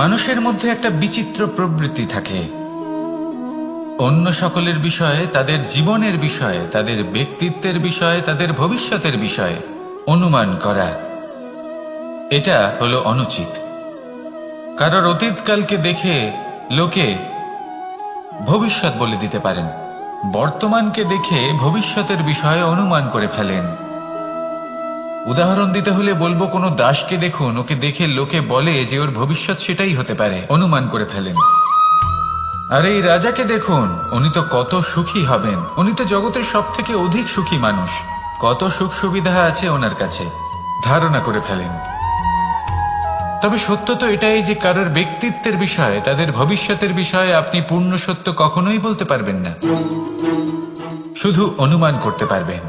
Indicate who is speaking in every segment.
Speaker 1: মানুষের মধ্যে একটা বিচিত্র প্রবৃত্তি থাকে, অন্য সকলের বিষয়ে, তাদের জীবনের বিষয়ে, তাদের ব্যক্তিত্বের বিষয়ে, তাদের ভবিষ্যতের বিষয়ে অনুমান করা। এটা হলো অনুচিত। কারোর অতীতকালকে দেখে লোকে ভবিষ্যৎ বলে দিতে পারেন, বর্তমানকে দেখে ভবিষ্যতের বিষয়ে অনুমান করে ফেলেন। উদাহরণ দিতে হলে বলবো, কোনো দাসকে দেখুন, ওকে দেখে লোকে বলে যে ওর ভবিষ্যৎ সেটাই হতে পারে, অনুমান করে ফেলেন। আর এই রাজাকে দেখুন, উনি তো কত সুখী হবেন, উনি তো জগতের সব থেকে অধিক সুখী মানুষ, কত সুখ সুবিধা আছে ওনার কাছে, ধারণা করে ফেলেন। তবে সত্য তো এটাই যে কারোর ব্যক্তিত্বের বিষয়ে, তাদের ভবিষ্যতের বিষয়ে আপনি পূর্ণ সত্য কখনোই বলতে পারবেন না, শুধু অনুমান করতে পারবেন।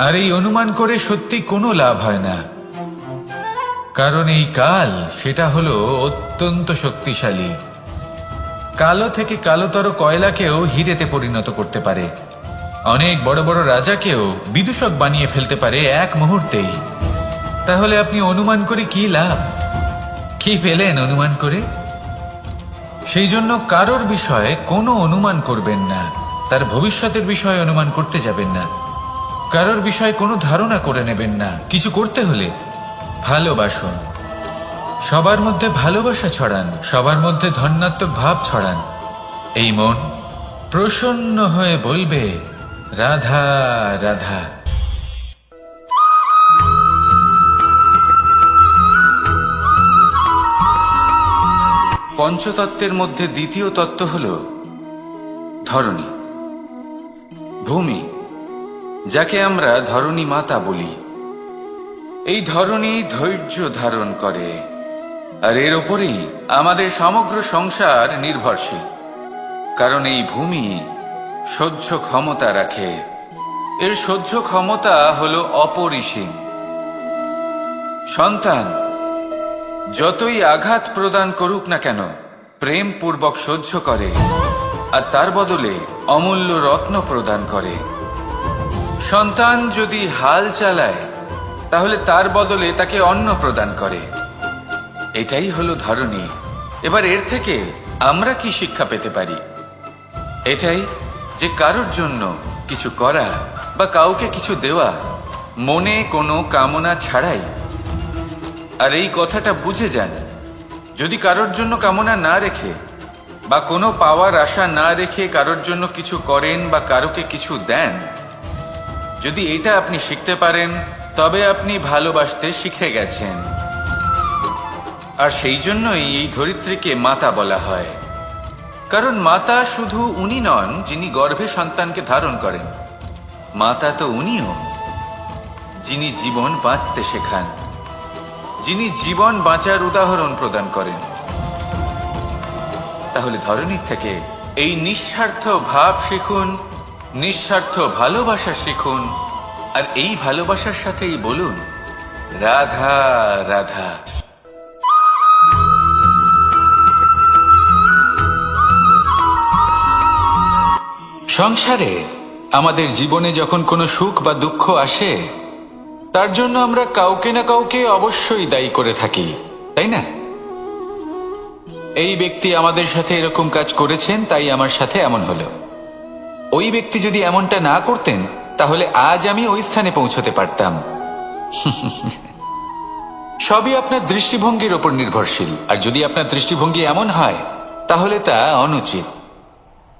Speaker 1: আর এই অনুমান করে সত্যি কোনো লাভ হয় না, কারণ এই কাল সেটা হলো অত্যন্ত শক্তিশালী। কালো থেকে কালোতর কয়লাকেও হিরেতে পরিণত করতে পারে, অনেক বড় বড় রাজাকেও বিদূষক বানিয়ে ফেলতে পারে এক মুহূর্তেই। তাহলে আপনি অনুমান করে কি লাভ? কি পেলেন অনুমান করে? সেই জন্য কারোর বিষয়ে কোনো অনুমান করবেন না, তার ভবিষ্যতের বিষয়ে অনুমান করতে যাবেন না, কারোর বিষয়ে কোনো ধারণা করে নেবেন না। কিছু করতে হলে ভালোবাসুন, সবার মধ্যে ভালোবাসা ছড়ান, সবার মধ্যে ধন্যাত্মক ভাব ছড়ান। এই মন প্রসন্ন হয়ে বলবে, রাধা রাধা। পঞ্চতত্ত্বের মধ্যে দ্বিতীয় তত্ত্ব হল ধরণী, ভূমি, যাকে আমরা ধরণী মাতা বলি। এই ধরণী ধৈর্য ধারণ করে, আর এর ওপরেই আমাদের সমগ্র সংসার নির্ভরশীল। কারণ এই ভূমি সহ্য ক্ষমতা রাখে, এর সহ্য ক্ষমতা হল অপরিসীম। সন্তান যতই আঘাত প্রদান করুক না কেন, প্রেম পূর্বক সহ্য করে, আর তার বদলে অমূল্য রত্ন প্রদান করে। সন্তান যদি হাল চালায়, তাহলে তার বদলে তাকে অন্ন প্রদান করে। এটাই হলো ধরণী। এবার এর থেকে আমরা কি শিক্ষা পেতে পারি? এটাই যে কারোর জন্য কিছু করা বা কাউকে কিছু দেওয়া মনে কোনো কামনা ছাড়াই। আর এই কথাটা বুঝে যান, যদি কারোর জন্য কামনা না রেখে বা কোনো পাওয়ার আশা না রেখে কারোর জন্য কিছু করেন বা কারোকে কিছু দেন, যদি এটা আপনি শিখতে পারেন, তবে আপনি ভালোবাসতে শিখে গেছেন। আর সেই জন্যই এই ধরিত্রীকে মাতা বলা হয়। কারণ মাতা শুধু উনি নন যিনি গর্ভে সন্তানকে ধারণ করেন, মাতা তো উনিও যিনি জীবন বাঁচতে শেখান, যিনি জীবন বাঁচার উদাহরণ প্রদান করেন। তাহলে ধরণীর থেকে এই নিঃস্বার্থ ভাব শিখুন, নিঃস্বার্থ ভালোবাসা শিখুন, আর এই ভালোবাসার সাথেই বলুন, রাধা রাধা। সংসারে আমাদের জীবনে যখন কোনো সুখ বা দুঃখ আসে, তার জন্য আমরা কাউকে না কাউকে অবশ্যই দায়ী করে থাকি, তাই না? এই ব্যক্তি আমাদের সাথে এরকম কাজ করেছেন, তাই আমার সাথে এমন হলো। ওই ব্যক্তি যদি এমনটা না করতেন, তাহলে আজ আমি ওই স্থানে পৌঁছতে পারতাম। সবই আপনার দৃষ্টিভঙ্গির ওপর নির্ভরশীল। আর যদি আপনার দৃষ্টিভঙ্গি এমন হয়, তাহলে তা অনুচিত।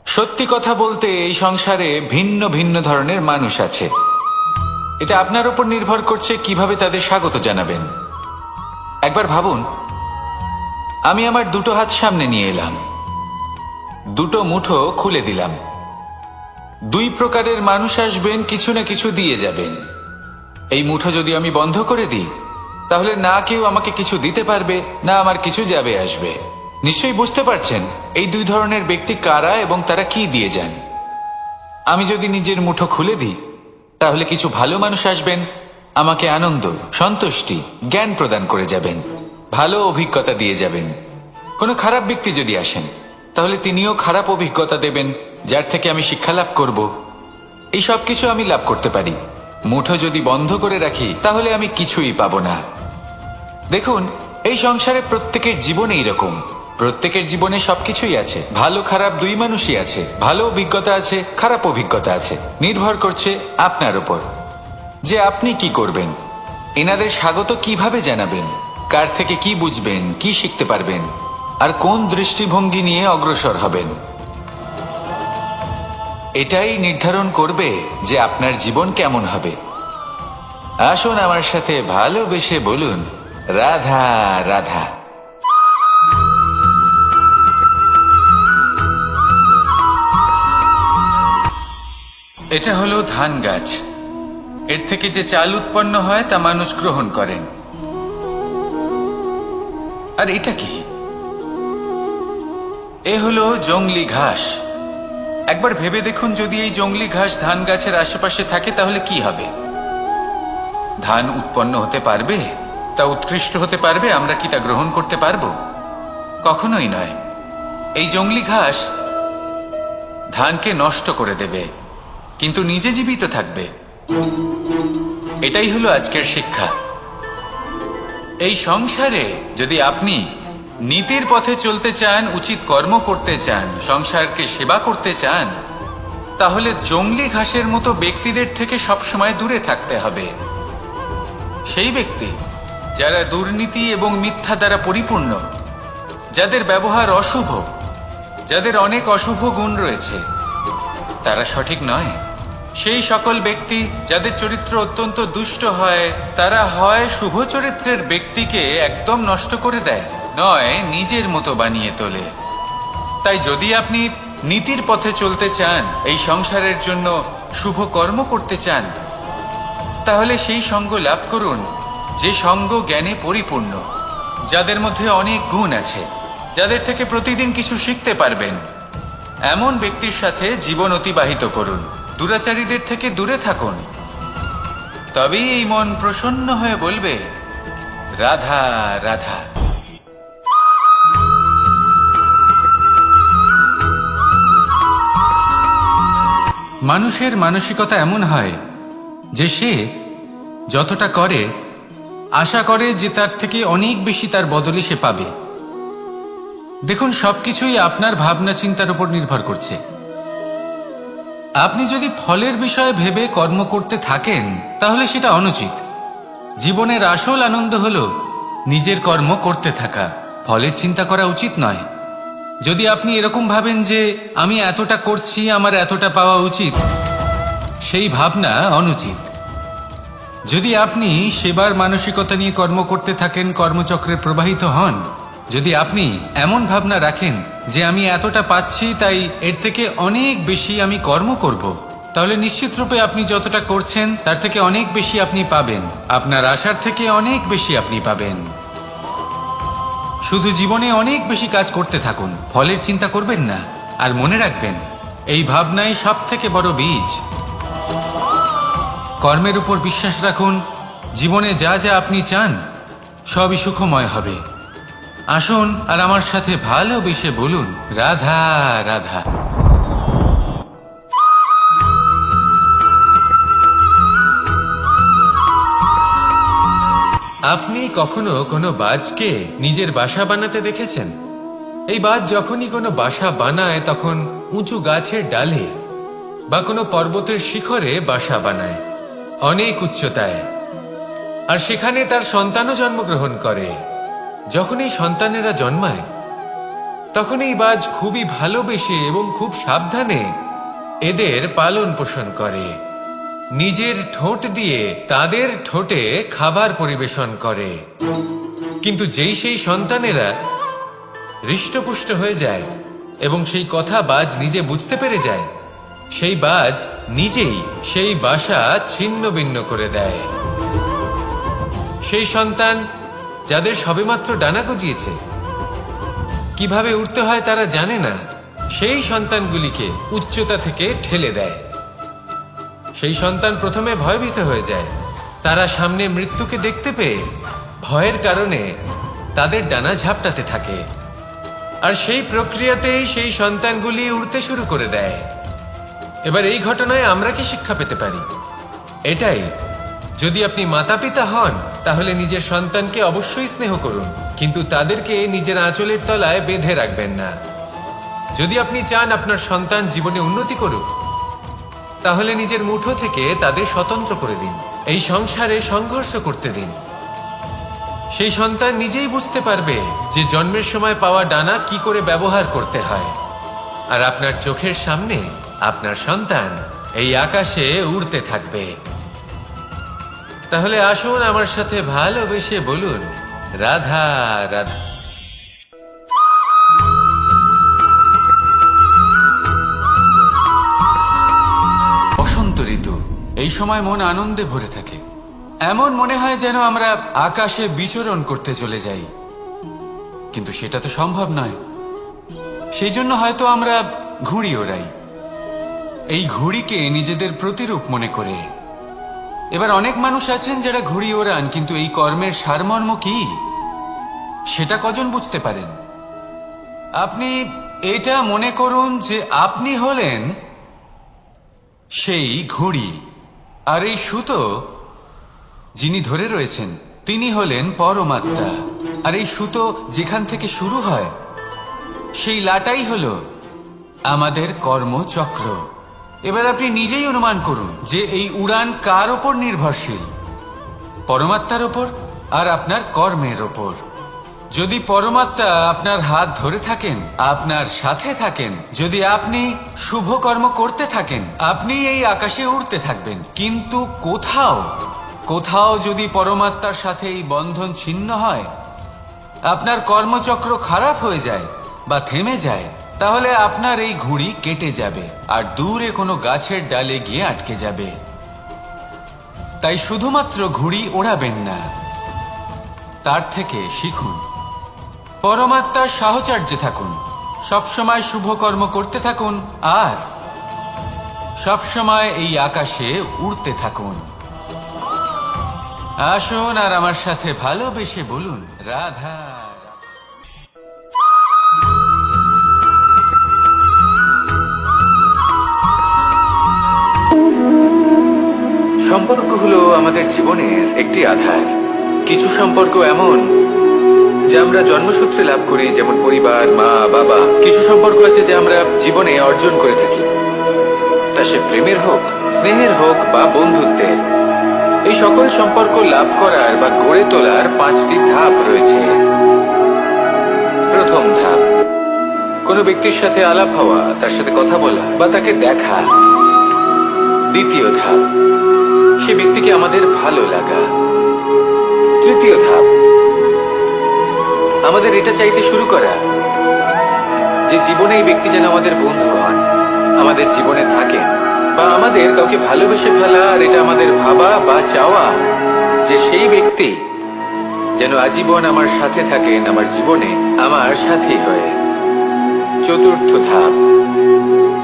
Speaker 1: সত্যি কথা বলতে, এই সংসারে ভিন্ন ভিন্ন ধরনের মানুষ আছে। এটা আপনার উপর নির্ভর করছে কিভাবে তাদের স্বাগত জানাবেন। একবার ভাবুন, আমি আমার দুটো হাত সামনে নিয়ে এলাম, দুটো মুঠো খুলে দিলাম। দুই প্রকারের মানুষ আসবেন, কিছু না কিছু দিয়ে যাবেন। এই মুঠো যদি আমি বন্ধ করে দিই, তাহলে না কেউ আমাকে কিছু দিতে পারবে, না আমার কিছু যাবে আসবে। নিশ্চয়ই বুঝতে পারছেন এই দুই ধরনের ব্যক্তি কারা এবং তারা কি দিয়ে যান। আমি যদি নিজের মুঠো খুলে দিই, তাহলে কিছু ভালো মানুষ আসবেন, আমাকে আনন্দ, সন্তুষ্টি, জ্ঞান প্রদান করে যাবেন, ভালো অভিজ্ঞতা দিয়ে যাবেন। কোনো খারাপ ব্যক্তি যদি আসেন, তাহলে তিনিও খারাপ অভিজ্ঞতা দেবেন, যার থেকে আমি শিক্ষা লাভ করব। এই সব কিছু আমি লাভ করতে পারি। মুঠো যদি বন্ধ করে রাখি, তাহলে আমি কিছুই পাবো না। দেখুন, এই সংসারে প্রত্যেকের জীবন এইরকম। প্রত্যেকের জীবনে সবকিছুই আছে, ভালো খারাপ দুই মানুষই আছে, ভালো অভিজ্ঞতা আছে, খারাপ অভিজ্ঞতা আছে। নির্ভর করছে আপনার উপর যে আপনি কি করবেন, এনাদের স্বাগত কিভাবে জানাবেন, কার থেকে কি বুঝবেন, কি শিখতে পারবেন, আর কোন দৃষ্টিভঙ্গি নিয়ে অগ্রসর হবেন। এটাই নির্ধারণ করবে যে আপনার জীবন কেমন হবে। আসুন আমার সাথে ভালোবেসে বলুন, রাধা রাধা। এটা হলো ধান গাছ। এর থেকে যে চাল উৎপন্ন হয় তা মানুষ গ্রহণ করেন। আর এটা কি? এ হলো জংলি ঘাস। একবার ভেবে দেখুন, যদি এই জংলি ঘাস ধান গাছের আশেপাশে থাকে তাহলে কি হবে? ধান উৎপন্ন হতে পারবে? তা উৎকৃষ্ট হতে পারবে? আমরা কি তা গ্রহণ করতে পারবো? কখনোই নয়। এই জংলি ঘাস ধানকে নষ্ট করে দেবে, কিন্তু নিজে জীবিত থাকবে। এটাই হলো আজকের শিক্ষা। এই সংসারে যদি আপনি নীতির পথে চলতে চান, উচিত কর্ম করতে চান, সংসারকে সেবা করতে চান, তাহলে জংলি ঘাসের মতো ব্যক্তিদের থেকে সবসময় দূরে থাকতে হবে। সেই ব্যক্তি যারা দুর্নীতি এবং মিথ্যা দ্বারা পরিপূর্ণ, যাদের ব্যবহার অশুভ, যাদের অনেক অশুভ গুণ রয়েছে, তারা সঠিক নয়। সেই সকল ব্যক্তি যাদের চরিত্র অত্যন্ত দুষ্ট হয়, তারা হয় শুভ চরিত্রের ব্যক্তিকে একদম নষ্ট করে দেয়, নয় নিজের মতো বানিয়ে তোলে। তাই যদি আপনি নীতির পথে চলতে চান, এই সংসারের জন্য শুভ কর্ম করতে চান, তাহলে সেই সঙ্গ লাভ করুন যে সঙ্গ জ্ঞানে পরিপূর্ণ, যাদের মধ্যে অনেক গুণ আছে, যাদের থেকে প্রতিদিন কিছু শিখতে পারবেন। এমন ব্যক্তির সাথে জীবন অতিবাহিত করুন। দুরাচারীদের থেকে দূরে থাকুন। তবেই এই মন প্রসন্ন হয়ে বলবে, রাধা রাধা। মানুষের মানসিকতা এমন হয় যে সে যতটা করে আশা করে যে তার থেকে অনেক বেশি তার বদলে সে পাবে। দেখুন, সবকিছুই আপনার ভাবনা চিন্তার উপর নির্ভর করছে। আপনি যদি ফলের বিষয়ে ভেবে কর্ম করতে থাকেন তাহলে সেটা অনুচিত। জীবনের আসল আনন্দ হলো নিজের কর্ম করতে থাকা, ফলের চিন্তা করা উচিত নয়। যদি আপনি এরকম ভাবেন যে আমি এতটা করছি, আমার এতটা পাওয়া উচিত, সেই ভাবনা অনুচিত। যদি আপনি সেবার মানসিকতা নিয়ে কর্ম করতে থাকেন, কর্মচক্রে প্রবাহিত হন, যদি আপনি এমন ভাবনা রাখেন যে আমি এতটা পাচ্ছি তাই এর থেকে অনেক বেশি আমি কর্ম করব, তাহলে নিশ্চিত রূপে আপনি যতটা করছেন তার থেকে অনেক বেশি আপনি পাবেন। আপনার আশার থেকে অনেক বেশি আপনি পাবেন। শুধু জীবনে অনেক বেশি কাজ করতে থাকুন, ফলের চিন্তা করবেন না। আর মনে রাখবেন, এই ভাবনাই সব থেকে বড় বীজ। কর্মের উপর বিশ্বাস রাখুন। জীবনে যা যা আপনি চান সবই সুখময় হবে। আসুন আর আমার সাথে ভালোবেসে বলুন, রাধা রাধা। আপনি কখনো কোনো বাজকে নিজের বাসা বানাতে দেখেছেন? এই বাজ যখনই কোনো বাসা বানায় তখন উঁচু গাছের ডালে বা কোনো পর্বতের শিখরে বাসা বানায়, অনেক উচ্চতায়। আর সেখানে তার সন্তানও জন্মগ্রহণ করে। যখন এই সন্তানেরা জন্মায় তখন এই বাজ খুবই ভালোবেসে এবং খুব সাবধানে এদের পালন পোষণ করে। নিজের ঠোঁট দিয়ে তাদের ঠোঁটে খাবার পরিবেশন করে। কিন্তু যেই সেই সন্তানেরা হৃষ্টপুষ্ট হয়ে যায় এবং সেই কথা বাজ নিজে বুঝতে পেরে যায়, সেই বাজ নিজেই সেই বাসা ছিন্ন ভিন্ন করে দেয়। সেই সন্তান যাদের সবেমাত্র ডানা গজিয়েছে, কিভাবে উঠতে হয় তারা জানে না, সেই সন্তানগুলিকে উচ্চতা থেকে ঠেলে দেয়। সেই সন্তান প্রথমে ভয়ভীত হয়ে যায়। তারা সামনে মৃত্যুকে দেখতে পেয়ে ভয়ের কারণে তাদের ডানা ঝাপটাতে থাকে। আর সেই প্রক্রিয়াতেই সেই সন্তানগুলি উড়তে শুরু করে দেয়। এবার এই ঘটনায় আমরা কি শিক্ষা পেতে পারি? এটাই, যদি আপনি মাতা পিতা হন তাহলে নিজের সন্তানকে অবশ্যই স্নেহ করুন।
Speaker 2: কিন্তু তাদেরকে নিজের আঁচলের তলায় বেঁধে রাখবেন না। যদি আপনি চান আপনার সন্তান জীবনে উন্নতি করুক, তাহলে নিজের মুঠো থেকে তাদের স্বতন্ত্র করে দিন। এই সংসারে সংঘর্ষ করতে দিন। সেই সন্তান নিজেই বুঝতে পারবে যে জন্মের সময় পাওয়া ডানা কি করে ব্যবহার করতে হয়। আর আপনার চোখের সামনে আপনার সন্তান এই আকাশে উড়তে থাকবে। তাহলে আসুন আমার সাথে ভালোবেসে বলুন, রাধা রাধা।
Speaker 1: বসন্ত ঋতু, এই সময় মন আনন্দে ভরে থাকে। এমন মনে হয় যেন আমরা আকাশে বিচরণ করতে চলে যাই, কিন্তু সেটা তো সম্ভব নয়। সেই জন্য হয়তো আমরা ঘুড়ি ওড়াই, এই ঘুড়িকে নিজেদের প্রতিরূপ মনে করে। এবার অনেক মানুষ আছেন যারা ঘুড়ি ওড়ান, কিন্তু এই কর্মের সারমর্ম কি সেটা কজন বুঝতে পারেন? আপনি এটা মনে করুন যে আপনি হলেন সেই ঘুড়ি, আর এই সুতো যিনি ধরে রয়েছেন তিনি হলেন পরমাত্মা। আর এই সুতো যেখান থেকে শুরু হয় সেই লাটাই হলো আমাদের কর্মচক্র। এবার আপনি নিজেই অনুমান করুন যে এই উড়ান কার ওপর নির্ভরশীল? পরমাত্মার ওপর আর আপনার কর্মের ওপর। যদি পরমাত্মা আপনার হাত ধরে থাকেন, আপনার সাথে থাকেন, যদি আপনি শুভ কর্ম করতে থাকেন, আপনি এই আকাশে উড়তে থাকবেন। কিন্তু কোথাও কোথাও যদি পরমাত্মার সাথে এই বন্ধন ছিন্ন হয়, আপনার কর্মচক্র খারাপ হয়ে যায় বা থেমে যায়, তাহলে আপনার এই ঘুড়ি কেটে যাবে আর দূরে কোনো গাছের ডালে গিয়ে আটকে যাবে। তাই শুধুমাত্র ঘুড়ি ওড়াবেন না, তার থেকে শিখুন, পরমাত্মার সাহচর্যে থাকুন, সবসময় শুভ কর্ম করতে থাকুন আর সবসময় এই আকাশে উড়তে থাকুন। আসুন আর আমার সাথে ভালোবেসে বলুন, রাধা। সম্পর্ক হলো আমাদের জীবনের একটি আধার। কিছু সম্পর্ক এমন যে আমরা জন্মসূত্রে লাভ করি, যেমন পরিবার, মা বাবা। কিছু সম্পর্ক আছে যে আমরা জীবনে অর্জন করে থাকি, তা সে প্রেমের হোক, স্নেহের হোক বা বন্ধুত্বের। এই সকল সম্পর্ক লাভ করার বা গড়ে তোলার 5টি ধাপ রয়েছে। প্রথম ধাপ, কোনো ব্যক্তির সাথে আলাপ হওয়া, তার সাথে কথা বলা বা তাকে দেখা। দ্বিতীয় ধাপ, সে ব্যক্তিকে আমাদের ভালো লাগা। তৃতীয় ধাপ, আমাদের এটা চাইতে শুরু করা যে জীবনে এই ব্যক্তি যেন আমাদের বন্ধু হন, আমাদের জীবনে থাকেন, বা আমাদের কাউকে ভালোবেসে ফেলা। আর এটা আমাদের ভাবা বা চাওয়া যে সেই ব্যক্তি যেন আজীবন আমার সাথে থাকেন, আমার জীবনে আমার সাথী হয়ে। চতুর্থ ধাপ,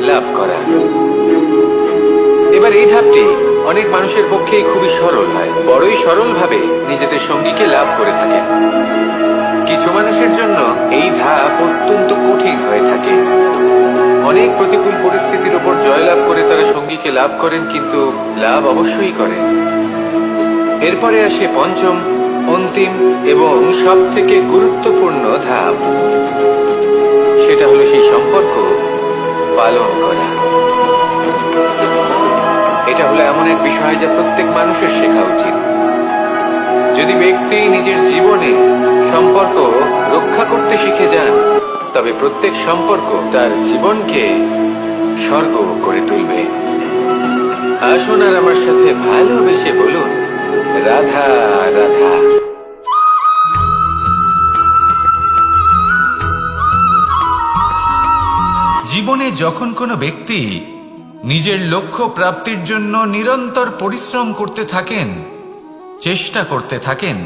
Speaker 1: লাভ করা। এবার এই ধাপটি অনেক মানুষের পক্ষেই খুবই সরল হয়, বড়ই সরল ভাবে নিজেদের সঙ্গীকে লাভ করে থাকেন। কিছু মানুষের জন্য এই ধাপ অত্যন্ত কঠিন হয়ে থাকে। অনেক প্রতিকূল পরিস্থিতির উপর জয়লাভ করে তারা সঙ্গীকে লাভ করেন, কিন্তু লাভ অবশ্যই করেন। এরপরে আসে পঞ্চম, অন্তিম এবং সব থেকে গুরুত্বপূর্ণ ধাপ। সেটা হলো সেই সম্পর্ক পালন করা। এটা হলো এমন এক বিষয় যা প্রত্যেক মানুষের শেখা উচিত। যদি ব্যক্তি নিজের জীবনে সম্পর্ক রক্ষা করতে শিখে যান, তবে প্রত্যেক সম্পর্ক তার জীবনকে স্বর্গ করে তুলবে। আসুন আর আমার সাথে ভালোবেসে বলুন, রাধা রাধা। জীবনে যখন কোনো ব্যক্তি নিজের লক্ষ্য প্রাপ্তির জন্য নিরন্তর পরিশ্রম করতে থাকেন, চেষ্টা করতে থাকেন,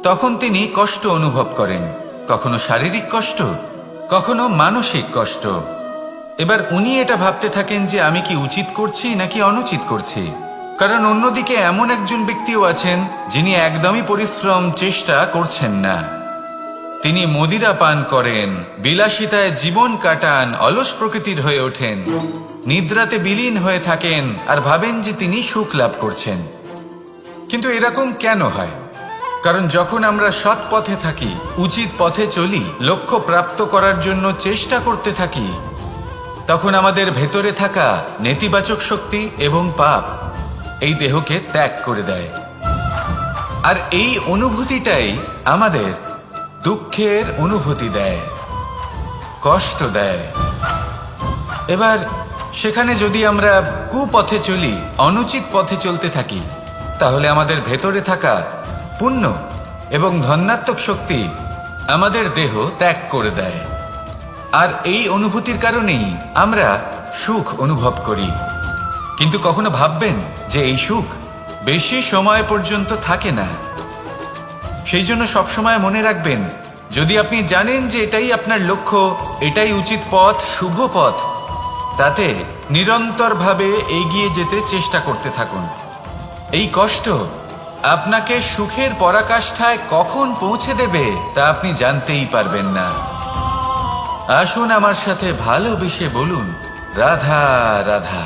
Speaker 1: তখন তিনি কষ্ট অনুভব করেন। কখনো শারীরিক কষ্ট, কখনো মানসিক কষ্ট। এবার উনি এটা ভাবতে থাকেন যে আমি কি উচিত করছি নাকি অনুচিত করছি। কারণ অন্যদিকে এমন একজন ব্যক্তিও আছেন যিনি একদমই পরিশ্রম চেষ্টা করছেন না। তিনি মদিরা পান করেন, বিলাসিতায় জীবন কাটান, অলস প্রকৃতির হয়ে ওঠেন, নিদ্রাতে বিলীন হয়ে থাকেন আর ভাবেন যে তিনি সুখ লাভ করছেন। কিন্তু এরকম কেন হয়? কারণ যখন আমরা সৎ পথে থাকি, উচিত পথে চলি, লক্ষ্য প্রাপ্ত করার জন্য চেষ্টা করতে থাকি, তখন আমাদের ভেতরে থাকা নেতিবাচক শক্তি এবং পাপ এই দেহকে ত্যাগ করে দেয়। আর এই অনুভূতিটাই আমাদের দুঃখের অনুভূতি দেয়, কষ্ট দেয়। এবার সেখানে যদি আমরা কুপথে চলি, অনুচিত পথে চলতে থাকি, তাহলে আমাদের ভেতরে থাকা পুণ্য এবং ধনাত্মক শক্তি আমাদের দেহ ত্যাগ করে দেয়। আর এই অনুভূতির কারণেই আমরা সুখ অনুভব করি। কিন্তু কখনো ভাববেন যে এই সুখ বেশি সময় পর্যন্ত থাকে না। সেই জন্য সবসময় মনে রাখবেন, যদি আপনি জানেন যে এটাই আপনার লক্ষ্য, এটাই উচিত পথ, শুভ পথ, তাতে নিরন্তরভাবে এগিয়ে যেতে চেষ্টা করতে থাকুন। এই কষ্ট আপনাকে সুখের পরাকাষ্ঠায় কখন পৌঁছে দেবে তা আপনি জানতেই পারবেন না। আসুন আমার সাথে ভালোবেসে বলুন, রাধা রাধা।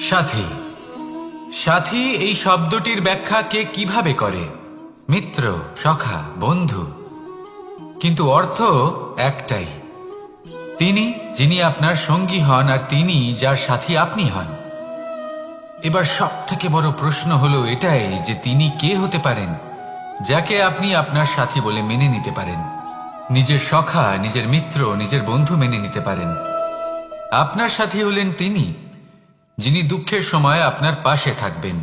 Speaker 1: সাথী। সাথী এই শব্দটির ব্যাখ্যা কে কিভাবে করে? মিত্র, সখা, বন্ধু। কিন্তু অর্থ একটাই, তিনি যিনি আপনার সঙ্গী হন আর তিনি যার সাথী আপনি হন। এবার সব থেকে বড় প্রশ্ন হলো এটাই যে তিনি কে হতে পারেন যাকে আপনি আপনার সাথী বলে মেনে নিতে পারেন, নিজের সখা, নিজের মিত্র, নিজের বন্ধু মেনে নিতে পারেন। আপনার সাথী হলেন তিনি যিনি দুঃখের সময় আপনার পাশে থাকবেন,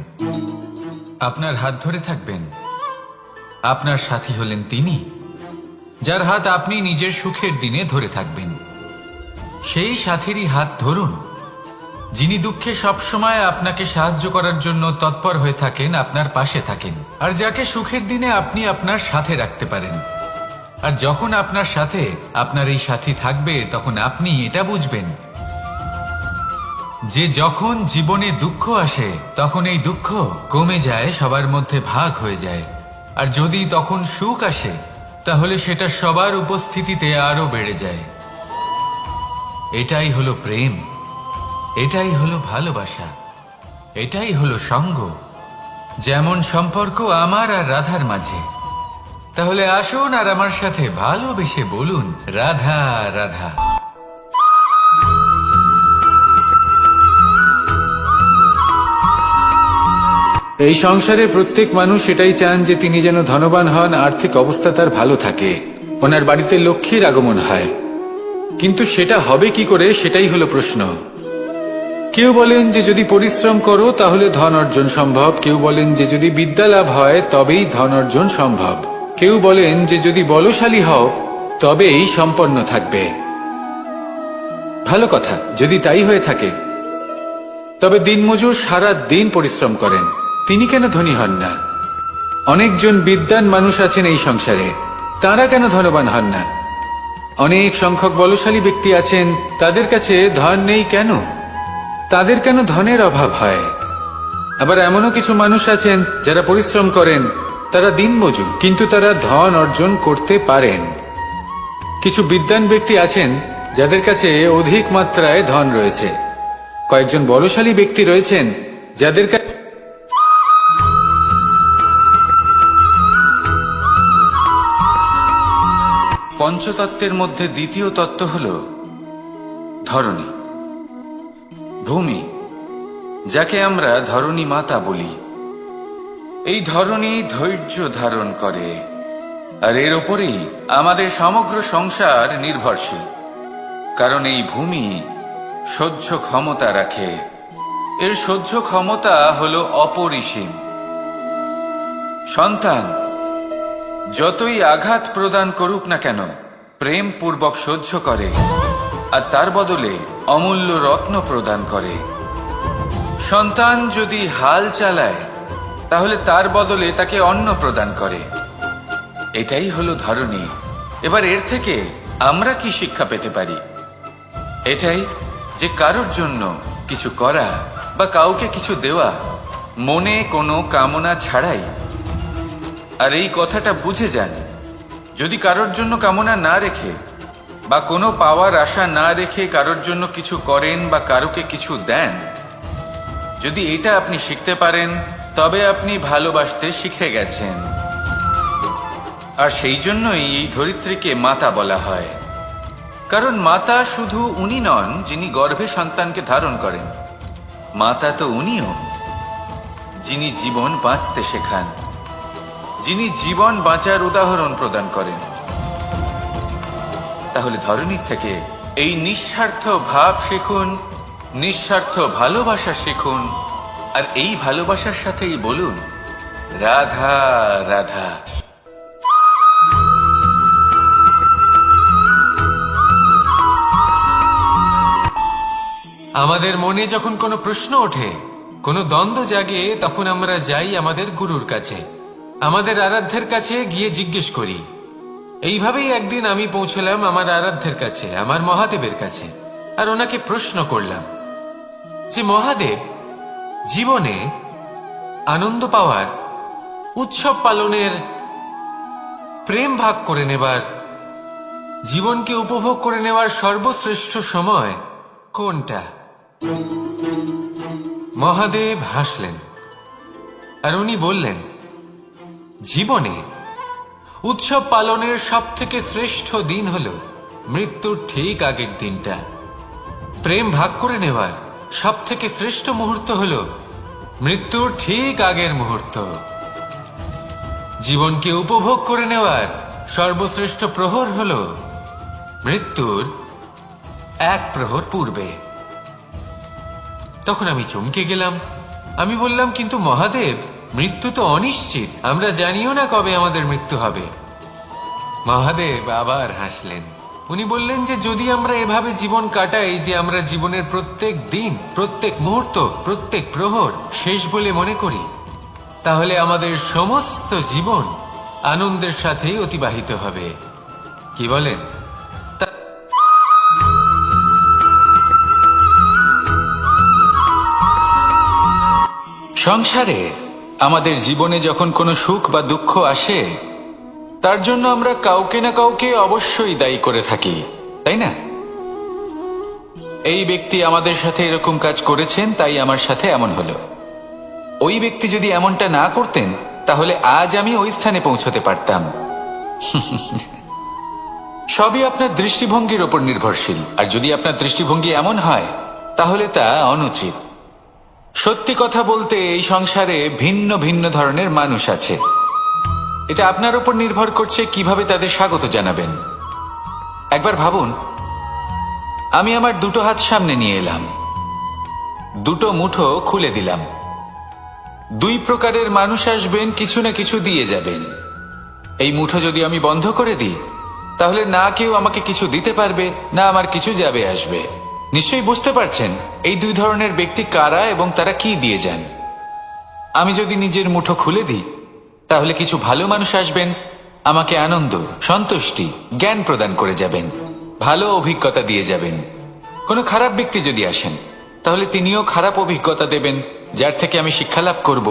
Speaker 1: আপনার হাত ধরে থাকবেন। আপনার সাথী হলেন তিনি যার হাত আপনি নিজের সুখের দিনে ধরে থাকবেন। সেই সাথীরই হাত ধরুন যিনি দুঃখে সবসময় আপনাকে সাহায্য করার জন্য তৎপর হয়ে থাকেন, আপনার পাশে থাকেন, আর যাকে সুখের দিনে আপনি আপনার সাথে রাখতে পারেন। আর যখন আপনার সাথে আপনার এই সাথী থাকবে, তখন আপনি এটা বুঝবেন যে যখন জীবনে দুঃখ আসে, তখন এই দুঃখ কমে যায়, সবার মধ্যে ভাগ হয়ে যায়। আর যদি তখন সুখ আসে, তাহলে সেটা সবার উপস্থিতিতে আরো বেড়ে যায়। এটাই হলো প্রেম, এটাই হলো ভালোবাসা, এটাই হলো সঙ্গ। যেমন সম্পর্ক আমার আর রাধার মাঝে। তাহলে আসুন আর আমার সাথে ভালোবেসে বলুন, রাধা রাধা। এই সংসারে প্রত্যেক মানুষ এটাই চান যে তিনি যেন ধনবান হন, আর্থিক অবস্থা তার ভালো থাকে, ওনার বাড়িতে লক্ষ্মীর আগমন হয়। কিন্তু সেটা হবে কি করে, সেটাই হলো প্রশ্ন। কেউ বলেন যে যদি পরিশ্রম করো তাহলে ধন অর্জন সম্ভব, কেউ বলেন যে যদি বিদ্যা লাভ হয় তবেই ধন অর্জন সম্ভব, কেউ বলেন যে যদি বলশালী হও তবেই সম্পন্ন থাকবে। ভালো কথা, যদি তাই হয়ে থাকে, তবে দিনমজুর সারা দিন পরিশ্রম করেন, তিনি কেন ধনী হন না? অনেকজন বিদ্বান মানুষ আছেন এই সংসারে, তারা কেন ধনবান হন না? অনেক সংখ্যক বলশালী ব্যক্তি আছেন, তাদের কাছে ধন নেই কেন? তাদের কেন ধনের অভাব হয়? আবার এমনও কিছু মানুষ আছেন যারা পরিশ্রম করেন, তারা দিনমজুর, কিন্তু তারা ধন অর্জন করতে পারেন। কিছু বিদ্বান ব্যক্তি আছেন যাদের কাছে অধিক মাত্রায় ধন রয়েছে। কয়েকজন বলশালী ব্যক্তি রয়েছেন যাদের কাছে পঞ্চতত্ত্বের মধ্যে দ্বিতীয় তত্ত্ব হল ধরণী, ভূমি, যাকে আমরা ধরণী মাতা বলি। এই ধরণী ধৈর্য ধারণ করে, আর এর ওপরেই আমাদের সমগ্র সংসার নির্ভরশীল। কারণ এই ভূমি সহ্য ক্ষমতা রাখে, এর সহ্য ক্ষমতা হল অপরিসীম। সন্তান যতই আঘাত প্রদান করুক না কেন, প্রেম পূর্বক সহ্য করে, আর তার বদলে অমূল্য রত্ন প্রদান করে। সন্তান যদি হাল চালায়, তাহলে তার বদলে তাকে অন্ন প্রদান করে। এটাই হলো ধরণী। এবার এর থেকে আমরা কি শিক্ষা পেতে পারি? এটাই যে কারোর জন্য কিছু করা বা কাউকে কিছু দেওয়া মনে কোনো কামনা ছাড়াই। আর এই কথাটা বুঝে যান, যদি কারোর জন্য কামনা না রেখে বা কোনো পাওয়ার আশা না রেখে কারোর জন্য কিছু করেন বা কারোকে কিছু দেন, যদি এটা আপনি শিখতে পারেন তবে আপনি ভালোবাসতে শিখে গেছেন। আর সেই জন্যই এই ধরিত্রীকে মাতা বলা হয়। কারণ মাতা শুধু উনি নন যিনি গর্ভে সন্তানকে ধারণ করেন, মাতা তো উনিও যিনি জীবন বাঁচতে শেখান, যিনি জীবন বাঁচার উদাহরণ প্রদান করেন। তাহলে ধরনীর থেকে এই নিঃস্বার্থ ভাব শিখুন, নিঃস্বার্থ ভালোবাসা শিখুন, আর এই ভালোবাসার সাথেই বলুন রাধা রাধা।
Speaker 2: আমাদের মনে যখন কোনো প্রশ্ন ওঠে, কোনো দ্বন্দ্ব জাগে, তখন আমরা যাই আমাদের গুরুর কাছে, আমাদের আরাধ্যের কাছে গিয়ে জিজ্ঞেস করি। এইভাবেই একদিন আমি পৌঁছলাম আমার আরাধ্যের কাছে, আমার মহাদেবের কাছে, আর ওনাকে প্রশ্ন করলাম যে মহাদেব, জীবনে আনন্দ পাওয়ার, উৎসব পালনের, প্রেম ভাগ করে নেবার, জীবনকে উপভোগ করে নেওয়ার সর্বশ্রেষ্ঠ সময় কোনটা? মহাদেব হাসলেন আর উনি বললেন, জীবনে উৎসব পালনের সব থেকে শ্রেষ্ঠ দিন হল মৃত্যুর ঠিক আগের দিনটা। প্রেম ভাগ করে নেওয়ার সব থেকে শ্রেষ্ঠ মুহূর্ত হল মৃত্যুর ঠিক আগের মুহূর্ত। জীবনকে উপভোগ করে নেওয়ার সর্বশ্রেষ্ঠ প্রহর হল মৃত্যুর এক প্রহর পূর্বে। তখন আমি চমকে গেলাম। আমি বললাম, কিন্তু মহাদেব, মৃত্যু তো অনিশ্চিত, আমরা জানিও না কবে আমাদের মৃত্যু হবে। মহাদেব আবার হাসলেন। উনি বললেন যে যদি আমরা এভাবে জীবন কাটাই যে আমরা জীবনের প্রত্যেক দিন, প্রত্যেক মুহূর্ত, প্রত্যেক প্রহর শেষ বলে মনে করি, তাহলে আমাদের সমস্ত জীবন আনন্দের সাথেই অতিবাহিত হবে। কি বলেন?
Speaker 1: সংসারে আমাদের জীবনে যখন কোনো সুখ বা দুঃখ আসে, তার জন্য আমরা কাউকে না কাউকে অবশ্যই দায়ী করে থাকি, তাই না? এই ব্যক্তি আমাদের সাথে এরকম কাজ করেছেন, তাই আমার সাথে এমন হলো। ওই ব্যক্তি যদি এমনটা না করতেন, তাহলে আজ আমি ওই স্থানে পৌঁছতে পারতাম। সবই আপনার দৃষ্টিভঙ্গির ওপর নির্ভরশীল, আর যদি আপনার দৃষ্টিভঙ্গি এমন হয় তাহলে তা অনুচিত। সত্যি কথা বলতে এই সংসারে ভিন্ন ভিন্ন ধরনের মানুষ আছে। এটা আপনার উপর নির্ভর করছে কিভাবে তাদের স্বাগত জানাবেন। একবার ভাবুন, আমি আমার দুটো হাত সামনে নিয়ে এলাম, দুটো মুঠো খুলে দিলাম। দুই প্রকারের মানুষ আসবেন, কিছু না কিছু দিয়ে যাবেন। এই মুঠো যদি আমি বন্ধ করে দিই, তাহলে না কেউ আমাকে কিছু দিতে পারবে, না আমার কিছু যাবে আসবে। নিশ্চয়ই বুঝতে পারছেন এই দুই ধরনের ব্যক্তি কারা এবং তারা কি দিয়ে যান। আমি যদি নিজের মুঠো খুলে দিই, তাহলে কিছু ভালো মানুষ আসবেন, আমাকে আনন্দ, সন্তুষ্টি, জ্ঞান প্রদান করে যাবেন, ভালো অভিজ্ঞতা দিয়ে যাবেন। কোনো খারাপ ব্যক্তি যদি আসেন, তাহলে তিনিও খারাপ অভিজ্ঞতা দেবেন, যার থেকে আমি শিক্ষা লাভ করব।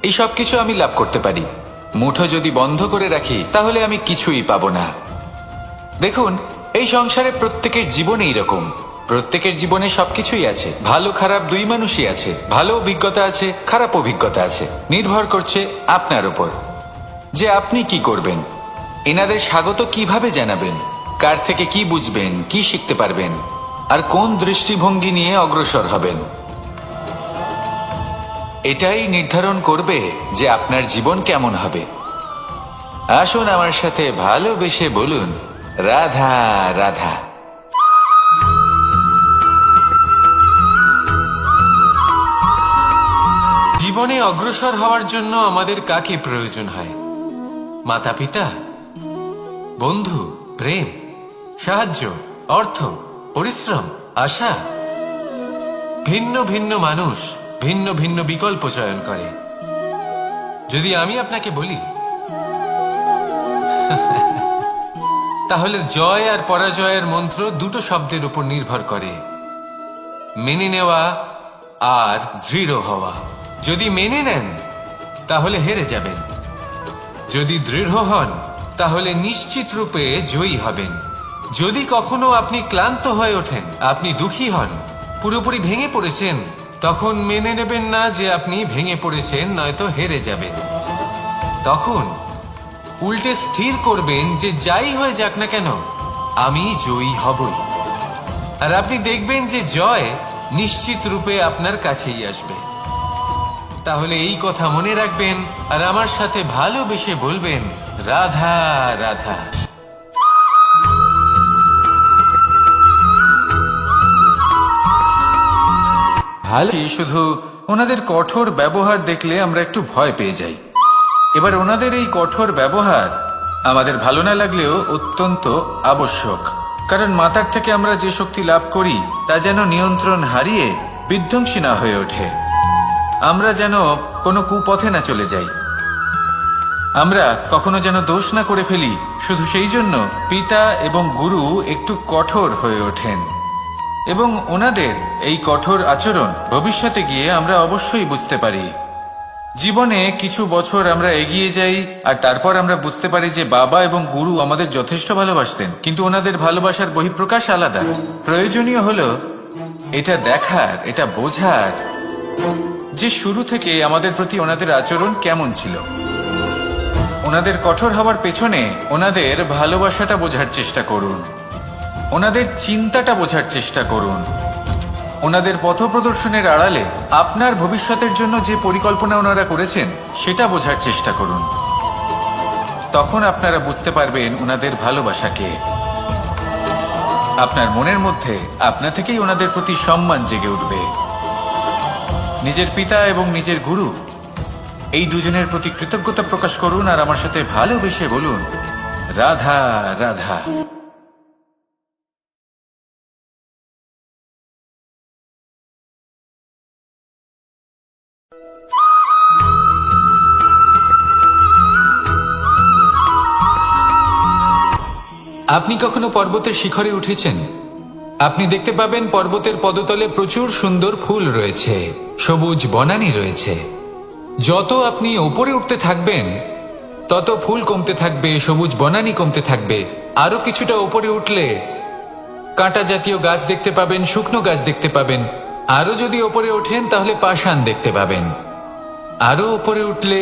Speaker 1: এই সব কিছু আমি লাভ করতে পারি। মুঠো যদি বন্ধ করে রাখি, তাহলে আমি কিছুই পাবো না। দেখুন, এই সংসারে প্রত্যেকের জীবনে এইরকম। প্রত্যেকের জীবনে সবকিছুই আছে, ভালো খারাপ দুই মানুষই আছে, ভালো অভিজ্ঞতা আছে, খারাপ অভিজ্ঞতা আছে। নির্ভর করছে আপনার উপর যে আপনি কি করবেন, এনাদের স্বাগত কিভাবে জানাবেন, কার থেকে কি বুঝবেন, কি শিখতে পারবেন, আর কোন দৃষ্টিভঙ্গি নিয়ে অগ্রসর হবেন। এটাই নির্ধারণ করবে যে আপনার জীবন কেমন হবে। আসুন আমার সাথে ভালোবেসে বলুন রাধা রাধা।
Speaker 2: জীবনে অগ্রসর হওয়ার জন্য আমাদের কাকে প্রয়োজন হয়? মাতা পিতা, বন্ধু, প্রেম, সাহায্য, অর্থ, পরিশ্রম, আশা। ভিন্ন ভিন্ন মানুষ ভিন্ন ভিন্ন বিকল্প চয়ন করে। যদি আমি আপনাকে বলি, তাহলে জয় আর পরাজয়ের মন্ত্র দুটো শব্দের উপর নির্ভর করে, মেনে নেওয়া আর দৃঢ় হওয়া। যদি মেনে নেন, তাহলে হেরে যাবেন। যদি দৃঢ় হন, তাহলে নিশ্চিত রূপে জয়ী হবেন। যদি কখনো আপনি ক্লান্ত হয়ে ওঠেন, আপনি দুঃখী হন, পুরোপুরি ভেঙে পড়েছেন, তখন মেনে নেবেন না যে আপনি ভেঙে পড়েছেন, নয়তো হেরে যাবেন। তখন উল্টে স্থির করবেন যে যাই হয়ে যাক না কেন, আমি জয়ী হবই। আর আপনি দেখবেন যে জয় নিশ্চিত রূপে আপনার কাছেই আসবে। তাহলে এই কথা মনে রাখবেন আর আমার সাথে ভালোবেসে বলবেন, রাধা রাধা।
Speaker 1: ভালো, শুধু ওনাদের কঠোর ব্যবহার দেখলে আমরা একটু ভয় পেয়ে যাই। এবার ওনাদের এই কঠোর ব্যবহার আমাদের ভালো না লাগলেও অত্যন্ত আবশ্যক, কারণ মাতার থেকে আমরা যে শক্তি লাভ করি তা যেন নিয়ন্ত্রণ হারিয়ে বিধ্বংসী না হয়ে ওঠে, আমরা যেন কোনো কুপথে না চলে যাই, আমরা কখনো যেন দোষ না করে ফেলি। শুধু সেই জন্য পিতা এবং গুরু একটু কঠোর হয়ে ওঠেন, এবং ওনাদের এই কঠোর আচরণ ভবিষ্যতে গিয়ে আমরা অবশ্যই বুঝতে পারি। জীবনে কিছু বছর আমরা এগিয়ে যাই আর তারপর আমরা বুঝতে পারি যে বাবা এবং গুরু আমাদের যথেষ্ট ভালোবাসতেন, কিন্তু ওনাদের ভালোবাসার বহিঃপ্রকাশ আলাদা। প্রয়োজনীয় হলো এটা দেখার, এটা বোঝার যে শুরু থেকে আমাদের প্রতি ওনাদের আচরণ কেমন ছিল। ওনাদের কঠোর হওয়ার পেছনে ওনাদের ভালোবাসাটা বোঝার চেষ্টা করুন, ওনাদের চিন্তাটা বোঝার চেষ্টা করুন, ওনাদের পথপ্রদর্শনের আড়ালে আপনার ভবিষ্যতের জন্য যে পরিকল্পনা ওনারা করেছেন সেটা বোঝার চেষ্টা করুন। তখন আপনারা বুঝতে পারবেন ওনাদের ভালোবাসাকে। আপনার মনের মধ্যে আপনা থেকেই ওনাদের প্রতি সম্মান জেগে উঠবে। নিজের পিতা এবং নিজের গুরু এই দুজনের প্রতি কৃতজ্ঞতা প্রকাশ করুন আর আমার সাথে ভালোবেসে বলুন, রাধা রাধা।
Speaker 2: আপনি কখনো পর্বতের শিখরে উঠেছেন? আপনি দেখতে পাবেন পর্বতের পদতলে প্রচুর সুন্দর ফুল রয়েছে, সবুজ বনানী রয়েছে। যত আপনি উপরে উঠতে থাকবেন তত ফুল কমতে থাকবে, সবুজ বনানী কমতে থাকবে। আরো কিছুটা উপরে উঠলে কাঁটা জাতীয় গাছ দেখতে পাবেন, শুকনো গাছ দেখতে পাবেন। আরো যদি উপরে ওঠেন তাহলে পাষাণ দেখতে পাবেন। আরো উপরে উঠলে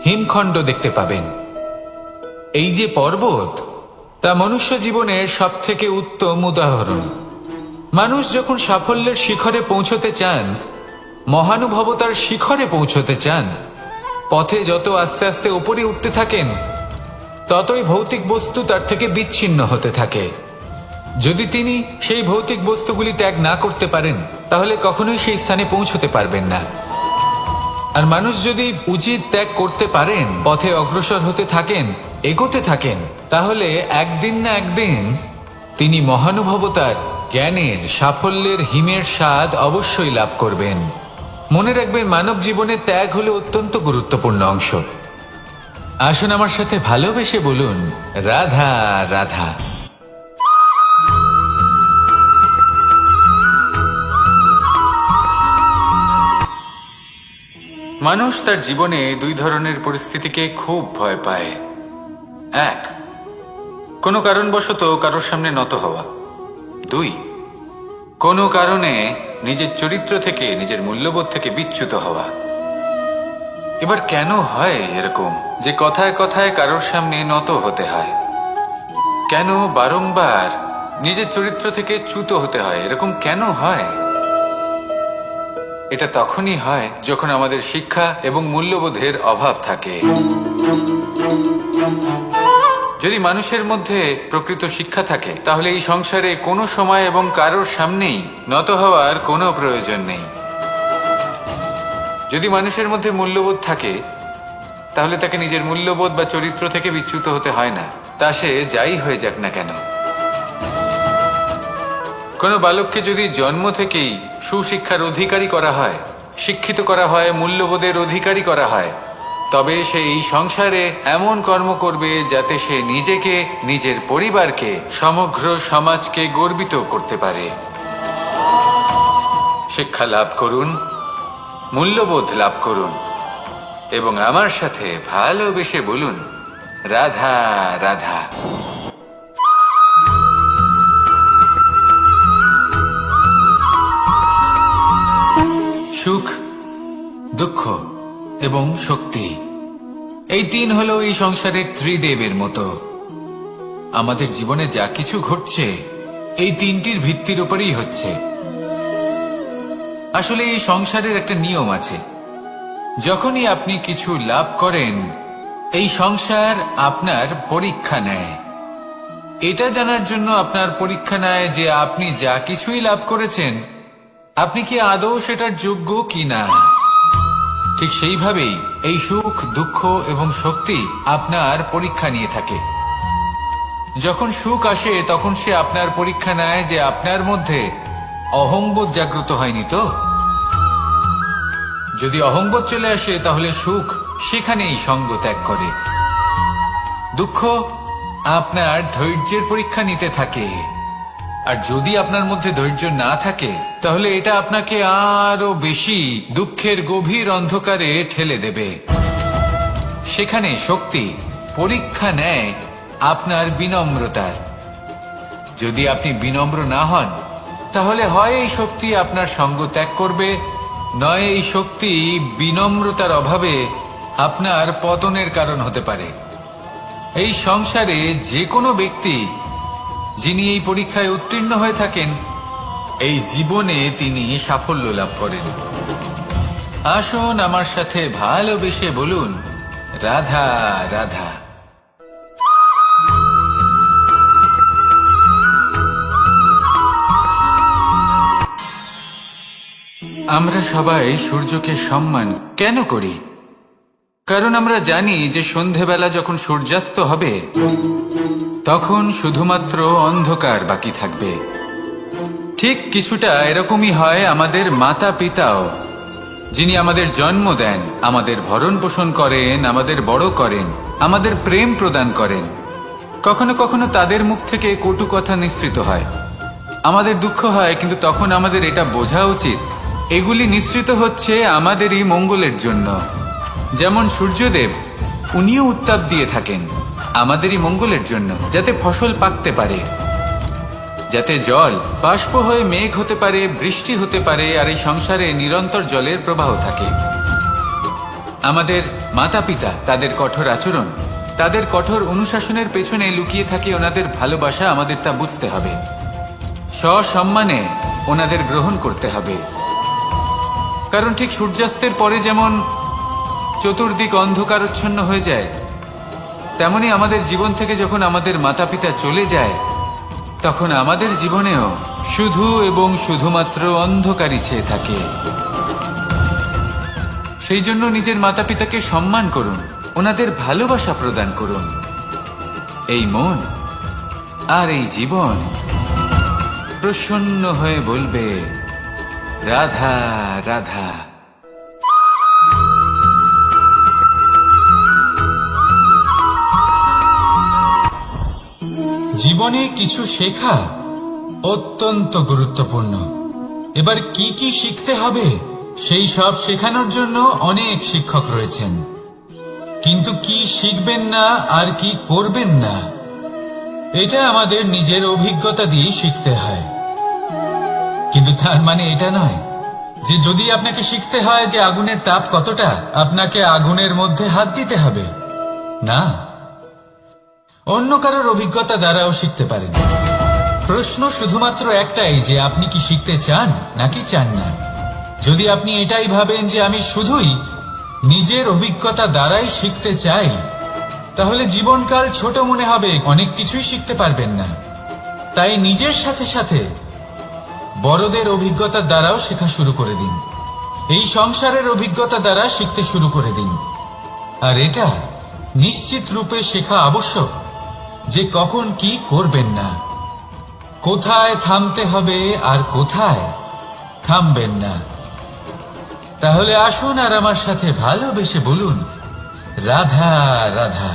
Speaker 2: হিমখণ্ড দেখতে পাবেন। এই যে পর্বত, তা মনুষ্য জীবনের সব থেকে উত্তম উদাহরণ। মানুষ যখন সাফল্যের শিখরে পৌঁছতে চান, মহানুভবতার শিখরে পৌঁছতে চান, পথে যত আস্তে আস্তে উপরে উঠতে থাকেন ততই ভৌতিক বস্তু তার থেকে বিচ্ছিন্ন হতে থাকে। যদি তিনি সেই ভৌতিক বস্তুগুলি ত্যাগ না করতে পারেন তাহলে কখনোই সেই স্থানে পৌঁছতে পারবেন না। আর মানুষ যদি উচিত ত্যাগ করতে পারেন, পথে অগ্রসর হতে থাকেন, এগোতে থাকেন, তাহলে একদিন না একদিন তিনি মহানুভবতার, জ্ঞানের, সাফল্যের হিমের স্বাদ অবশ্যই লাভ করবেন। মনে রাখবেন, মানব জীবনে ত্যাগ হলো অত্যন্ত গুরুত্বপূর্ণ অংশ। আসুন আমার সাথে ভালোবেসে বলুন, রাধা রাধা।
Speaker 1: মানুষ তার জীবনে দুই ধরনের পরিস্থিতিকে খুব ভয় পায়। এক, কোনো কারণবশত কারোর সামনে নত হওয়া। দুই, কোনো কারণে নিজের চরিত্র থেকে, নিজের মূল্যবোধ থেকে বিচ্যুত হওয়া। এবার কেন হয় এরকম যে কথায় কথায় কারোর সামনে নত হতে হয়? কেন বারংবার নিজের চরিত্র থেকে চ্যুত হতে হয়? এরকম কেন হয়? এটা তখনই হয় যখন আমাদের শিক্ষা এবং মূল্যবোধের অভাব থাকে। যদি মানুষের মধ্যে প্রকৃত শিক্ষা থাকে তাহলে এই সংসারে কোনো সময় এবং কারোর সামনেই নত হওয়ার কোনো প্রয়োজন নেই। যদি মানুষের মধ্যে মূল্যবোধ থাকে তাহলে তাকে নিজের মূল্যবোধ বা চরিত্র থেকে বিচ্যুত হতে হয় না, তা সে যাই হয়ে যাক না কেন। কোনো বালককে যদি জন্ম থেকেই সুশিক্ষার অধিকারী করা হয়, শিক্ষিত করা হয়, মূল্যবোধের অধিকারী করা হয়, তবে সে এই সংসারে এমন কর্ম করবে যাতে সে নিজেকে, নিজের পরিবারকে, সমগ্র সমাজকে গর্বিত করতে পারে। শিক্ষা লাভ করুন, মূল্যবোধ লাভ করুন এবং আমার সাথে ভালোবেসে বলুন, রাধা রাধা। এবং শক্তি। এই তিন হলো এই সংসারের ত্রিদেবের মতো। আমাদের জীবনে যা কিছু ঘটছে এই তিনটির ভিত্তির উপরেই হচ্ছে। আসলে এই সংসারের একটা নিয়ম আছে, যখনই আপনি কিছু লাভ করেন এই সংসার আপনার পরীক্ষা নেয়। এটা জানার জন্য আপনার পরীক্ষা নেয় যে আপনি যা কিছুই লাভ করেছেন আপনি কি আদৌ সেটার যোগ্য কিনা। ঠিক সেইভাবেই এই সুখ, দুঃখ এবং শক্তি আপনার পরীক্ষা নিয়ে থাকে। যখন সুখ আসে তখন সে আপনার পরীক্ষা নেয় যে আপনার মধ্যে অহংবোধ জাগ্রত হয়নি তো। যদি অহংবোধ চলে আসে তাহলে সুখ সেখানেই সঙ্গ ত্যাগ করে। দুঃখ আপনার ধৈর্যের পরীক্ষা নিতে থাকে, আর যদি আপনার মধ্যে ধৈর্য না থাকে তাহলে এটা আপনাকে আরো বেশি দুঃখের গভীর অন্ধকারে ঠেলে দেবে। সেখানে শক্তি পরীক্ষা নেয় আপনার বিনম্রতার। যদি আপনি বিনম্র না হন তাহলে হয় এই শক্তি আপনার সঙ্গ ত্যাগ করবে, নয় এই শক্তি বিনম্রতার অভাবে আপনার পতনের কারণ হতে পারে। এই সংসারে যে কোনো ব্যক্তি যিনি এই পরীক্ষায় উত্তীর্ণ হয়ে থাকেন এই জীবনে তিনি সাফল্য লাভ করেন। আসুন আমার সাথে ভালোবেসে বলুন, রাধা রাধা। আমরা সবাই সূর্যকে সম্মান কেন করি? কারণ আমরা জানি যে সন্ধেবেলা যখন সূর্যাস্ত হবে তখন শুধুমাত্র অন্ধকার বাকি থাকবে। ঠিক কিছুটা এরকমই হয় আমাদের মাতা পিতাও, যিনি আমাদের জন্ম দেন, আমাদের ভরণ পোষণ করেন, আমাদের বড় করেন, আমাদের প্রেম প্রদান করেন। কখনো কখনো তাদের মুখ থেকে কটু কথা নিঃসৃত হয়, আমাদের দুঃখ হয়, কিন্তু তখন আমাদের এটা বোঝা উচিত এগুলি নিঃসৃত হচ্ছে আমাদেরই মঙ্গলের জন্য। যেমন সূর্যদেব, উনিও উত্তাপ দিয়ে থাকেন আমাদেরই মঙ্গলের জন্য, যাতে ফসল পাকতে পারে, যাতে জল বাষ্প হয়ে মেঘ হতে পারে, বৃষ্টি হতে পারে, আর এই সংসারে নিরন্তর জলের প্রবাহ থাকে। আমাদের মাতা পিতা, তাদের কঠোর আচরণ, তাদের কঠোর অনুশাসনের পেছনে লুকিয়ে থাকে ওনাদের ভালোবাসা। আমাদের তা বুঝতে হবে, সসম্মানে ওনাদের গ্রহণ করতে হবে। কারণ ঠিক সূর্যাস্তের পরে যেমন চতুর্দিক অন্ধকারচ্ছন্ন হয়ে যায়, তেমনি আমাদের জীবন থেকে যখন আমাদের মাতা পিতা চলে যায় তখন আমাদের জীবনেও শুধু এবং শুধুমাত্র অন্ধকারই ছেয়ে থাকে। সেই জন্য নিজের মাতা পিতাকে সম্মান করুন, ওনাদের ভালোবাসা প্রদান করুন। এই মন আর এই জীবন প্রসন্ন হয়ে বলবে, রাধা রাধা। জীবনে কিছু শেখা অত্যন্ত গুরুত্বপূর্ণ। এবার কি কি শিখতে হবে সেই সব শেখানোর জন্য অনেক শিক্ষক রয়েছেন, কিন্তু কি শিখবেন না আর কি করবেন না এটা আমাদের নিজের অভিজ্ঞতা দিয়ে শিখতে হয়। কিন্তু তার মানে এটা নয় যে যদি আপনাকে শিখতে হয় যে আগুনের তাপ কতটা, আপনাকে আগুনের মধ্যে হাত দিতে হবে। না, অন্য কারোর অভিজ্ঞতা দ্বারাও শিখতে পারেন। প্রশ্ন শুধুমাত্র একটাই যে আপনি কি শিখতে চান নাকি চান না। যদি আপনি এটাই ভাবেন যে আমি শুধুই নিজের অভিজ্ঞতা দ্বারাই শিখতে চাই, তাহলে জীবনকাল ছোট মনে হবে, অনেক কিছুই শিখতে পারবেন না। তাই নিজের সাথে সাথে বড়দের অভিজ্ঞতার দ্বারাও শেখা শুরু করে দিন। এই সংসারের অভিজ্ঞতা দ্বারা শিখতে শুরু করে দিন। আর এটা নিশ্চিত রূপে শেখা আবশ্যক যে কখন কি করবেন না, কোথায় থামতে হবে আর কোথায় থামবেন না। তাহলে আসুন আর আমার সাথে ভালোবেসে বলুন, রাধা রাধা।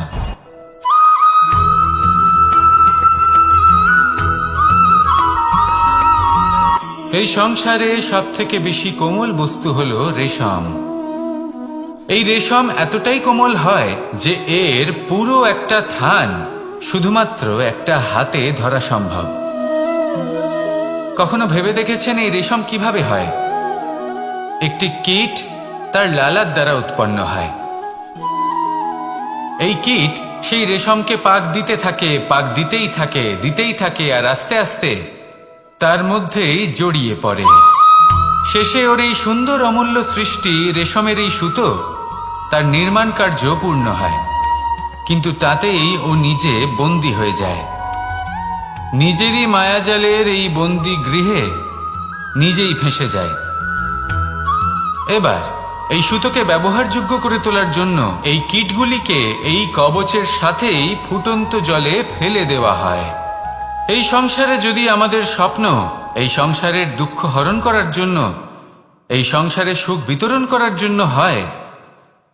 Speaker 1: এই সংসারে সবথেকে বেশি কোমল বস্তু হলো রেশম। এই রেশম এতটাই কোমল হয় যে এর পুরো একটা থান শুধুমাত্র একটা হাতে ধরা সম্ভব। কখনো ভেবে দেখেছেন এই রেশম কিভাবে হয়? একটি কীট তার লালার দ্বারা উৎপন্ন হয়। এই কীট সেই রেশমকে পাক দিতে থাকে, পাক দিতেই থাকে, আর আস্তে আস্তে তার মধ্যেই জড়িয়ে পড়ে। শেষে ওর এই সুন্দর অমূল্য সৃষ্টি রেশমের এই সুতো, তার নির্মাণ কার্য পূর্ণ হয়। কিন্তু তাতেই ও নিজে বন্দী হয়ে যায়। নিজেরই মায়াজালের এই বন্দী গৃহে নিজেই ফেঁসে যায়। এবার এই সুতোকে ব্যবহারযোগ্য করে তোলার জন্য এই কীটগুলিকে এই কবচের সাথেই ফুটন্ত জলে ফেলে দেওয়া হয়। এই সংসারে যদি আমাদের স্বপ্ন এই সংসারের দুঃখ হরণ করার জন্য, এই সংসারে সুখ বিতরণ করার জন্য হয়,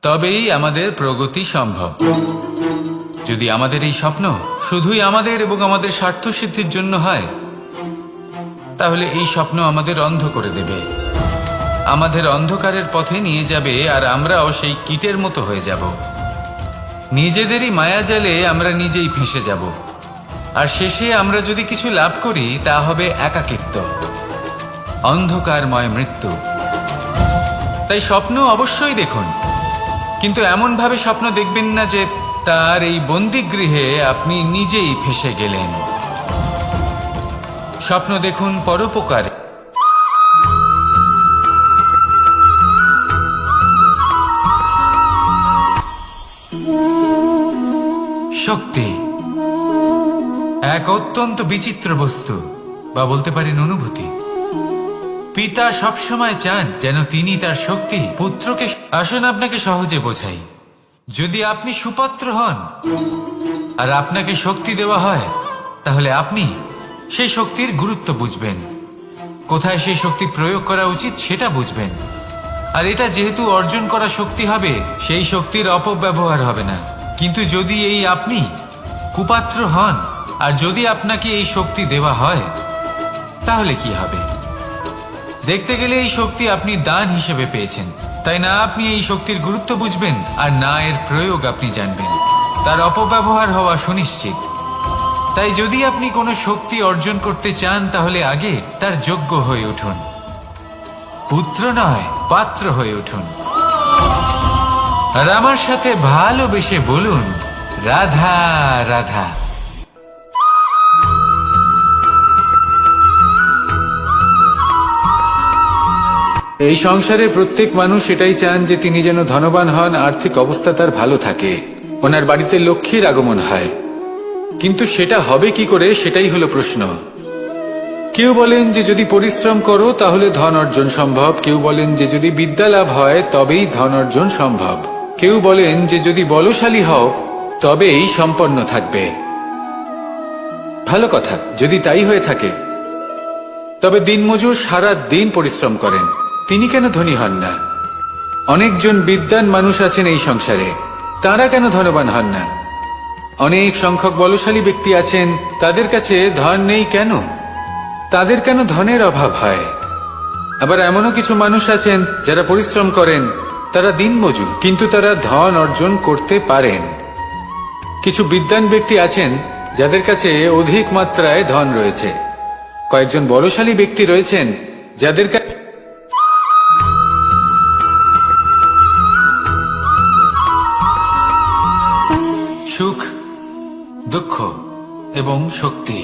Speaker 1: তবেই আমাদের প্রগতি সম্ভব। যদি আমাদের এই স্বপ্ন শুধুই আমাদের এবং আমাদের স্বার্থ সিদ্ধির জন্য হয়, তাহলে এই স্বপ্ন আমাদের অন্ধ করে দেবে, আমাদের অন্ধকারের পথে নিয়ে যাবে, আর আমরাও সেই কীটের মতো হয়ে যাব। নিজেদেরই মায়াজালে আমরা নিজেই ফেঁসে যাব, আর শেষে আমরা যদি কিছু লাভ করি তা হবে একাকিত্ব, অন্ধকারময় মৃত্যু। তাই স্বপ্ন অবশ্যই দেখুন, কিন্তু এমন ভাবে স্বপ্ন দেখবেন না যে তার এই বন্দিগৃহে আপনি নিজেই ফেঁসে গেলেন। স্বপ্ন দেখুন পরোপকারে। শক্তি এক অত্যন্ত বিচিত্র বস্তু, বা বলতে পারেন অনুভূতি। পিতা সবসময় চান যেন তিনি তার শক্তি পুত্রকে। আসুন আপনাকে সহজে বোঝাই। যদি আপনি সুপাত্র হন আর আপনাকে শক্তি দেওয়া হয়, তাহলে আপনি সেই শক্তির গুরুত্ব বুঝবেন, কোথায় সেই শক্তি প্রয়োগ করা উচিত সেটা বুঝবেন। আর এটা যেহেতু অর্জন করা শক্তি হবে, সেই শক্তির অপব্যবহার হবে না। কিন্তু যদি এই আপনি কুপাত্র হন আর যদি আপনাকে এই শক্তি দেওয়া হয়, তাহলে কি হবে? দেখতে গেলে এই শক্তি আপনি দান হিসেবে পেয়েছেন, তাই না আপনি এই শক্তির গুরুত্ব বুঝবেন, আর না এর প্রয়োগ আপনি জানবেন। তার অপব্যবহার হওয়া সুনিশ্চিত। তাই যদি আপনি কোনো শক্তি অর্জন করতে চান, তাহলে আগে তার যোগ্য হয়ে উঠুন, পুত্র নয় পাত্র হয়ে উঠুন। আর আমার সাথে ভালোবেসে বলুন, রাধা রাধা। এই সংসারে প্রত্যেক মানুষ এটাই চান যে তিনি যেন ধনবান হন, আর্থিক অবস্থা তার ভালো থাকে, ওনার বাড়িতে লক্ষ্মীর আগমন হয়। কিন্তু সেটা হবে কি করে, সেটাই হলো প্রশ্ন। কেউ বলেন যে যদি পরিশ্রম করো তাহলে ধন অর্জন সম্ভব, কেউ বলেন যে যদি বিদ্যা লাভ হয় তবেই ধন অর্জন সম্ভব, কেউ বলেন যে যদি বলশালী হও তবেই সম্পন্ন থাকবে। ভালো কথা, যদি তাই হয়ে থাকে, তবে দিনমজুর সারা দিন পরিশ্রম করেন, তিনি কেন ধনী হন না? অনেকজন বিদ্বান মানুষ আছেন এই সংসারে, তারা কেন ধনবান হন না? অনেক সংখ্যক বলশালী ব্যক্তি আছেন, তাদের কাছে ধন নেই কেন? তাদের কেন ধনের অভাব হয়? আবার এমনও কিছু মানুষ আছেন যারা পরিশ্রম করেন, তারা দিনমজুর, কিন্তু তারা ধন অর্জন করতে পারেন। কিছু বিদ্বান ব্যক্তি আছেন যাদের কাছে অধিক মাত্রায় ধন রয়েছে, কয়েকজন বলশালী ব্যক্তি রয়েছেন যাদের কাছে সুখ, দুঃখ এবং শক্তি,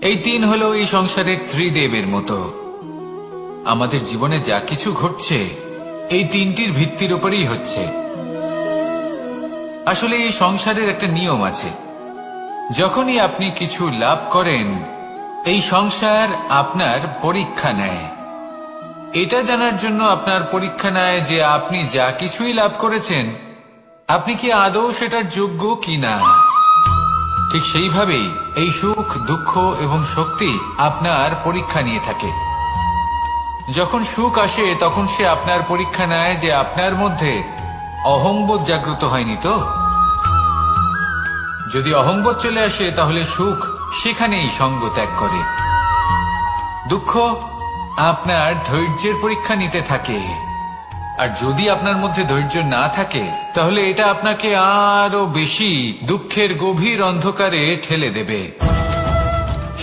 Speaker 1: এই তিন হলো এই সংসারের ত্রিদেবের মতো। আমাদের জীবনে যা কিছু ঘটছে এই তিনটির ভিত্তির উপরেই হচ্ছে। আসলে এই সংসারের একটা নিয়ম আছে, যখনই আপনি কিছু লাভ করেন, এই সংসার আপনার পরীক্ষা নেয়। এটা জানার জন্য আপনার পরীক্ষা নেয় যে আপনি যা কিছুই লাভ করেছেন, আপনি কি আদৌ সেটার যোগ্য কিনা। ঠিক সেইভাবেই এই সুখ, দুঃখ এবং শক্তি আপনার পরীক্ষা নিয়ে থাকে। যখন সুখ আসে তখন সে আপনার পরীক্ষা নেয় যে আপনার মধ্যে অহংবোধ জাগ্রত হয়নি তো। যদি অহংবোধ চলে আসে তাহলে সুখ সেখানেই সঙ্গ ত্যাগ করে। দুঃখ আপনার ধৈর্যের পরীক্ষা নিতে থাকে, আর যদি আপনার মধ্যে ধৈর্য না থাকে তাহলে এটা আপনাকে আরো বেশি দুঃখের গভীর অন্ধকারে ঠেলে দেবে।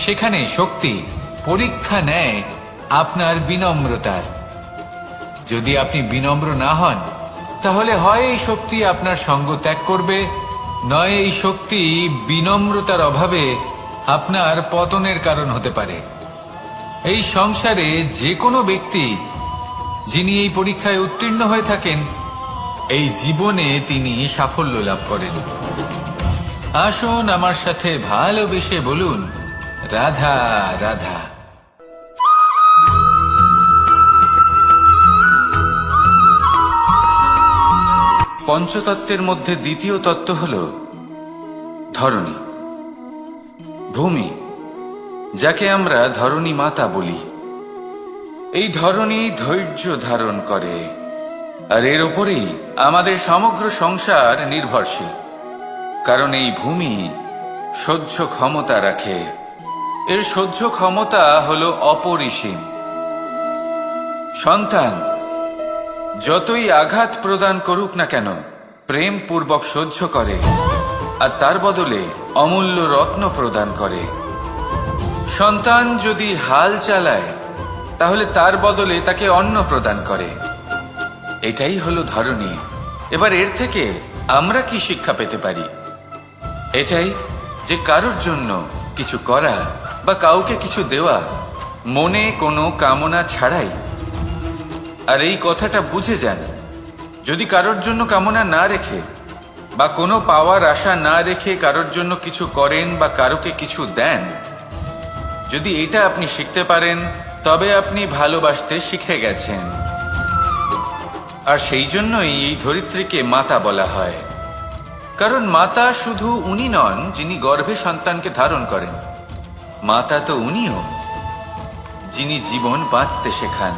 Speaker 1: সেখানে শক্তি পরীক্ষা নেয় আপনার বিনম্রতার। যদি আপনি বিনম্র না হন, তাহলে হয় এই শক্তি আপনার সঙ্গ ত্যাগ করবে, নয় এই শক্তি বিনম্রতার অভাবে আপনার পতনের কারণ হতে পারে। এই সংসারে যে কোনো ব্যক্তি যিনি এই পরীক্ষায় উত্তীর্ণ হয়ে থাকেন, এই জীবনে তিনি সাফল্য লাভ করেন। আসুন আমার সাথে ভালোবেসে বলুন, রাধা রাধা। পঞ্চতত্ত্বের মধ্যে দ্বিতীয় তত্ত্ব হল ধরণী, ভূমি, যাকে আমরা ধরণী মাতা বলি। এই ধরণী ধৈর্য ধারণ করে, আর এর ওপরেই আমাদের সমগ্র সংসার নির্ভরশীল। কারণ এই ভূমি সহ্য ক্ষমতা রাখে, এর সহ্য ক্ষমতা হল অপরিসীম। সন্তান যতই আঘাত প্রদান করুক না কেন, প্রেম পূর্বক সহ্য করে, আর তার বদলে অমূল্য রত্ন প্রদান করে। সন্তান যদি হাল চালায়, তাহলে তার বদলে তাকে অন্ন প্রদান করে। এটাই হলো ধরণী। এবার এর থেকে আমরা কি শিক্ষা পেতে পারি? এটাই যে কারোর জন্য কিছু করা বা কাউকে কিছু দেওয়া মনে কোনো কামনা ছাড়াই। আর এই কথাটা বুঝে যান, যদি কারোর জন্য কামনা না রেখে বা কোনো পাওয়ার আশা না রেখে কারোর জন্য কিছু করেন বা কারোকে কিছু দেন, যদি এটা আপনি শিখতে পারেন, তবে আপনি ভালোবাসতে শিখে গেছেন। আর সেই জন্যই এই ধরিত্রীকে মাতা বলা হয়। কারণ মাতা শুধু উনি নন যিনি গর্ভে সন্তানকে ধারণ করেন, মাতা তো উনিও যিনি জীবন বাঁচতে শেখান,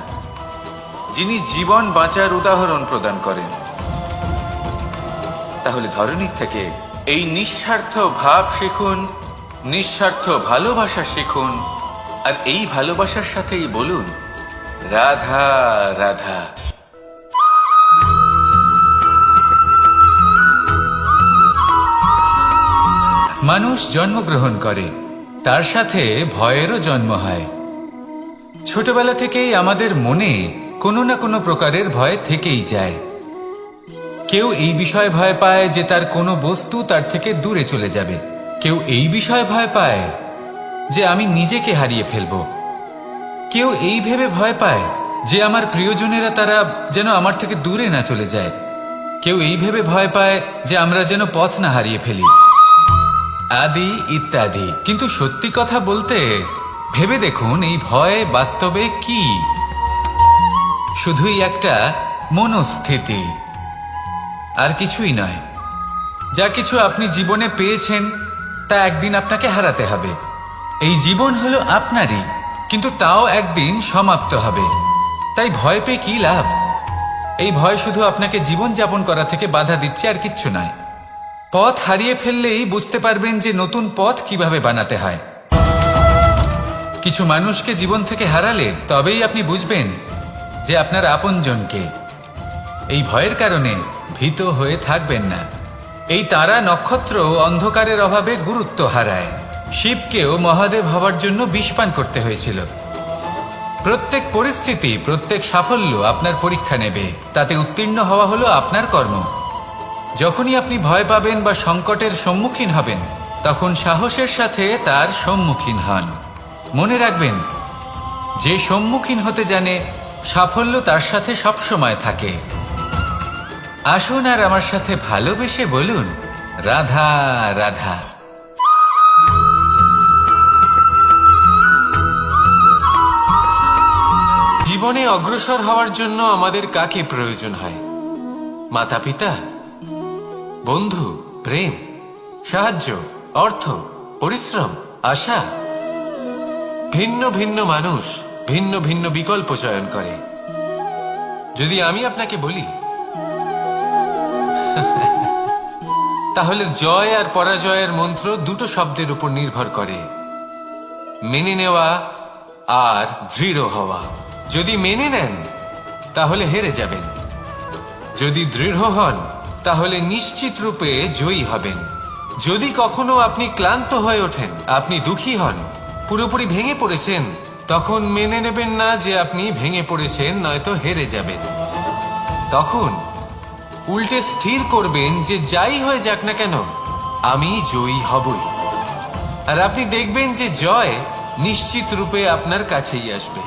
Speaker 1: যিনি জীবন বাঁচার উদাহরণ প্রদান করেন। তাহলে ধরণীর থেকে এই নিঃস্বার্থ ভাব শিখুন, নিঃস্বার্থ ভালোবাসা শিখুন, আর এই ভালোবাসার সাথেই বলুন, রাধা রাধা। মানুষ জন্মগ্রহণ করে, তার সাথে ভয়েরও জন্ম হয়। ছোটবেলা থেকেই আমাদের মনে কোনো না কোনো প্রকারের ভয় থেকেই যায়। কেউ এই বিষয়ে ভয় পায় যে তার কোনো বস্তু তার থেকে দূরে চলে যাবে, কেউ এই বিষয়ে ভয় পায় যে আমি নিজেকে হারিয়ে ফেলব, কেউ এই ভেবে ভয় পায় যে আমার প্রিয়জনেরা তারা যেন আমার থেকে দূরে না চলে যায়, কেউ এই ভেবে ভয় পায় যে আমরা যেন পথ না হারিয়ে ফেলি, আদি ইত্যাদি। কিন্তু সত্যি কথা বলতে, ভেবে দেখুন এই ভয় বাস্তবে কি? শুধুই একটা মনস্থিতি, আর কিছুই নয়। যা কিছু আপনি জীবনে পেয়েছেন তা একদিন আপনাকে হারাতে হবে। এই জীবন হলো আপনারই, কিন্তু তাও একদিন সমাপ্ত হবে। তাই ভয় পেয়ে কি লাভ? এই ভয় শুধু আপনাকে জীবন যাপন করা থেকে বাধা দিচ্ছে, আর কিচ্ছু নয়। পথ হারিয়ে ফেললেই বুঝতে পারবেন যে নতুন পথ কিভাবে বানাতে হয়। কিছু মানুষকে জীবন থেকে হারালে তবেই আপনি বুঝবেন যে আপনার আপনজনকে। এই ভয়ের কারণে ভীত হয়ে থাকবেন না। এই তারা নক্ষত্র অন্ধকারের অভাবে গুরুত্ব হারায়। শিবকেও মহাদেব হওয়ার জন্য বিষপান করতে হয়েছিল। প্রত্যেক পরিস্থিতি, প্রত্যেক সাফল্য আপনার পরীক্ষা নেবে, তাতে উত্তীর্ণ হওয়া হলো আপনার কর্ম। যখনই আপনি ভয় পাবেন বা সংকটের সম্মুখীন হবেন, তখন সাহসের সাথে তার সম্মুখীন হন। মনে রাখবেন, যে সম্মুখীন হতে জানে, সাফল্য তার সাথে সবসময় থাকে। আসুন আর আমার সাথে ভালোবেসে বলুন, রাধা রাধা।
Speaker 2: জীবনে অগ্রসর হওয়ার জন্য আমাদের কাকে প্রয়োজন হয়? মাতা পিতা, বন্ধু, প্রেম, সাহায্য, অর্থ, পরিশ্রম, আশা। ভিন্ন ভিন্ন মানুষ ভিন্ন ভিন্ন বিকল্প চয়ন করে। যদি আমি আপনাকে বলি, তাহলে জয় আর পরাজয়ের মন্ত্র দুটো শব্দের উপর নির্ভর করে, মেনে নেওয়া আর দৃঢ় হওয়া। যদি মেনে নেন তাহলে হেরে যাবেন, যদি দৃঢ় হন তাহলে নিশ্চিত রূপে জয়ী হবেন। যদি কখনো আপনি ক্লান্ত হয়ে ওঠেন, আপনি দুঃখী হন, পুরোপুরি ভেঙে পড়েছেন, তখন মেনে নেবেন না যে আপনি ভেঙে পড়েছেন, নয়তো হেরে যাবেন। তখন উল্টে স্থির করবেন যে যাই হয়ে যাক না কেন, আমি জয়ী হবই। আর আপনি দেখবেন যে জয় নিশ্চিত রূপে আপনার কাছেই আসবে।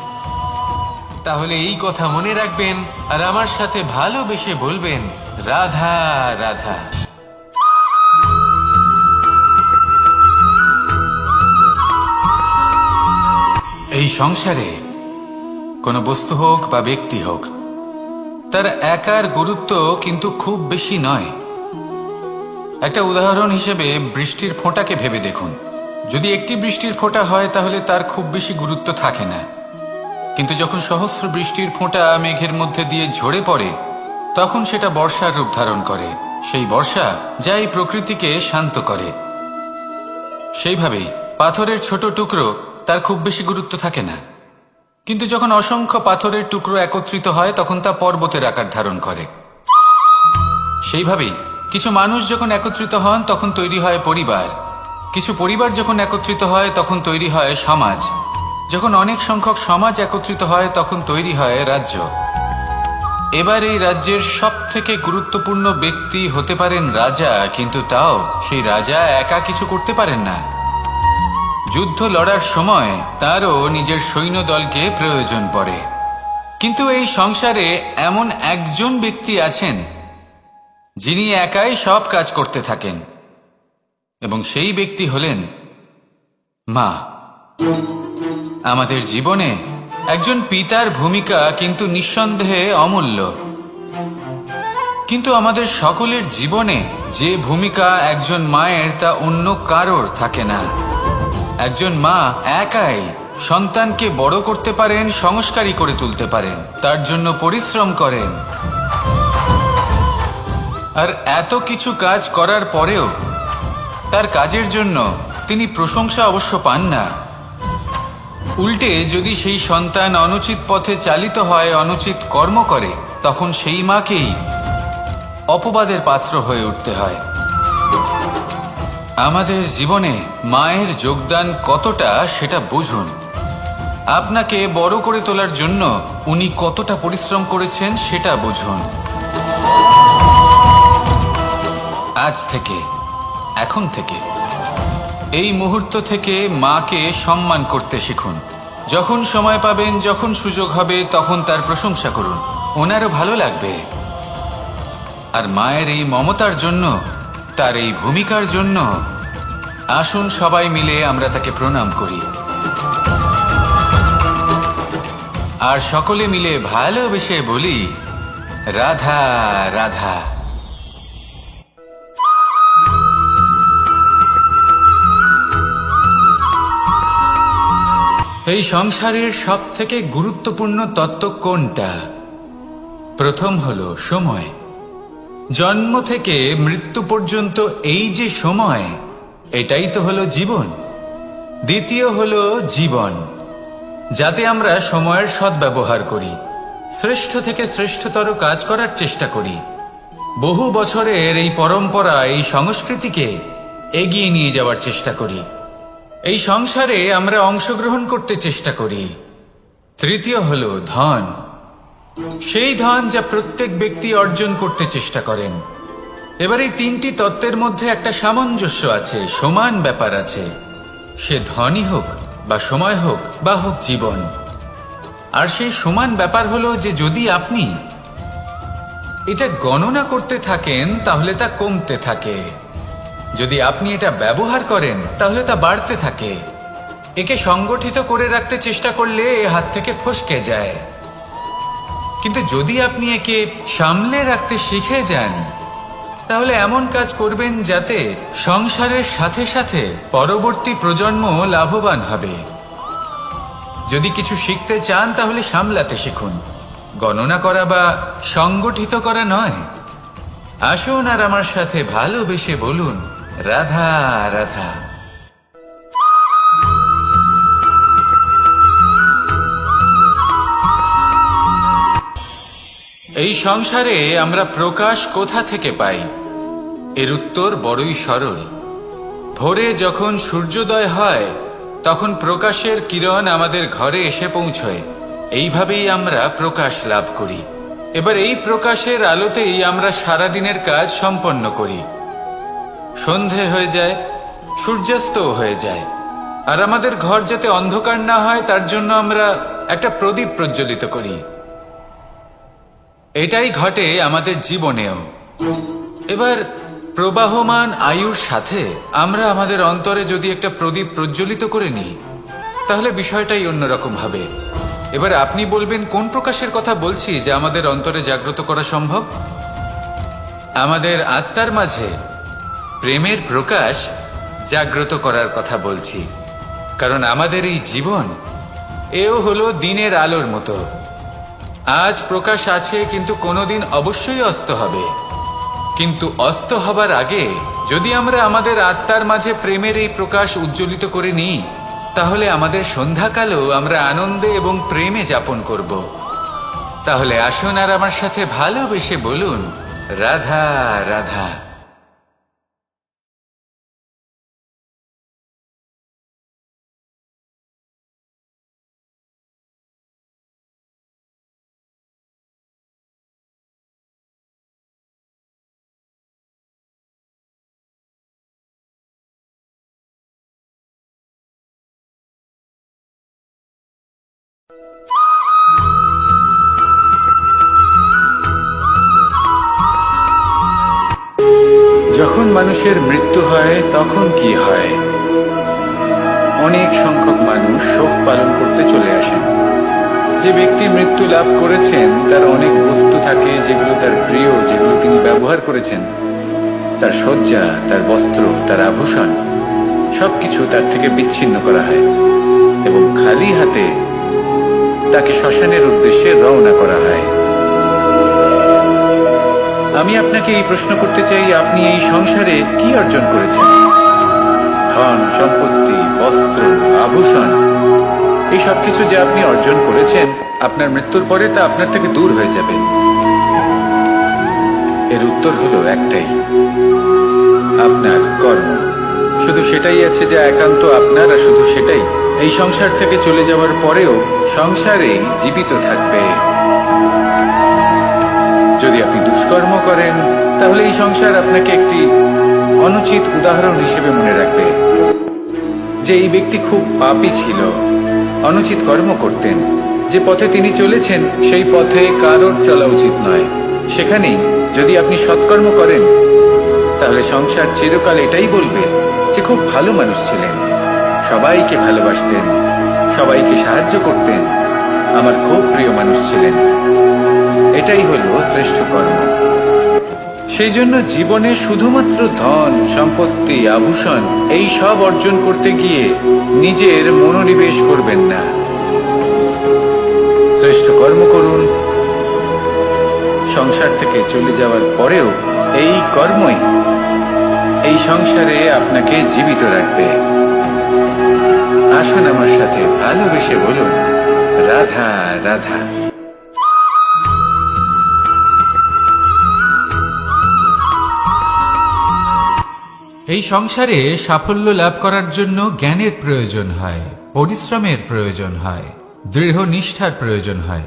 Speaker 2: তাহলে এই কথা মনে রাখবেন আর আমার সাথে ভালোবেসে বলবেন, রাধা রাধা।
Speaker 1: এই সংসারে কোনো বস্তু হোক বা ব্যক্তি হোক, তার একার গুরুত্ব কিন্তু খুব বেশি নয়। একটা উদাহরণ হিসেবে বৃষ্টির ফোঁটাকে ভেবে দেখুন। যদি একটি বৃষ্টির ফোঁটা হয় তাহলে তার খুব বেশি গুরুত্ব থাকে না, কিন্তু যখন সহস্র বৃষ্টির ফোঁটা মেঘের মধ্যে দিয়ে ঝরে পড়ে, তখন সেটা বর্ষার রূপ ধারণ করে। সেই বর্ষা যা এই প্রকৃতিকে শান্ত করে। সেইভাবেই পাথরের ছোট টুকরো, তার খুব বেশি গুরুত্ব থাকে না, কিন্তু যখন অসংখ্য পাথরের টুকরো একত্রিত হয় তখন তা পর্বতের আকার ধারণ করে। সেইভাবেই কিছু মানুষ যখন একত্রিত হন তখন তৈরি হয় পরিবার, কিছু পরিবার যখন একত্রিত হয় তখন তৈরি হয় সমাজ, যখন অনেক সংখ্যক সমাজ একত্রিত হয় তখন তৈরি হয় রাজ্য। এবার এই রাজ্যের সবথেকে গুরুত্বপূর্ণ ব্যক্তি হতে পারেন রাজা, কিন্তু তাও সেই রাজা একা কিছু করতে পারেন না। যুদ্ধ লড়ার সময় তারও নিজের সৈন্যদলকে প্রয়োজন পড়ে। কিন্তু এই সংসারে এমন একজন ব্যক্তি আছেন যিনি একাই সব কাজ করতে থাকেন, এবং সেই ব্যক্তি হলেন মা। আমাদের জীবনে একজন পিতার ভূমিকা কিন্তু নিঃসন্দেহে অমূল্য, কিন্তু আমাদের সকলের জীবনে যে ভূমিকা একজন মায়ের তা অন্য কারোর থাকে না। একজন মা একাই সন্তানকে বড় করতে পারেন, সংস্কারী করে তুলতে পারেন, তার জন্য পরিশ্রম করেন। আর এত কিছু কাজ করার পরেও তার কাজের জন্য তিনি প্রশংসা অবশ্য পান না। উল্টে যদি সেই সন্তান অনুচিত পথে চালিত হয়, অনুচিত কর্ম করে, তখন সেই মাকেই অপবাদের পাত্র হয়ে উঠতে হয়। আমাদের জীবনে মায়ের যোগদান কতটা সেটা বুঝুন। আপনাকে বড় করে তোলার জন্য উনি কতটা পরিশ্রম করেছেন সেটা বুঝুন। আজ থেকে, এখন থেকে, এই মুহূর্ত থেকে মাকে সম্মান করতে শিখুন। যখন সময় পাবেন, যখন সুযোগ হবে, তখন তার প্রশংসা করুন, ওনারও ভালো লাগবে। আর মায়ের এই মমতার জন্য, তার এই ভূমিকার জন্য আসুন সবাই মিলে আমরা তাকে প্রণাম করি, আর সকলে মিলে ভালোবেসে বলি, রাধা রাধা। এই সংসারের সব থেকে গুরুত্বপূর্ণ তত্ত্ব কোনটা? প্রথম হলো সময়। জন্ম থেকে মৃত্যু পর্যন্ত এই যে সময়, এটাই তো হলো জীবন। দ্বিতীয় হলো জীবন, যাতে আমরা সময়ের সদ্ব্যবহার করি, শ্রেষ্ঠ থেকে শ্রেষ্ঠতর কাজ করার চেষ্টা করি। বহু বছরের এই পরম্পরা, এই সংস্কৃতিকে এগিয়ে নিয়ে যাওয়ার চেষ্টা করি। এই সংসারে আমরা অংশগ্রহণ করতে চেষ্টা করি। তৃতীয় হলো ধন, সেই ধন যা প্রত্যেক ব্যক্তি অর্জন করতে চেষ্টা করেন। এবার এই তিনটি তত্ত্বের মধ্যে একটা সামঞ্জস্য আছে, সমান ব্যাপার আছে। সে ধনই হোক বা সময় হোক বা হোক জীবন। আর সেই সমান ব্যাপার হলো যে যদি আপনি এটা গণনা করতে থাকেন তাহলে তা কমতে থাকে, যদি আপনি এটা ব্যবহার করেন তাহলে তা বাড়তে থাকে। একে সংগঠিত করে রাখতে চেষ্টা করলে এ হাত থেকে ফসকে যায়, কিন্তু যদি আপনি একে সামলে রাখতে শিখে যান তাহলে এমন কাজ করবেন যাতে সংসারের সাথে সাথে পরবর্তী প্রজন্ম লাভবান হবে। যদি কিছু শিখতে চান তাহলে সামলাতে শিখুন, গণনা করা বা সংগঠিত করা নয়। আসুন আর আমার সাথে ভালোবেসে বলুন, রাধা রাধা। এই সংসারে আমরা প্রকাশ কোথা থেকে পাই? এর উত্তর বড়ই সরল। ভোরে যখন সূর্যোদয় হয় তখন প্রকাশের কিরণ আমাদের ঘরে এসে পৌঁছয়। এইভাবেই আমরা প্রকাশ লাভ করি। এবার এই প্রকাশের আলোতেই আমরা সারাদিনের কাজ সম্পন্ন করি। সন্ধে হয়ে যায়, সূর্যাস্তও হয়ে যায়, আর আমাদের ঘর যাতে অন্ধকার না হয় তার জন্য আমরা একটা প্রদীপ প্রজ্বলিত করি। এটাই ঘটে আমাদের জীবনেও। এবার প্রবাহমান আয়ুর সাথে আমরা আমাদের অন্তরে যদি একটা প্রদীপ প্রজ্বলিত করে নিই, তাহলে বিষয়টাই অন্যরকম হবে। এবার আপনি বলবেন কোন প্রকাশের কথা বলছি যা আমাদের অন্তরে জাগ্রত করা সম্ভব? আমাদের আত্মার মাঝে প্রেমের প্রকাশ জাগ্রত করার কথা বলছি। কারণ আমাদের এই জীবন এও হলো দিনের আলোর মতো। আজ প্রকাশ আছে, কিন্তু কোনোদিন অবশ্যই অস্ত হবে। কিন্তু অস্ত হবার আগে যদি আমরা আমাদের আত্মার মাঝে প্রেমের এই প্রকাশ উজ্জ্বলিত করে নিই, তাহলে আমাদের সন্ধ্যাকালও আমরা আনন্দে এবং প্রেমে যাপন করব। তাহলে আসুন আর আমার সাথে ভালোবেসে বলুন, রাধা রাধা। যখন মানুষের মৃত্যু হয় তখন কি হয়? অনেক সংখ্যক মানুষ শোক পালন করতে চলে আসেন। যে ব্যক্তি মৃত্যু লাভ করেছেন তার অনেক বস্তু থাকে যেগুলো তার প্রিয়, যেগুলো তিনি ব্যবহার করেছেন। তার শয্যা, তার বস্ত্র, তার আভূষণ সবকিছু তার থেকে বিচ্ছিন্ন করা হয় এবং খালি হাতে তাকে শ্মশানের উদ্দেশ্যে রওনা করা হয়। আমি আপনাকে এই প্রশ্ন করতে চাই, আপনি এই সংসারে কি অর্জন করেছেন? ধন সম্পত্তি, বস্ত্র, আভূষণ, এই সবকিছু যে আপনি অর্জন করেছেন, আপনার মৃত্যুর পরে তা আপনার থেকে দূর হয়ে যাবে। এর উত্তর হলো একটাই, আপনার কর্ম। শুধু সেটাই আছে যা একান্ত আপনার, আর শুধু সেটাই এই সংসার থেকে চলে যাওয়ার পরেও সংসারেই জীবিত থাকবে। যদি আপনি দুষ্কর্ম করেন, তাহলে এই সংসার আপনাকে একটি অনুচিত উদাহরণ হিসেবে মনে রাখবে যে এই ব্যক্তি খুব পাপী ছিল, অনুচিত কর্ম করতেন। যে পথে তিনি চলেছেন সেই পথে কারোর চলা উচিত নয়। সেখানেই যদি আপনি সৎকর্ম করেন, তাহলে সংসার চিরকাল এটাই বলবে যে খুব ভালো মানুষ ছিলেন, সবাইকে ভালোবাসতেন, সবাইকে সাহায্য করতেন, আমার খুব প্রিয় মানুষ ছিলেন। এটাই হলো শ্রেষ্ঠ কর্ম। সেই জন্য জীবনে শুধুমাত্র ধন সম্পত্তি, আভূষণ এই সব অর্জন করতে গিয়ে নিজের মনোনিবেশ করবেন না। শ্রেষ্ঠ কর্ম করুন। সংসার থেকে চলে যাওয়ার পরেও এই কর্মই এই সংসারে আপনাকে জীবিত রাখবে। আসুন আমার সাথে ভালোবেসে বলুন, রাধা রাধা। এই সংসারে সাফল্য লাভ করার জন্য জ্ঞানের প্রয়োজন হয়, পরিশ্রমের প্রয়োজন হয়, দৃঢ় নিষ্ঠার প্রয়োজন হয়,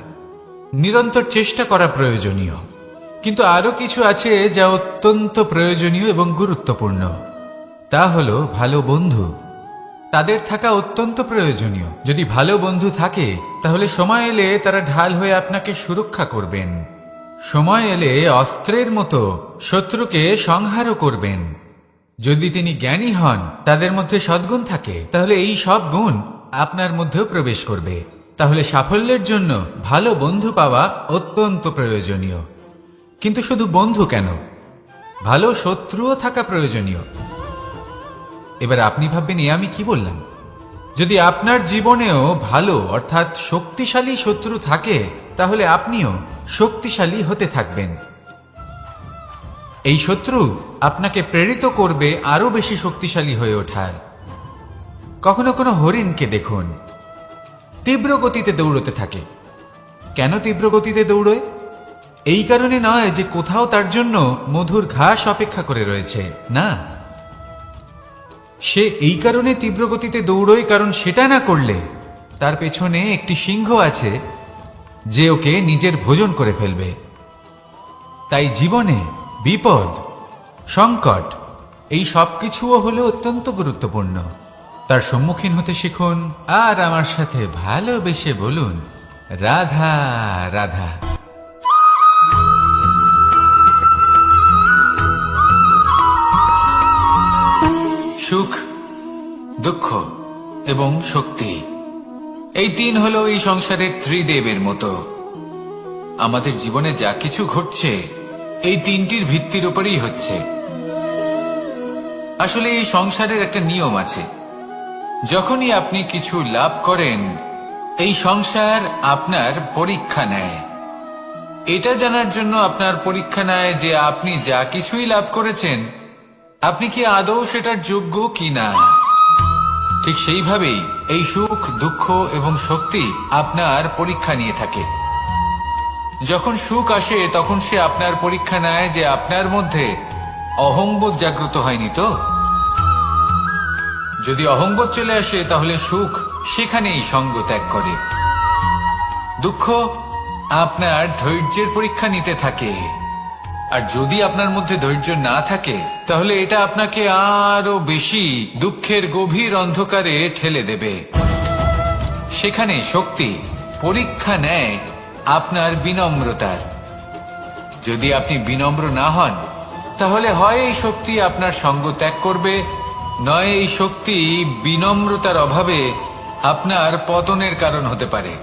Speaker 1: নিরন্তর চেষ্টা করা প্রয়োজনীয়। কিন্তু আরো কিছু আছে যা অত্যন্ত প্রয়োজনীয় এবং গুরুত্বপূর্ণ। তা হলো ভালো বন্ধু। তাদের থাকা অত্যন্ত প্রয়োজনীয়। যদি ভালো বন্ধু থাকে, তাহলে সময় এলে তারা ঢাল হয়ে আপনাকে সুরক্ষা করবেন। সময় এলে অস্ত্রের মতো শত্রুকে সংহারও করবেন। যদি তিনি জ্ঞানী হন, তাদের মধ্যে সদ্গুণ থাকে, তাহলে এই সব গুণ আপনার মধ্যেও প্রবেশ করবে। তাহলে সাফল্যের জন্য ভালো বন্ধু পাওয়া অত্যন্ত প্রয়োজনীয়। কিন্তু শুধু বন্ধু কেন, ভালো শত্রুও থাকা প্রয়োজনীয়। এবার আপনি ভাববেন, আমি কি বললাম? যদি আপনার জীবনেও ভালো অর্থাৎ শক্তিশালী শত্রু থাকে, তাহলে আপনিও শক্তিশালী হতে থাকবেন। এই শত্রু আপনাকে প্রেরিত করবে আরো বেশি শক্তিশালী হয়ে ওঠার। কখনো কোনো হরিণকে দেখুন, তীব্র গতিতে দৌড়তে থাকে। কেন তীব্র গতিতে দৌড়য়? এই কারণে নয় যে কোথাও তার জন্য মধুর ঘাস অপেক্ষা করে রয়েছে, না। সে এই কারণে তীব্র গতিতে দৌড়য় কারণ সেটা না করলে তার পেছনে একটি সিংহ আছে যে ওকে নিজের ভোজন করে ফেলবে। তাই জীবনে বিপদ, সংকট এই সবকিছুও হলো অত্যন্ত গুরুত্বপূর্ণ। তার সম্মুখীন হতে শিখুন আর আমার সাথে ভালোবেসে বলুন, রাধা রাধা। সুখ, দুঃখ এবং শক্তি, এই তিন হলো এই সংসারের ত্রিদেবের মতো। আমাদের জীবনে যা কিছু ঘটছে এই তিনটির ভিত্তির উপরেই হচ্ছে। আসলে এই সংসারের একটা নিয়ম আছে, যখনই আপনি কিছু লাভ করেন এই সংসার আপনার পরীক্ষা নেয়। এটা জানার জন্য আপনার পরীক্ষা নেয় যে আপনি যা কিছুই লাভ করেছেন আপনি কি আদৌ সেটার যোগ্য কিনা। ঠিক সেইভাবেই এই সুখ, দুঃখ এবং শক্তি আপনার পরীক্ষা নিয়ে থাকে। যখন সুখ আসে তখন সে আপনার পরীক্ষা নেয় যে আপনার মধ্যে অহংবোধ জাগ্রত হয়নি তো। যদি অহংবোধ চলে আসে তাহলে সুখ সেখানেই সঙ্গ ত্যাগ করে। দুঃখ আপনার ধৈর্যের পরীক্ষা নিতে থাকে, আর যদি আপনার মধ্যে ধৈর্য না থাকে তাহলে এটা আপনাকে আরো বেশি দুঃখের গভীর অন্ধকারে ঠেলে দেবে। সেখানে শক্তি পরীক্ষা নেয় আপনার বিনম্রতার। যদি আপনি বিনম্র না হন তাহলে হয় এই শক্তি আপনার সঙ্গ ত্যাগ করবে, নয় এই শক্তি বিনম্রতার অভাবে আপনার পতনের কারণ হতে পারে।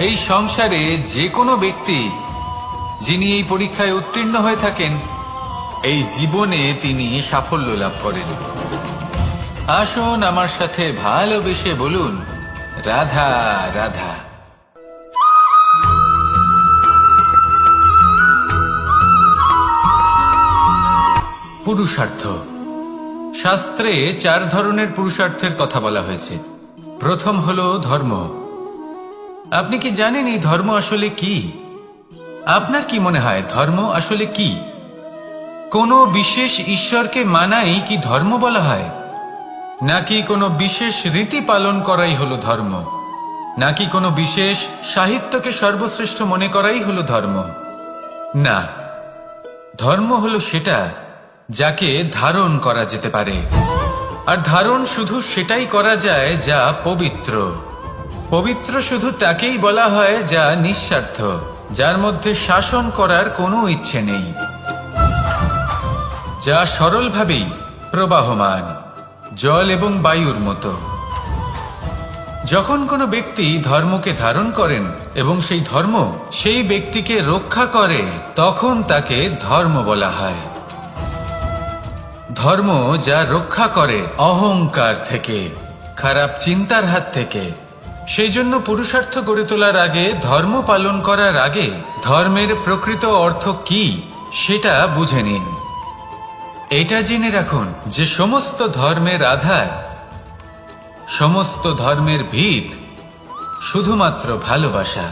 Speaker 1: এই সংসারে যে কোনো ব্যক্তি যিনি এই পরীক্ষায় উত্তীর্ণ হয়ে থাকেন এই জীবনে তিনি সাফল্য লাভ করেন। আসুন আমার সাথে ভালোবেসে বলুন, রাধা রাধা। পুরুষার্থ। শাস্ত্রে 4 ধরনের পুরুষার্থের কথা বলা হয়েছে। প্রথম হলো ধর্ম। আপনি কি জানেন এই ধর্ম আসলে কি? আপনার কি মনে হয় ধর্ম আসলে কি? কোনো বিশেষ ঈশ্বরকে মানাই কি ধর্ম বলা হয়, নাকি কোনো বিশেষ রীতি পালন করাই হলো ধর্ম, নাকি কোনো বিশেষ সাহিত্যকে সর্বশ্রেষ্ঠ মনে করাই হলো ধর্ম? না, ধর্ম হলো সেটা যাকে ধারণ করা যেতে পারে, আর ধারণ শুধু সেটাই করা যায় যা পবিত্র। পবিত্র শুধু তাকেই বলা হয় যা নিঃস্বার্থ, যার মধ্যে শাসন করার কোনো ইচ্ছে নেই, যা সরলভাবেই প্রবাহমান, জল এবং বায়ুর মতো। যখন কোনো ব্যক্তি ধর্মকে ধারণ করেন এবং সেই ধর্ম সেই ব্যক্তিকে রক্ষা করে তখন তাকে ধর্ম বলা হয়। ধর্ম যা রক্ষা করে অহংকার থেকে, খারাপ চিন্তার হাত থেকে। সেই জন্য পুরুষার্থ গড়ে তোলার আগে, ধর্ম পালন করার আগে ধর্মের প্রকৃত অর্থ কি সেটা বুঝে নিন। এটা জেনে রাখুন যে সমস্ত ধর্মের আধার, সমস্ত ধর্মের ভিত শুধুমাত্র ভালোবাসা।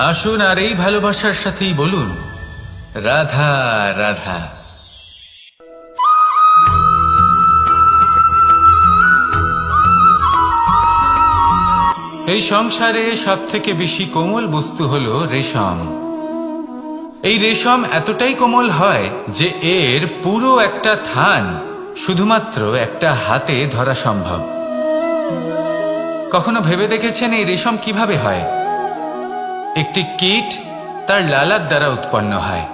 Speaker 1: আসুন আর এই ভালোবাসার সাথেই বলুন, রাধা রাধা। এই সংসারে সবথেকে বেশি কোমল বস্তু হলো রেশম। এই রেশম এতটাই কোমল হয় যে এর পুরো একটা থান শুধুমাত্র একটা হাতে ধরা সম্ভব। কখনো ভেবে দেখেছেন এই রেশম কিভাবে হয়? একটি কীট তার লালার দ্বারা উৎপন্ন হয়।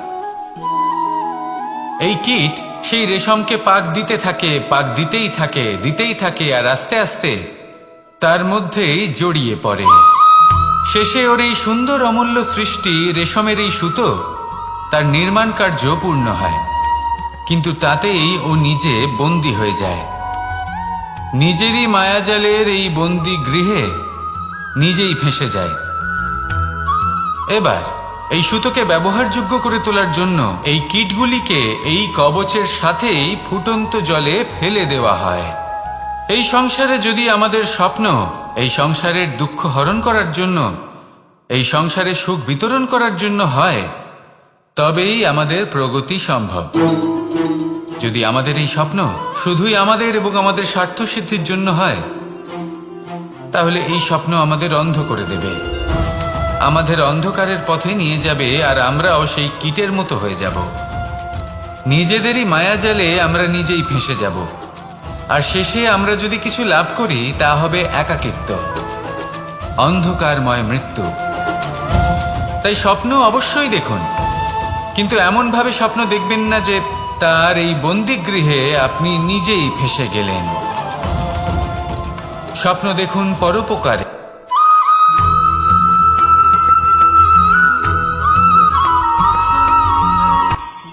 Speaker 1: এই কীট সেই রেশমকে পাক দিতে থাকে, পাক দিতেই থাকে, আর আস্তে আস্তে তার মধ্যেই জড়িয়ে পড়ে। শেষে ওর এই সুন্দর অমূল্য সৃষ্টি রেশমের এই সুতো তার নির্মাণ কার্য পূর্ণ হয়, কিন্তু তাতেই ও নিজে বন্দী হয়ে যায়। নিজেরই মায়াজালের এই বন্দী গৃহে নিজেই ফেঁসে যায়। এবার এই সুতোকে ব্যবহারযোগ্য করে তোলার জন্য এই কীটগুলিকে এই কবচের সাথেই ফুটন্ত জলে ফেলে দেওয়া হয়। এই সংসারে যদি আমাদের স্বপ্ন এই সংসারের দুঃখ হরণ করার জন্য, এই সংসারে সুখ বিতরণ করার জন্য হয়, তবেই আমাদের প্রগতি সম্ভব। যদি আমাদের এই স্বপ্ন শুধুই আমাদের এবং আমাদের স্বার্থ সিদ্ধির জন্য হয়, তাহলে এই স্বপ্ন আমাদের অন্ধ করে দেবে, আমাদের অন্ধকারের পথে নিয়ে যাবে, আর আমরাও সেই কীটের মতো হয়ে যাব। নিজেদেরই মায়াজালে আমরা নিজেই ফেঁসে যাব, আর শেষে আমরা যদি কিছু লাভ করি তা হবে একাকিত্ব, অন্ধকারময় মৃত্যু। তাই স্বপ্ন অবশ্যই দেখুন, কিন্তু এমনভাবে স্বপ্ন দেখবেন না যে তার এই বন্দিগৃহে আপনি নিজেই ফেঁসে গেলেন। স্বপ্ন দেখুন পরোপকারে।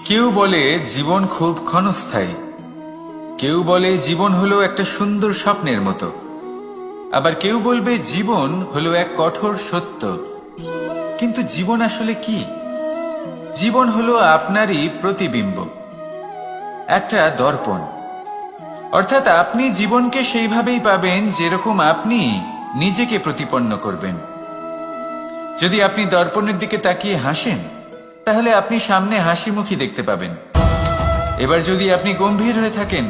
Speaker 1: কেউ বলে জীবন খুব ক্ষণস্থায়ী, কেউ বলে জীবন হলো একটা সুন্দর স্বপ্নের মতো, আবার কেউ বলবে জীবন হলো এক কঠোর সত্য। কিন্তু জীবন আসলে কি? জীবন হলো আপনারই প্রতিবিম্ব, একটা দর্পণ। অর্থাৎ আপনি জীবনকে সেইভাবেই পাবেন যেরকম আপনি নিজেকে প্রতিপন্ন করবেন। যদি আপনি দর্পণের দিকে তাকিয়ে হাসেন, তাহলে আপনি সামনে হাসি মুখী দেখতে পাবেন। এবার যদি আপনি গম্ভীর হয়ে থাকেন,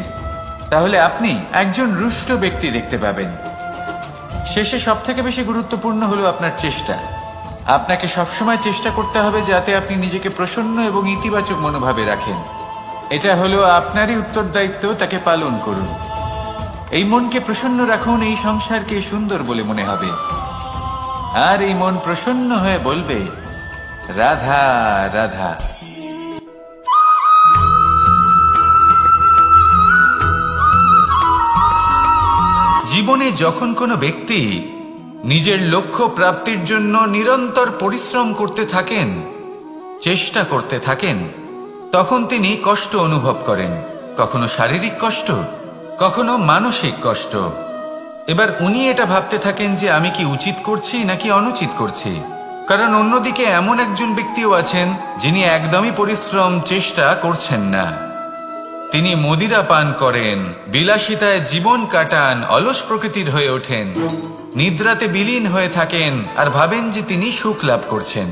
Speaker 1: তাহলে আপনি একজন রুষ্ট ব্যক্তি দেখতে পাবেন। শেষে সবথেকে বেশি গুরুত্বপূর্ণ হলো আপনার চেষ্টা। আপনাকে সবসময় চেষ্টা করতে হবে যাতে আপনি নিজেকে প্রসন্ন এবং ইতিবাচক মনোভাবে রাখেন। এটা হলো আপনারই উত্তরদায়িত্ব, তাকে পালন করুন। এই মনকে প্রসন্ন রাখুন, এই সংসারকে সুন্দর বলে মনে হবে, আর এই মন প্রসন্ন হয়ে বলবে রাধা রাধা। জীবনে যখন কোনো ব্যক্তি নিজের লক্ষ্য প্রাপ্তির জন্য নিরন্তর পরিশ্রম করতে থাকেন, চেষ্টা করতে থাকেন, তখন তিনি কষ্ট অনুভব করেন, কখনো শারীরিক কষ্ট, কখনো মানসিক কষ্ট। এবার উনি এটা ভাবতে থাকেন যে আমি কি উচিত করছি নাকি অনুচিত করছি। কারণ অন্যদিকে এমন একজন ব্যক্তিও আছেন যিনি একদমই পরিশ্রম চেষ্টা করছেন না। তিনি মদিরা পান করেন, বিলাসিতায় জীবন কাটান, অলস প্রকৃতির হয়ে ওঠেন, নিদ্রাতে বিলীন হয়ে থাকেন আর ভাবেন যে তিনি সুখ লাভ করছেন।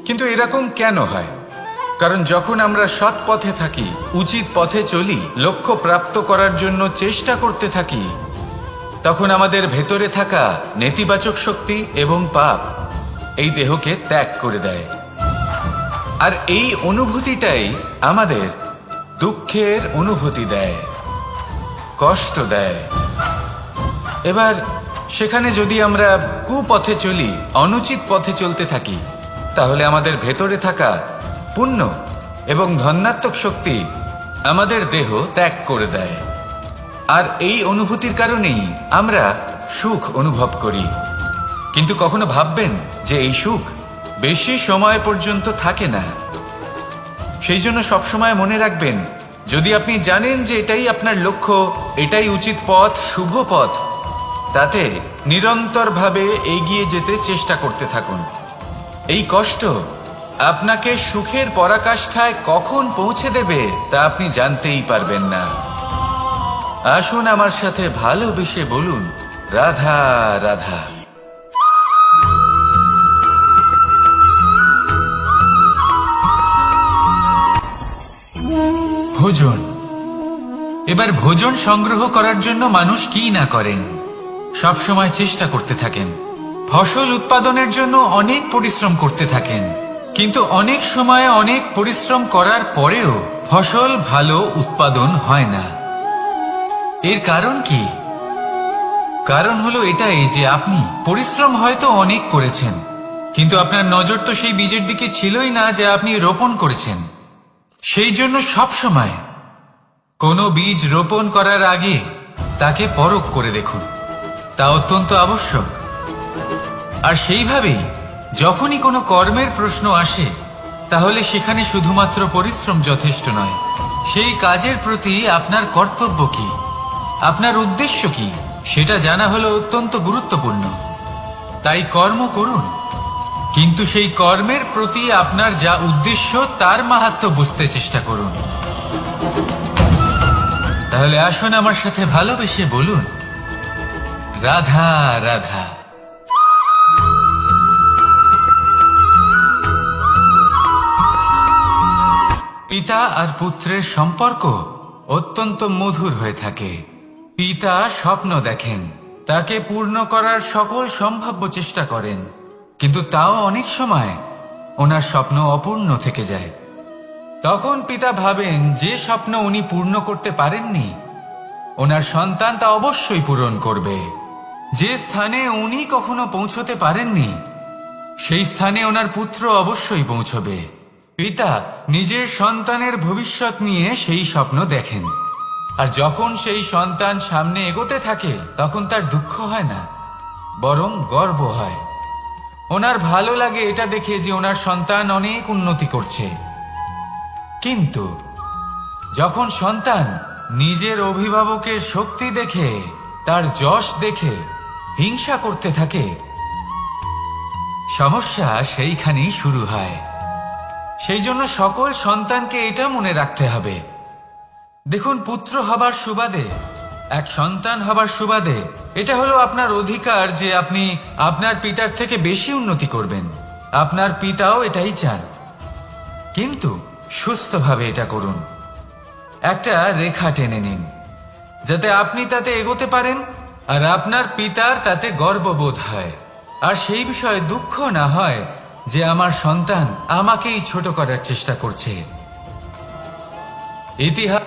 Speaker 1: কিন্তু এরকম কেন হয়? কারণ যখন আমরা সৎ পথে থাকি, উচিত পথে চলি, লক্ষ্য প্রাপ্ত করার জন্য চেষ্টা করতে থাকি, তখন আমাদের ভেতরে থাকা নেতিবাচক শক্তি এবং পাপ এই দেহকে ত্যাগ করে দেয়। আর এই অনুভূতিটাই আমাদের দুঃখের অনুভূতি দেয়, কষ্ট দেয়। এবার সেখানে যদি আমরা কুপথে চলি, অনুচিত পথে চলতে থাকি, তাহলে আমাদের ভেতরে থাকা পুণ্য এবং ধনাত্মক শক্তি আমাদের দেহ ত্যাগ করে দেয়। আর এই অনুভূতির কারণেই আমরা সুখ অনুভব করি। কিন্তু কখনো ভাববেন যে এই সুখ বেশি সময় পর্যন্ত থাকে না। সেই জন্য সবসময় মনে রাখবেন, যদি আপনি জানেন যে এটাই আপনার লক্ষ্য, এটাই উচিত পথ, শুভ পথ, তাতে নিরন্তরভাবে এগিয়ে যেতে চেষ্টা করতে থাকুন। এই কষ্ট আপনাকে সুখের পরাকাষ্ঠায় কখন পৌঁছে দেবে তা আপনি জানতেই পারবেন না। আসুন আমার সাথে ভালোবেসে বলুন রাধা রাধা। ভোজন। এবার ভোজন সংগ্রহ করার জন্য মানুষ কি না করেন, সব সময় চেষ্টা করতে থাকেন। ফসল উৎপাদনের জন্য অনেক পরিশ্রম করতে থাকেন, কিন্তু অনেক সময় অনেক পরিশ্রম করার পরেও ফসল ভালো উৎপাদন হয় না। এর কারণ কি? কারণ হলো এটাই যে আপনি পরিশ্রম হয়তো অনেক করেছেন, কিন্তু আপনার নজর তো সেই বীজের দিকে ছিলই না যা আপনি রোপণ করেছেন। সেই জন্য সব সময় কোনো বীজ রোপণ করার আগে তাকে পরখ করে দেখুন, তা অত্যন্ত আবশ্যক। আর সেইভাবেই যখনই কোনো কর্মের প্রশ্ন আসে, তাহলে সেখানে শুধুমাত্র পরিশ্রম যথেষ্ট নয়। সেই কাজের প্রতি আপনার কর্তব্য কি, আপনার উদ্দেশ্য কি, সেটা জানা হলো অত্যন্ত গুরুত্বপূর্ণ। তাই কর্ম করুন, কিন্তু সেই কর্মের প্রতি আপনার যা উদ্দেশ্য তার মাহাত্ম্য বুঝতে চেষ্টা করুন। তাহলে আসুন আমার সাথে ভালোবেসে বলুন রাধা রাধা। পিতা আর পুত্রের সম্পর্ক অত্যন্ত মধুর হয়ে থাকে। পিতা স্বপ্ন দেখেন, তাকে পূর্ণ করার সকল সম্ভাব্য চেষ্টা করেন, কিন্তু তাও অনেক সময় ওনার স্বপ্ন অপূর্ণ থেকে যায়। তখন পিতা ভাবেন যে স্বপ্ন উনি পূর্ণ করতে পারেননি, ওনার সন্তান তা অবশ্যই পূরণ করবে। যে স্থানে উনি কখনো পৌঁছতে পারেননি, সেই স্থানে ওনার পুত্র অবশ্যই পৌঁছবে। পিতা নিজের সন্তানের ভবিষ্যৎ নিয়ে সেই স্বপ্ন দেখেন, আর যখন সেই সন্তান সামনে এগোতে থাকে তখন তার দুঃখ হয় না, বরং গর্ব হয়। ওনার ভালো লাগে এটা দেখে যে ওনার সন্তান অনেক উন্নতি করছে। কিন্তু যখন সন্তান নিজের অভিভাবকের শক্তি দেখে, তার যশ দেখে হিংসা করতে থাকে, সমস্যা সেইখানেই শুরু হয়। সেই জন্য সকল সন্তানকে এটা মনে রাখতে হবে, দেখুন, পুত্র হবার সুবাদে, এক সন্তান হবার সুবাদে এটা হলো আপনার অধিকার যে আপনি আপনার পিতার থেকে বেশি উন্নতি করবেন। আপনার পিতাও এটাই চান, কিন্তু সুস্থভাবে এটা করুন। একটা রেখা টেনে নিন যাতে আপনি তাতে এগোতে পারেন আর আপনার পিতার তাতে গর্ববোধ হয়, আর সেই বিষয়ে দুঃখ না হয় যে আমার সন্তান আমাকেই ছোট করার চেষ্টা করছে। ইতিহাস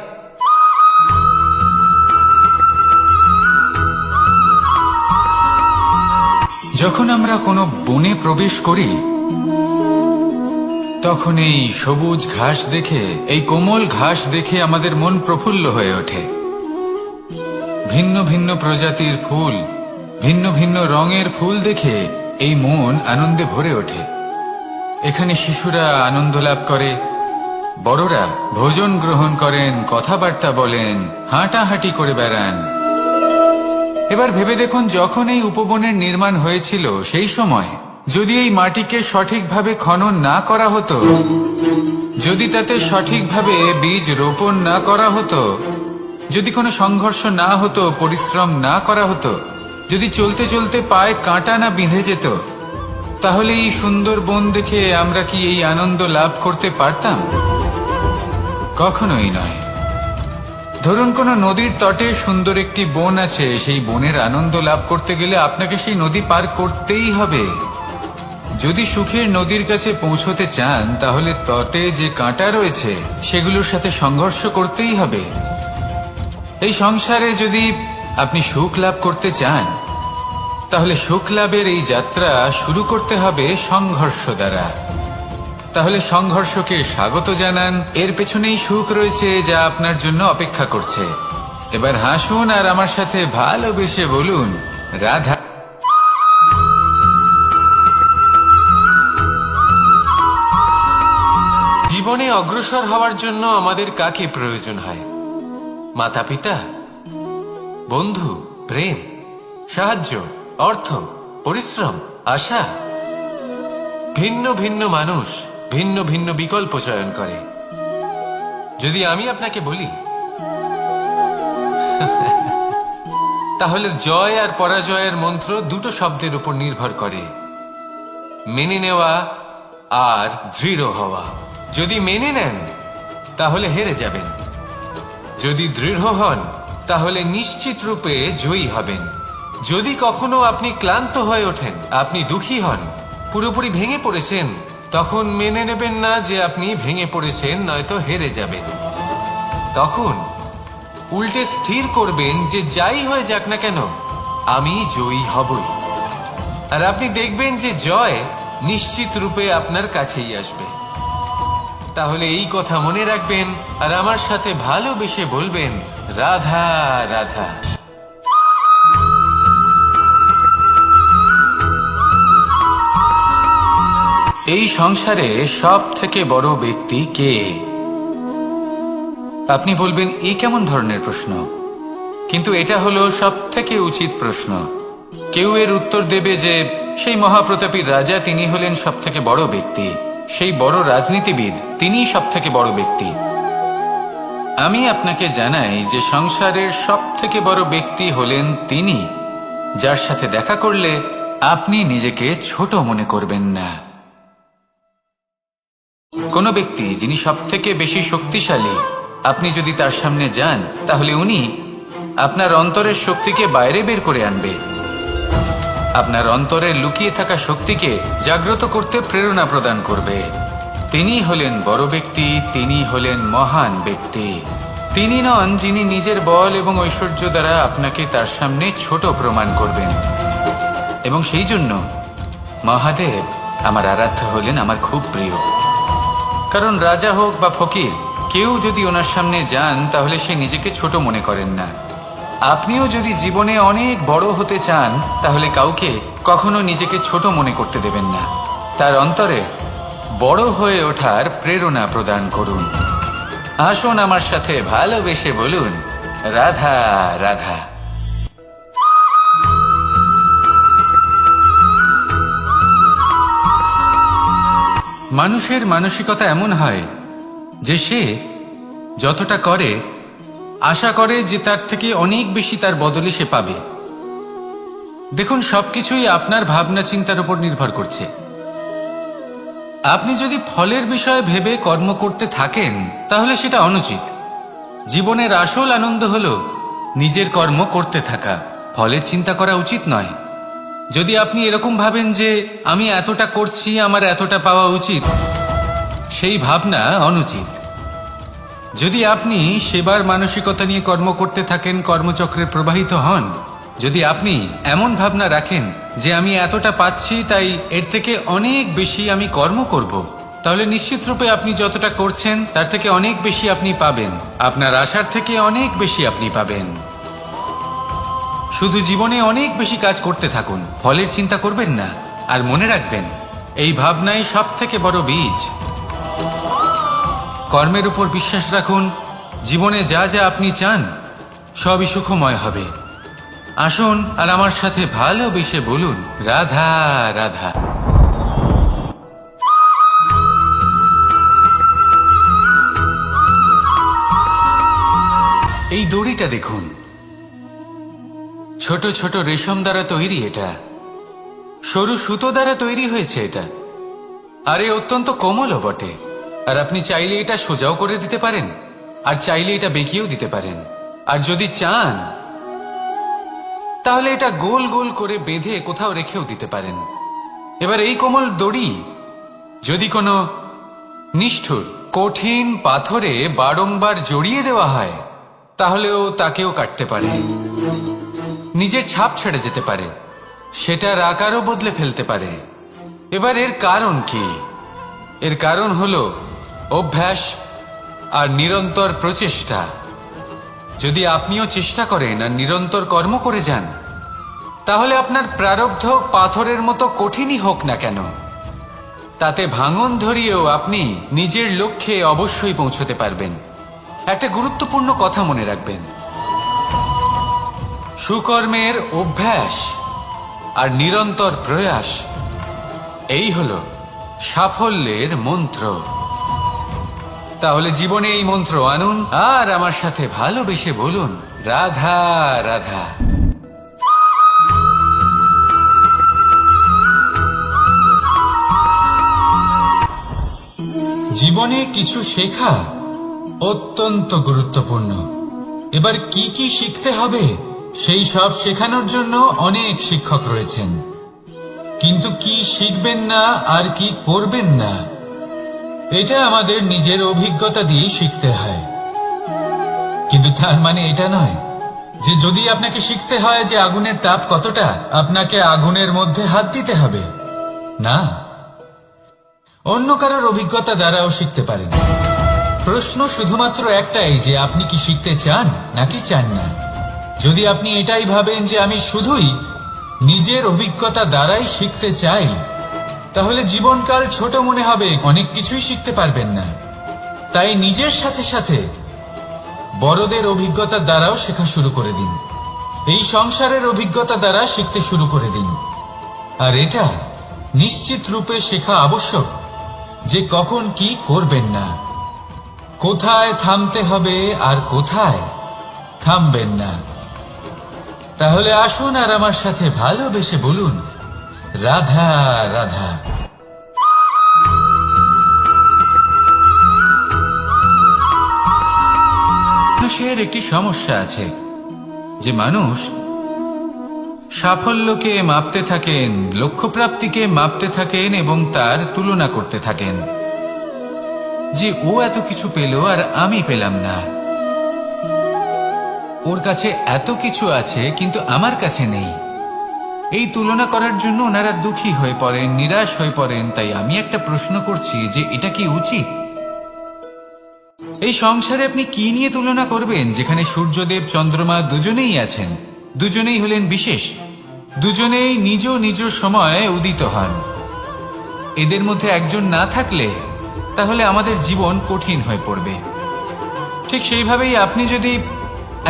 Speaker 1: যখন আমরা কোনো বনে প্রবেশ করি, তখন এই সবুজ ঘাস দেখে, এই কোমল ঘাস দেখে আমাদের মন প্রফুল্ল হয়ে ওঠে। ভিন্ন ভিন্ন প্রজাতির ফুল, ভিন্ন ভিন্ন রঙের ফুল দেখে এই মন আনন্দে ভরে ওঠে। এখানে শিশুরা আনন্দ লাভ করে, বড়রা ভোজন গ্রহণ করেন, কথাবার্তা বলেন, হাঁটাহাঁটি করে বেড়ান। এবার ভেবে দেখুন, যখন এই উপবনের নির্মাণ হয়েছিল সেই সময় যদি এই মাটিকে সঠিকভাবে খনন না করা হতো, যদি তাতে সঠিকভাবে বীজ রোপণ না করা হতো, যদি কোনো সংঘর্ষ না হতো, পরিশ্রম না করা হতো, যদি চলতে চলতে পায়ে কাঁটা না বিঁধে যেত, তাহলে এই সুন্দর বন দেখে আমরা কি এই আনন্দ লাভ করতে পারতাম? কখনোই নয়। ধরুন কোনো নদীর তটে সুন্দর একটি বন আছে, সেই বনের আনন্দ লাভ করতে গেলে আপনাকে সেই নদী পার করতেই হবে। যদি সুখের নদীর কাছে পৌঁছতে চান, তাহলে তটে যে কাঁটা রয়েছে সেগুলোর সাথে সংঘর্ষ করতেই হবে। এই সংসারে যদি আপনি সুখ লাভ করতে চান, তাহলে সুখ লাভের এই যাত্রা শুরু করতে হবে সংঘর্ষ দ্বারা। তাহলে সংঘর্ষকে স্বাগত জানান, এর পেছনেই সুখ রয়েছে যা আপনার জন্য অপেক্ষা করছে। এবার হাসুন আর আমার সাথে ভালোবেসে বলুন, রাধা।
Speaker 2: জীবনে অগ্রসর হওয়ার জন্য আমাদের কাকে প্রয়োজন হয়? মাতা পিতা, বন্ধু, প্রেম, সাহায্য, অর্থ, পরিশ্রম, আশা। ভিন্ন ভিন্ন মানুষ ভিন্ন ভিন্ন বিকল্প চয়ন করে। যদি আমি আপনাকে বলি, তাহলে জয় আর পরাজয়ের মন্ত্র দুটো শব্দের উপর নির্ভর করে, মেনে নেওয়া আর দৃঢ় হওয়া। যদি মেনে নেন তাহলে হেরে যাবেন, যদি দৃঢ় হন তাহলে নিশ্চিত রূপে জয়ী হবেন। যদি কখনো আপনি ক্লান্ত হয়ে ওঠেন, আপনি দুঃখী হন, পুরোপুরি ভেঙে পড়েছেন, তখন মেনে নেবেন না যে আপনি ভেঙে পড়েছেন, নয়তো হেরে যাবেন। তখন উল্টে স্থির করবেন যে যাই হয়ে যাক না কেন, আমি জয়ী হবই। আর আপনি দেখবেন যে জয় নিশ্চিত রূপে আপনার কাছেই আসবে। তাহলে এই কথা মনে রাখবেন আর আমার সাথে ভালোবেসে বলবেন, রাধা রাধা।
Speaker 1: এই সংসারে সব থেকে বড় ব্যক্তি কে? আপনি বলবেন, এই কেমন ধরনের প্রশ্ন? কিন্তু এটা হলো সব থেকে উচিত প্রশ্ন। কেউ এর উত্তর দেবে যে সেই মহাপ্রতাপী রাজা, তিনি হলেন সব থেকে বড় ব্যক্তি, সেই বড় রাজনীতিবিদ, তিনিই সব থেকে বড় ব্যক্তি। আমি আপনাকে জানাই যে সংসারের সব থেকে বড় ব্যক্তি হলেন তিনি, যার সাথে দেখা করলে আপনি নিজেকে ছোট মনে করবেন না। কোনো ব্যক্তি যিনি সব থেকে বেশি শক্তিশালী আপনি যদি তার সামনে যান তাহলে উনি আপনার অন্তরের শক্তিকে বাইরে বের করে আনবে, আপনার অন্তরের লুকিয়ে থাকা শক্তিকে জাগ্রত করতে প্রেরণা প্রদান করবে। তিনি হলেন বড় ব্যক্তি, তিনি হলেন মহান ব্যক্তি। তিনি নন যিনি নিজের বল এবং ঐশ্বর্য দ্বারা আপনাকে তার সামনে ছোট প্রমাণ করবেন। এবং সেই জন্য মহাদেব আমার আরাধ্য হলেন আমার খুব প্রিয়। কারণ রাজা হোক বা ফকির, কেউ যদি ওনার সামনে যান তাহলে সে নিজেকে ছোট মনে করেন না। আপনিও যদি জীবনে অনেক বড় হতে চান তাহলে কাউকে কখনো নিজেকে ছোট মনে করতে দেবেন না। তার অন্তরে বড় হয়ে ওঠার প্রেরণা প্রদান করুন। আসুন আমার সাথে ভালোবেসে বলুন, রাধা রাধা। মানুষের মানসিকতা এমন হয় যে সে যতটা করে আশা করে যে তার থেকে অনেক বেশি তার বদলে সে পাবে। দেখুন, সবকিছুই আপনার ভাবনা চিন্তার উপর নির্ভর করছে। আপনি যদি ফলের বিষয়ে ভেবে কর্ম করতে থাকেন তাহলে সেটা অনুচিত। জীবনের আসল আনন্দ হলো নিজের কর্ম করতে থাকা, ফলের চিন্তা করা উচিত নয়। যদি আপনি এরকম ভাবেন যে আমি এতটা করছি, আমার এতটা পাওয়া উচিত, সেই ভাবনা অনুচিত। যদি আপনি সেবার মানসিকতা নিয়ে কর্ম করতে থাকেন, কর্মচক্রে প্রবাহিত হন, যদি আপনি এমন ভাবনা রাখেন যে আমি এতটা পাচ্ছি তাই এর থেকে অনেক বেশি আমি কর্ম করব, তাহলে নিশ্চিত রূপে আপনি যতটা করছেন তার থেকে অনেক বেশি আপনি পাবেন। আপনার আশার থেকে অনেক বেশি আপনি পাবেন। শুধু জীবনে অনেক বেশি কাজ করতে থাকুন, ফলের চিন্তা করবেন না। আর মনে রাখবেন, এই ভাবনাই সব থেকে বড় বীজ। কর্মের উপর বিশ্বাস রাখুন। জীবনে যা যা আপনি চান সবই সুখময় হবে। আসুন আর আমার সাথে ভালোবেসে বলুন, রাধা রাধা। এই দড়িটা দেখুন, ছোট ছোট রেশম দ্বারা তৈরি। এটা সরু সুতো দ্বারা তৈরি হয়েছে এটা, আর এ অত্যন্ত কোমলও বটে। আর আপনি চাইলে এটা সোজাও করে দিতে পারেন, আর চাইলে এটা বেঁকিয়েও দিতে পারেন। আর যদি চান তাহলে এটা গোল গোল করে বেঁধে কোথাও রেখেও দিতে পারেন। এবার এই কোমল দড়ি যদি কোনো নিষ্ঠুর কঠিন পাথরে বারংবার জড়িয়ে দেওয়া হয় তাহলেও তাকেও কাটতে পারে, নিজের ছাপ ছেড়ে যেতে পারে, সেটার আকারও বদলে ফেলতে পারে। এবার এর কারণ কি? এর কারণ হলো অভ্যাস আর নিরন্তর প্রচেষ্টা। যদি আপনিও চেষ্টা করেন আর নিরন্তর কর্ম করে যান, তাহলে আপনার প্রারব্ধ পাথরের মতো কঠিনই হোক না কেন, তাতে ভাঙন ধরিয়েও আপনি নিজের লক্ষ্যে অবশ্যই পৌঁছতে পারবেন। একটা গুরুত্বপূর্ণ কথা মনে রাখবেন, সুকর্মের অভ্যাস আর নিরন্তর প্রয়াস, এই হলো সাফল্যের মন্ত্র। তাহলে জীবনে এই মন্ত্র আনুন আর আমার সাথে ভালোবেসে বলুন, রাধা রাধা। জীবনে কিছু শেখা অত্যন্ত গুরুত্বপূর্ণ। এবার কি কি শিখতে হবে সেই সব শেখানোর জন্য অনেক শিক্ষক রয়েছেন, কিন্তু কি শিখবেন না আর কি করবেন না এটা আমাদের নিজের অভিজ্ঞতা দিয়ে শিখতে হয়। কিন্তু তার মানে এটা নয় যে যদি আপনাকে শিখতে হয় যে আগুনের তাপ কতটা, আপনাকে আগুনের মধ্যে হাত দিতে হবে। না, অন্য কারোর অভিজ্ঞতা দ্বারাও শিখতে পারেন। প্রশ্ন শুধুমাত্র একটাই যে আপনি কি শিখতে চান নাকি চান না। যদি আপনি এটাই ভাবেন যে আমি শুধুই নিজের অভিজ্ঞতা দ্বারাই শিখতে চাই, তাহলে জীবনকাল ছোট মনে হবে, অনেক কিছুই শিখতে পারবেন না। তাই নিজের সাথে সাথে বড়দের অভিজ্ঞতা দ্বারাও শেখা শুরু করে দিন। এই সংসারের অভিজ্ঞতা দ্বারা শিখতে শুরু করে দিন। আর এটা নিশ্চিত রূপে শেখা আবশ্যক যে কখন কি করবেন না, কোথায় থামতে হবে আর কোথায় থামবেন না। তাহলে আসুন আর আমার সাথে ভালোবেসে বলুন, রাধা রাধা। মানুষের একটি সমস্যা আছে যে মানুষ সাফল্যকে মাপতে থাকেন, লক্ষ্যপ্রাপ্তিকে মাপতে থাকেন এবং তার তুলনা করতে থাকেন যে ও এত কিছু পেল আর আমি পেলাম না, ওর কাছে এত কিছু আছে কিন্তু আমার কাছে নেই। এই তুলনা করার জন্য ওনারা দুঃখী হয়ে পড়েন, নিরাশ হয়ে পড়েন। তাই আমি একটা প্রশ্ন করছি যে এটা কি উচিত? এই সংসারে আপনি কি নিয়ে তুলনা করবেন, যেখানে সূর্যদেব চন্দ্রমা দুজনেই আছেন, দুজনেই হলেন বিশেষ, দুজনেই নিজ নিজ সময়ে উদিত হন। এদের মধ্যে একজন না থাকলে তাহলে আমাদের জীবন কঠিন হয়ে পড়বে। ঠিক সেইভাবেই আপনি যদি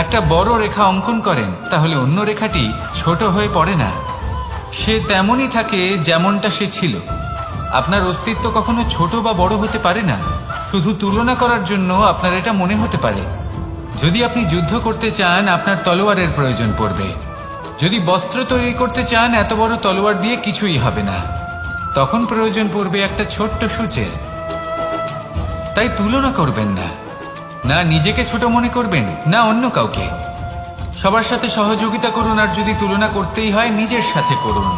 Speaker 1: একটা বড় রেখা অঙ্কন করেন তাহলে অন্য রেখাটি ছোট হয়ে পড়ে না, সে তেমনই থাকে যেমনটা সে ছিল। আপনার অস্তিত্ব কখনো ছোট বা বড় হতে পারে না। শুধু তুলনা করার জন্য আপনার এটা মনে হতে পারে। যদি আপনি যুদ্ধ করতে চান আপনার তলোয়ারের প্রয়োজন পড়বে। যদি বস্ত্র তৈরি করতে চান এত বড় তলোয়ার দিয়ে কিছুই হবে না, তখন প্রয়োজন পড়বে একটা ছোট্ট সূচের। তাই তুলনা করবেন না, না নিজেকে ছোট মনে করবেন না অন্য কাউকে। সবার সাথে সহযোগিতা করুন, আর যদি তুলনা করতেই হয় নিজের সাথে করুন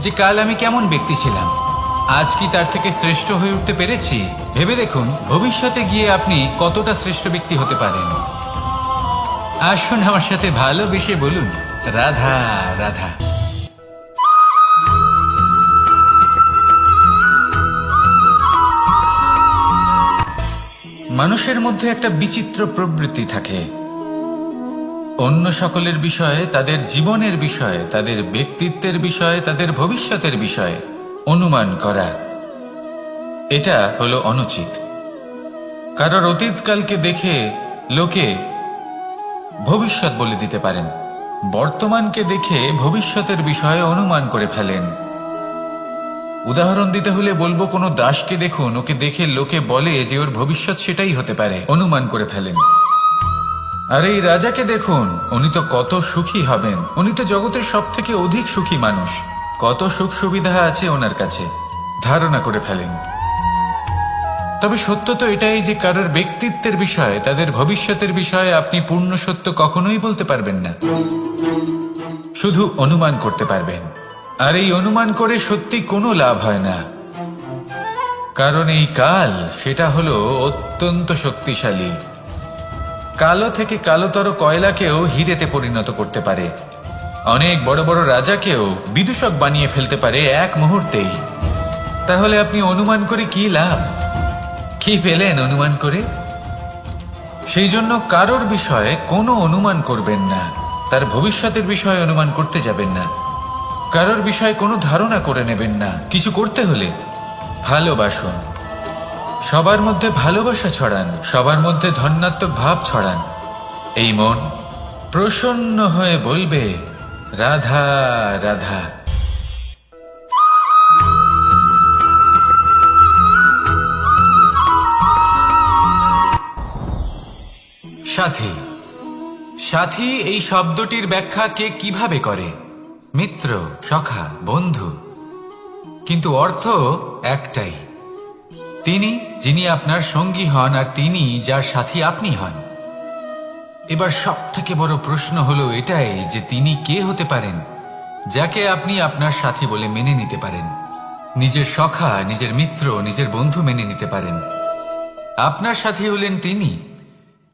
Speaker 1: যে কাল আমি কেমন ব্যক্তি ছিলাম, আজ কি তার থেকে শ্রেষ্ঠ হয়ে উঠতে পেরেছি। ভেবে দেখুন ভবিষ্যতে গিয়ে আপনি কতটা শ্রেষ্ঠ ব্যক্তি হতে পারেন। আসুন আমার সাথে ভালোবেসে বলুন রাধা রাধা। মানুষের মধ্যে একটা বিচিত্র প্রবৃত্তি থাকে অন্য সকলের বিষয়ে, তাদের জীবনের বিষয়ে, তাদের ব্যক্তিত্বের বিষয়ে, তাদের ভবিষ্যতের বিষয়ে অনুমান করা। এটা হলো অনুচিত। কারোর অতীতকালকে দেখে লোকে ভবিষ্যৎ বলে দিতে পারেন, বর্তমানকে দেখে ভবিষ্যতের বিষয়ে অনুমান করে ফেলেন। উদাহরণ দিতে হলে বলবো কোনো দাসকে দেখুন, ওকে দেখে লোকে বলে যে ওর ভবিষ্যৎ সেটাই হতে পারে, অনুমান করে ফেলেন। আর এই রাজাকে দেখুন, উনি তো কত সুখী হবেন, উনি তো জগতের সব থেকে অধিক সুখী মানুষ, কত সুখ সুবিধা আছে ওনার কাছে, ধারণা করে ফেলেন। তবে সত্য তো এটাই যে কারোর ব্যক্তিত্বের বিষয়ে, তাদের ভবিষ্যতের বিষয়ে আপনি পূর্ণ সত্য কখনোই বলতে পারবেন না, শুধু অনুমান করতে পারবেন। আর এই অনুমান করে সত্যি কোনো লাভ হয় না, কারণ এই কাল সেটা হলো অত্যন্ত শক্তিশালী। কালো থেকে কালোতর কয়লাকেও হিরেতে পরিণত করতে পারে, অনেক বড় বড় রাজাকেও বিদূষক বানিয়ে ফেলতে পারে এক মুহূর্তেই। তাহলে আপনি অনুমান করে কি লাভ? কি পেলেন অনুমান করে? সেই জন্য কারোর বিষয়ে কোনো অনুমান করবেন না, তার ভবিষ্যতের বিষয়ে অনুমান করতে যাবেন না, কারোর বিষয়ে কোনো ধারণা করে নেবেন না। কিছু করতে হলে ভালোবাসুন, সবার মধ্যে ভালোবাসা ছড়ান, সবার মধ্যে ধন্যাত্মক ভাব ছড়ান। এই মন প্রসন্ন হয়ে বলবে রাধা রাধা। সাথী, সাথী এই শব্দটির ব্যাখ্যা কে কিভাবে করে? মিত্র, সখা, বন্ধু। কিন্তু অর্থ একটাই, তিনি যিনি আপনার সঙ্গী হন আর তিনি যার সাথী আপনি হন। এবার সব থেকে বড় প্রশ্ন হলো এটাই যে তিনি কে হতে পারেন যাকে আপনি আপনার সাথী বলে মেনে নিতে পারেন, নিজের সখা, নিজের মিত্র, নিজের বন্ধু মেনে নিতে পারেন। আপনার সাথী হলেন তিনি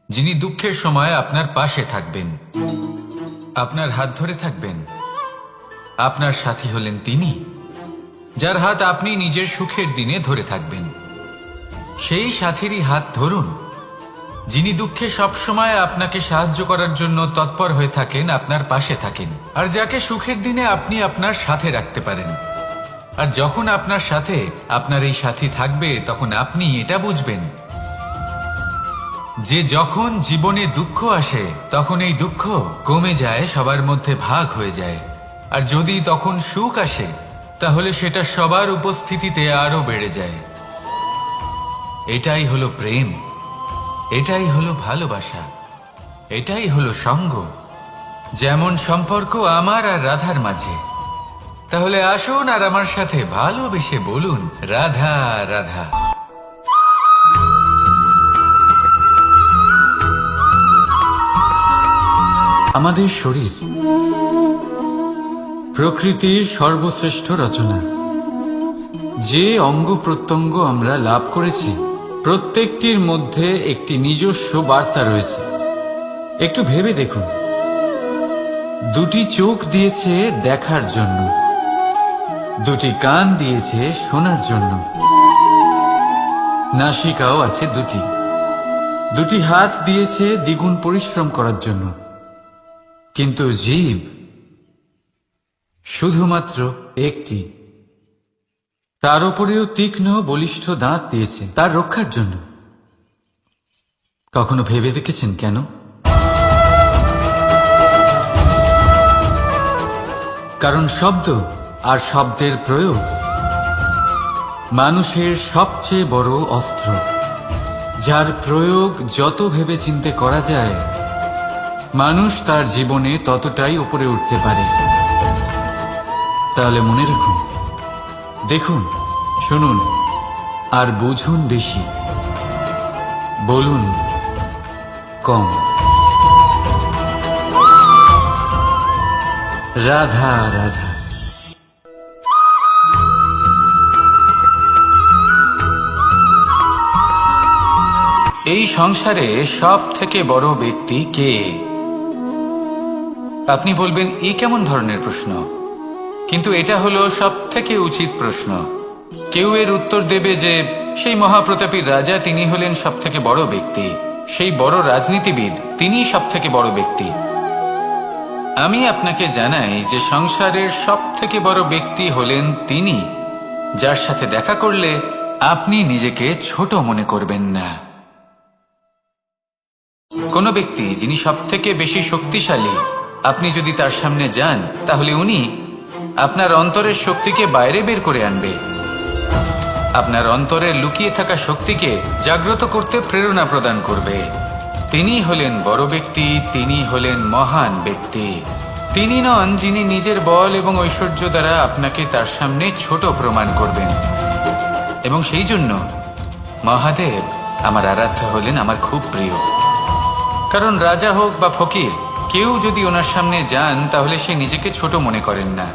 Speaker 1: যিনি দুঃখের সময় আপনার পাশে থাকবেন, আপনার হাত ধরে থাকবেন। আপনার সাথী হলেন তিনি যার হাত আপনি নিজের সুখের দিনে ধরে থাকবেন। সেই সাথীরই হাত ধরুন যিনি দুঃখে সবসময় আপনাকে সাহায্য করার জন্য তৎপর হয়ে থাকেন, আপনার পাশে থাকেন, আর যাকে সুখের দিনে আপনি আপনার সাথে রাখতে পারেন। আর যখন আপনার সাথে আপনার এই সাথী থাকবে তখন আপনি এটা বুঝবেন যে যখন জীবনে দুঃখ আসে তখন এই দুঃখ কমে যায়, সবার মধ্যে ভাগ হয়ে যায়। আর যদি তখন সুখ আসে তাহলে সেটা সবার উপস্থিতিতে আরো বেড়ে যায়। এটাই হলো প্রেম, এটাই হলো ভালোবাসা, এটাই হলো সঙ্গ। যেমন সম্পর্ক আমার আর রাধার মাঝে। তাহলে আসুন আর আমার সাথে ভালোবেসে বলুন রাধা রাধা। আমাদের শরীর প্রকৃতির সর্বশ্রেষ্ঠ রচনা। যে অঙ্গ প্রত্যঙ্গ আমরা লাভ করেছি প্রত্যেকটির মধ্যে একটি নিজস্ব বার্তা রয়েছে। একটু ভেবে দেখুন, দুটি চোখ দিয়েছে দেখার জন্য, দুটি কান দিয়েছে শোনার জন্য, নাসিকাও আছে দুটি, দুটি হাত দিয়েছে দ্বিগুণ পরিশ্রম করার জন্য। কিন্তু জীব শুধুমাত্র একটি। তার উপরেও তীক্ষ্ণ বলিষ্ঠ দাঁত দিয়েছে তার রক্ষার জন্য। কখনো ভেবে দেখেছেন কেন? কারণ শব্দ আর শব্দের প্রয়োগ মানুষের সবচেয়ে বড় অস্ত্র, যার প্রয়োগ যত ভেবেচিন্তে করা যায় মানুষ তার জীবনে ততটাই উপরে উঠতে পারে। তাহলে মনে রাখুন, দেখুন, শুনুন আর বুঝুন বেশি, বলুন কম। রাধা রাধা। এই সংসারে সব থেকে বড় ব্যক্তি কে? আপনি বলবেন, এই কেমন ধরনের প্রশ্ন? কিন্তু এটা হলো সব থেকে উচিত প্রশ্ন। কেউ এর উত্তর দেবে যে সেই মহাপ্রতাপী রাজা, তিনি হলেন সব থেকে বড় ব্যক্তি, সেই বড় রাজনীতিবিদ, তিনিই সব থেকে বড় ব্যক্তি। আমি আপনাকে জানাই যে সংসারের সব থেকে বড় ব্যক্তি হলেন তিনি, যার সাথে দেখা করলে আপনি নিজেকে ছোট মনে করবেন না। কোন ব্যক্তি যিনি সব থেকে বেশি শক্তিশালী, আপনি যদি তার সামনে যান তাহলে উনি আপনার অন্তরের শক্তিকে বাইরে বের করে আনবে, আপনার অন্তরের লুকিয়ে থাকা শক্তিকে জাগ্রত করতে প্রেরণা প্রদান করবে। তিনি হলেন বড় ব্যক্তি, তিনি হলেন মহান ব্যক্তি। তিনি নন যিনি নিজের বল এবং ঐশ্বর্য দ্বারা আপনাকে তার সামনে ছোট প্রমাণ করবেন। এবং সেই জন্য মহাদেব আমার আরাধ্য হলেন আমার খুব প্রিয়। কারণ রাজা হোক বা ফকির, কেউ যদি ওনার সামনে যান তাহলে সে নিজেকে ছোট মনে করেন না।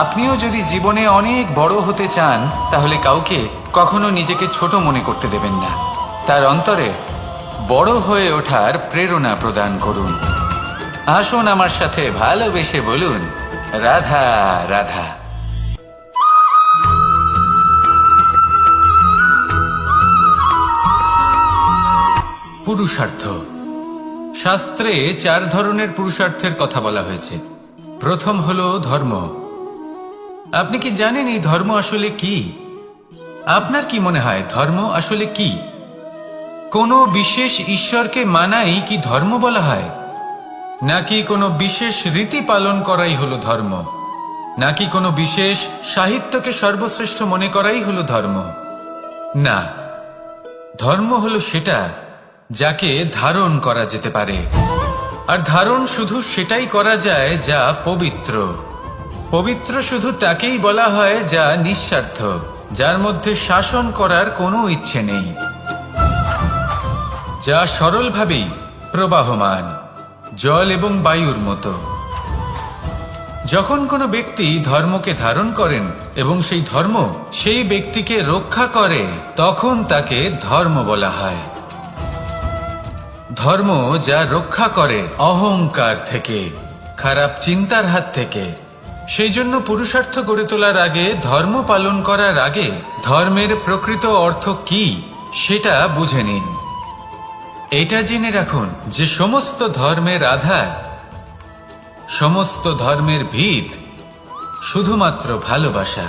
Speaker 1: আপনিও যদি জীবনে অনেক বড় হতে চান তাহলে কাউকে কখনো নিজেকে ছোট মনে করতে দেবেন না। তার অন্তরে বড় হয়ে ওঠার প্রেরণা প্রদান করুন। আসুন আমার সাথে ভালোবেসে বলুন, রাধা রাধা। পুরুষার্থ। শাস্ত্রে 4 ধরনের পুরুষার্থের কথা বলা হয়েছে। প্রথম হলো ধর্ম। আপনি কি জানেন এই ধর্ম আসলে কি? আপনার কি মনে হয় ধর্ম আসলে কি? কোনো বিশেষ ঈশ্বরকে মানাই কি ধর্ম বলা হয়? নাকি কোনো বিশেষ রীতি পালন করাই হলো ধর্ম? নাকি কোনো বিশেষ সাহিত্যকে সর্বশ্রেষ্ঠ মনে করাই হলো ধর্ম? না, ধর্ম হলো সেটা যাকে ধারণ করা যেতে পারে। আর ধারণ শুধু সেটাই করা যায় যা পবিত্র। পবিত্র শুধু তাকেই বলা হয় যা নিঃস্বার্থ, যার মধ্যে শাসন করার কোনো ইচ্ছে নেই, যা সরলভাবেই প্রবাহমান, জল এবং বায়ুর মতো। যখন কোনো ব্যক্তি ধর্মকে ধারণ করেন এবং সেই ধর্ম সেই ব্যক্তিকে রক্ষা করে, তখন তাকে ধর্ম বলা হয়। ধর্ম যা রক্ষা করে অহংকার থেকে, খারাপ চিন্তার হাত থেকে। সেই জন্য পুরুষার্থ গড়ে তোলার আগে, ধর্ম পালন করার আগে ধর্মের প্রকৃত অর্থ কি সেটা বুঝে নিন। এটা জেনে রাখুন যে সমস্ত ধর্মের আধার, সমস্ত ধর্মের ভিত শুধুমাত্র ভালোবাসা।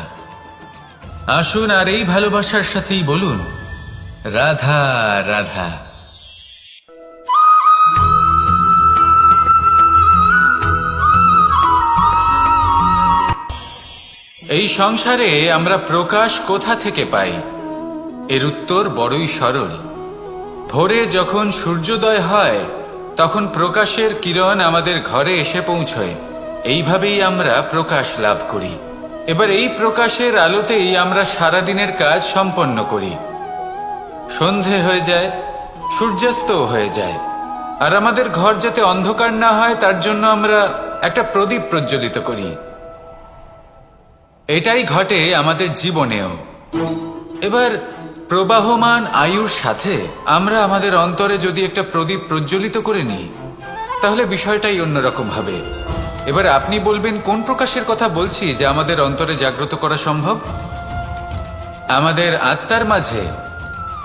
Speaker 1: আসুন আর এই ভালোবাসার সাথেই বলুন, রাধা রাধা। এই সংসারে আমরা প্রকাশ কোথা থেকে পাই? এর উত্তর বড়ই সরল। ভোরে যখন সূর্যোদয় হয় তখন প্রকাশের কিরণ আমাদের ঘরে এসে পৌঁছয়। এইভাবেই আমরা প্রকাশ লাভ করি। এবার এই প্রকাশের আলোতেই আমরা সারাদিনের কাজ সম্পন্ন করি। সন্ধে হয়ে যায়, সূর্যাস্তও হয়ে যায়। আর আমাদের ঘর যাতে অন্ধকার না হয় তার জন্য আমরা একটা প্রদীপ প্রজ্বলিত করি। এটাই ঘটে আমাদের জীবনেও। এবার প্রবাহমান আয়ুর সাথে আমরা আমাদের অন্তরে যদি একটা প্রদীপ প্রজ্বলিত করে নিই তাহলে বিষয়টাই অন্যরকম হবে। এবার আপনি বলবেন কোন প্রকাশের কথা বলছি যা আমাদের অন্তরে জাগ্রত করা সম্ভব? আমাদের আত্মার মাঝে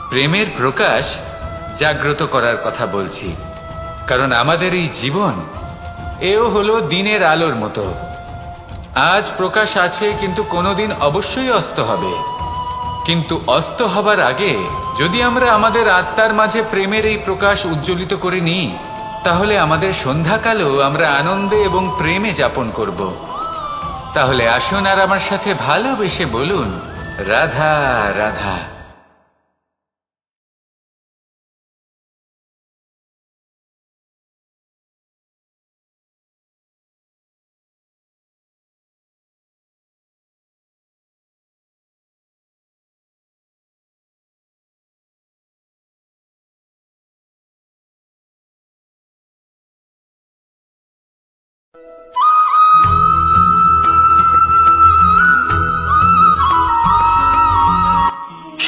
Speaker 1: প্রেমের প্রকাশ জাগ্রত করার কথা বলছি। কারণ আমাদের এই জীবন এও হলো দিনের আলোর মতো। আজ প্রকাশ আছে, কিন্তু কোনোদিন অবশ্যই অস্ত হবে। কিন্তু অস্ত হবার আগে যদি আমরা আমাদের আত্মার মাঝে প্রেমের এই প্রকাশ উজ্জ্বলিত করে নিই তাহলে আমাদের সন্ধ্যাকালও আমরা আনন্দে এবং প্রেমে যাপন করব। তাহলে আসুন আর আমার সাথে ভালোবেসে বলুন, রাধা রাধা।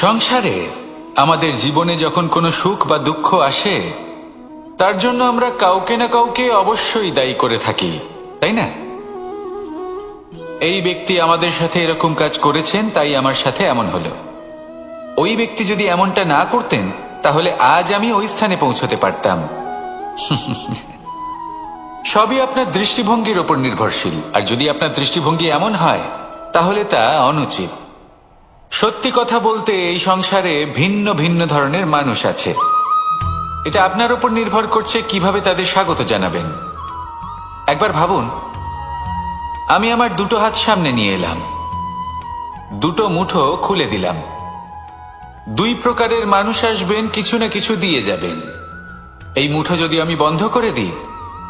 Speaker 1: সংসারে আমাদের জীবনে যখন কোনো সুখ বা দুঃখ আসে তার জন্য আমরা কাউকে না কাউকে অবশ্যই দায়ী করে থাকি, তাই না? এই ব্যক্তি আমাদের সাথে এরকম কাজ করেছেন তাই আমার সাথে এমন হলো। ওই ব্যক্তি যদি এমনটা না করতেন তাহলে আজ আমি ওই স্থানে পৌঁছতে পারতাম। সবই আপনার দৃষ্টিভঙ্গির ওপর নির্ভরশীল। আর যদি আপনার দৃষ্টিভঙ্গি এমন হয় তাহলে তা অনুচিত। সত্যি কথা বলতে এই সংসারে ভিন্ন ভিন্ন ধরনের মানুষ আছে। এটা আপনার উপর নির্ভর করছে কিভাবে তাদের স্বাগত জানাবেন। একবার ভাবুন, আমি আমার দুটো হাত সামনে নিয়ে এলাম, দুটো মুঠো খুলে দিলাম। দুই প্রকারের মানুষ আসবেন, কিছু না কিছু দিয়ে যাবেন। এই মুঠো যদি আমি বন্ধ করে দিই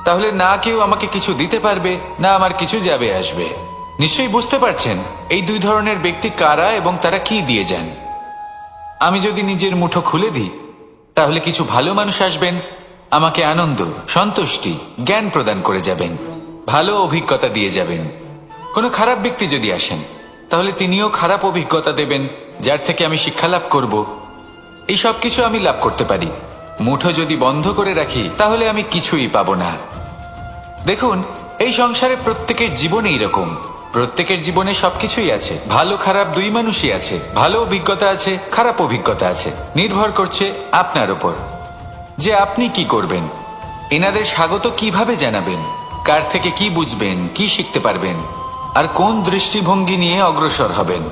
Speaker 1: তাহলে না কেউ আমাকে কিছু দিতে পারবে, না আমার কিছু যাবে আসবে। নিশ্চয়ই বুঝতে পারছেন এই দুই ধরনের ব্যক্তি কারা এবং তারা কি দিয়ে যান। আমি যদি নিজের মুঠো খুলে দিই তাহলে কিছু ভালো মানুষ আসবেন, আমাকে আনন্দ, সন্তুষ্টি, জ্ঞান প্রদান করে যাবেন, ভালো অভিজ্ঞতা দিয়ে যাবেন। কোনো খারাপ ব্যক্তি যদি আসেন তাহলে তিনিও খারাপ অভিজ্ঞতা দেবেন, যার থেকে আমি শিক্ষা লাভ করব। এই সব কিছু আমি লাভ করতে পারি। মুঠো যদি বন্ধ করে রাখি তাহলে আমি কিছুই পাবো না। দেখুন, এই সংসারে প্রত্যেকের জীবনে এরকম। প্রত্যেকের জীবনে সবকিছুই আছে, ভালো খারাপ দুই মানুষই আছে। ভালো অভিজ্ঞতা আছে, খারাপ অভিজ্ঞতা আছে। নির্ভর করছে আপনার উপর যে আপনি কি করবেন, এনাদের স্বাগত কিভাবে জানাবেন, কার থেকে কি বুঝবেন, কি শিখতে পারবেন, আর কোন দৃষ্টিভঙ্গি নিয়ে অগ্রসর হবেন।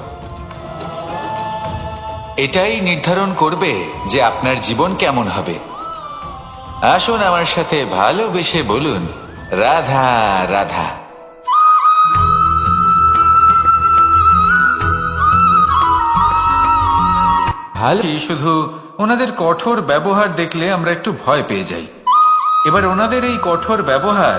Speaker 1: এটাই নির্ধারণ করবে যে আপনার জীবন কেমন হবে। আসুন আমার সাথে ভালোবেসে বলুন, রাধা রাধা। ভালোই, শুধু ওনাদের কঠোর ব্যবহার দেখলে আমরা একটু ভয় পেয়ে যাই। এবার ওনাদের এই কঠোর ব্যবহার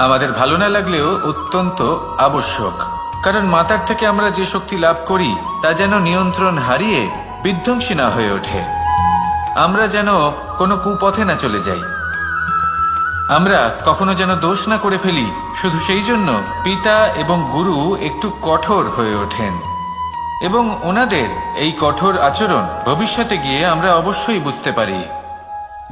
Speaker 1: আমাদের ভালো না লাগলেও অত্যন্ত আবশ্যক। কারণ মাতার থেকে আমরা যে শক্তি লাভ করি তা যেন নিয়ন্ত্রণ হারিয়ে বিধ্বংসী না হয়ে ওঠে। আমরা যেন কোনো কুপথে না চলে যাই, আমরা কখনো যেন দোষ না করে ফেলি। শুধু সেই জন্য পিতা এবং গুরু একটু কঠোর হয়ে ওঠেন এবং ওনাদের এই কঠোর আচরণ ভবিষ্যতে গিয়ে আমরা অবশ্যই বুঝতে পারি।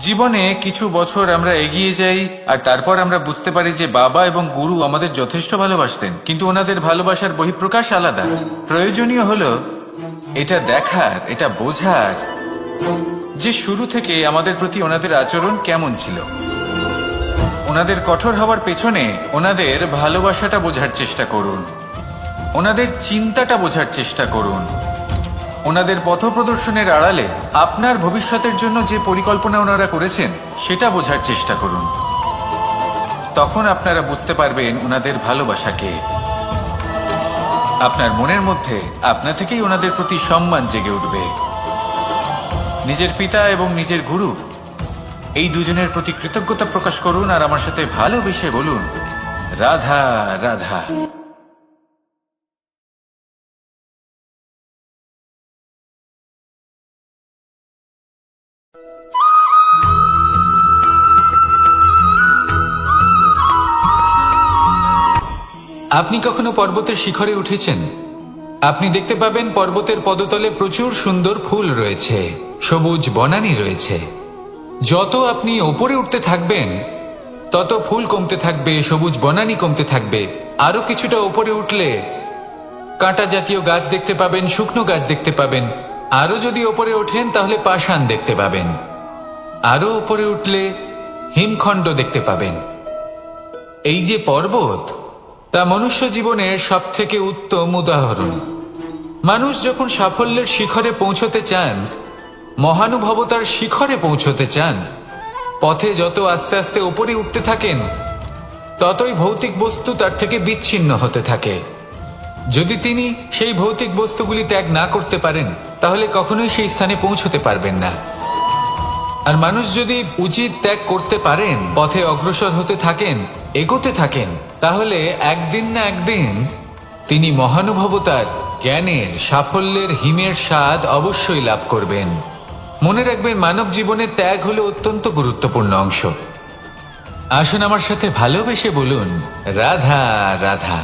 Speaker 1: জীবনে কিছু বছর আমরা এগিয়ে যাই আর তারপর আমরা বুঝতে পারি যে বাবা এবং গুরু আমাদের যথেষ্ট ভালোবাসতেন, কিন্তু ওনাদের ভালোবাসার বহিঃপ্রকাশ আলাদা। প্রয়োজনীয় হলো এটা দেখার, এটা বোঝার যে শুরু থেকে আমাদের প্রতি ওনাদের আচরণ কেমন ছিল। ওনাদের কঠোর হওয়ার পেছনে ওনাদের ভালোবাসাটা বোঝার চেষ্টা করুন, ওনাদের চিন্তাটা বোঝার চেষ্টা করুন, ওনাদের পথপ্রদর্শনের আড়ালে আপনার ভবিষ্যতের জন্য যে পরিকল্পনা ওনারা করেছেন সেটা বোঝার চেষ্টা করুন। তখন আপনারা বুঝতে পারবেন ওনাদের ভালোবাসাকে। আপনার মনের মধ্যে আপনা থেকেই ওনাদের প্রতি সম্মান জেগে উঠবে। নিজের পিতা এবং নিজের গুরু এই দুজনের প্রতি কৃতজ্ঞতা প্রকাশ করুন আর আমার সাথে ভালোবেসে বলুন, রাধা রাধা। আপনি কখনো পর্বতের শিখরে উঠেছেন? আপনি দেখতে পাবেন পর্বতের পদতলে প্রচুর সুন্দর ফুল রয়েছে, সবুজ বনানী রয়েছে। যত আপনি ওপরে উঠতে থাকবেন তত ফুল কমতে থাকবে, সবুজ বনানী কমতে থাকবে। আরো কিছুটা ওপরে উঠলে কাঁটা জাতীয় গাছ দেখতে পাবেন, শুকনো গাছ দেখতে পাবেন। আরো যদি ওপরে ওঠেন তাহলে পাষাণ দেখতে পাবেন। আরো ওপরে উঠলে হিমখণ্ড দেখতে পাবেন। এই যে পর্বত, তা মনুষ্য জীবনের সব থেকে উত্তম উদাহরণ। মানুষ যখন সাফল্যের শিখরে পৌঁছতে চান, মহানুভবতার শিখরে পৌঁছতে চান, পথে যত আস্তে আস্তে উপরে উঠতে থাকেন ততই ভৌতিক বস্তু তার থেকে বিচ্ছিন্ন হতে থাকে। যদি তিনি সেই ভৌতিক বস্তুগুলি ত্যাগ না করতে পারেন তাহলে কখনোই সেই স্থানে পৌঁছতে পারবেন না। আর মানুষ যদি উচিত ত্যাগ করতে পারেন, পথে অগ্রসর হতে থাকেন, এগোতে থাকেন, তাহলে একদিন না একদিন তিনি মহানুভবতার, জ্ঞানের, সাফল্যের হিমের স্বাদ অবশ্যই লাভ করবেন। মনে রাখবেন, মানব জীবনের ত্যাগ হলো অত্যন্ত গুরুত্বপূর্ণ অংশ। আসুন আমার সাথে ভালোবেসে বলুন, রাধা রাধা।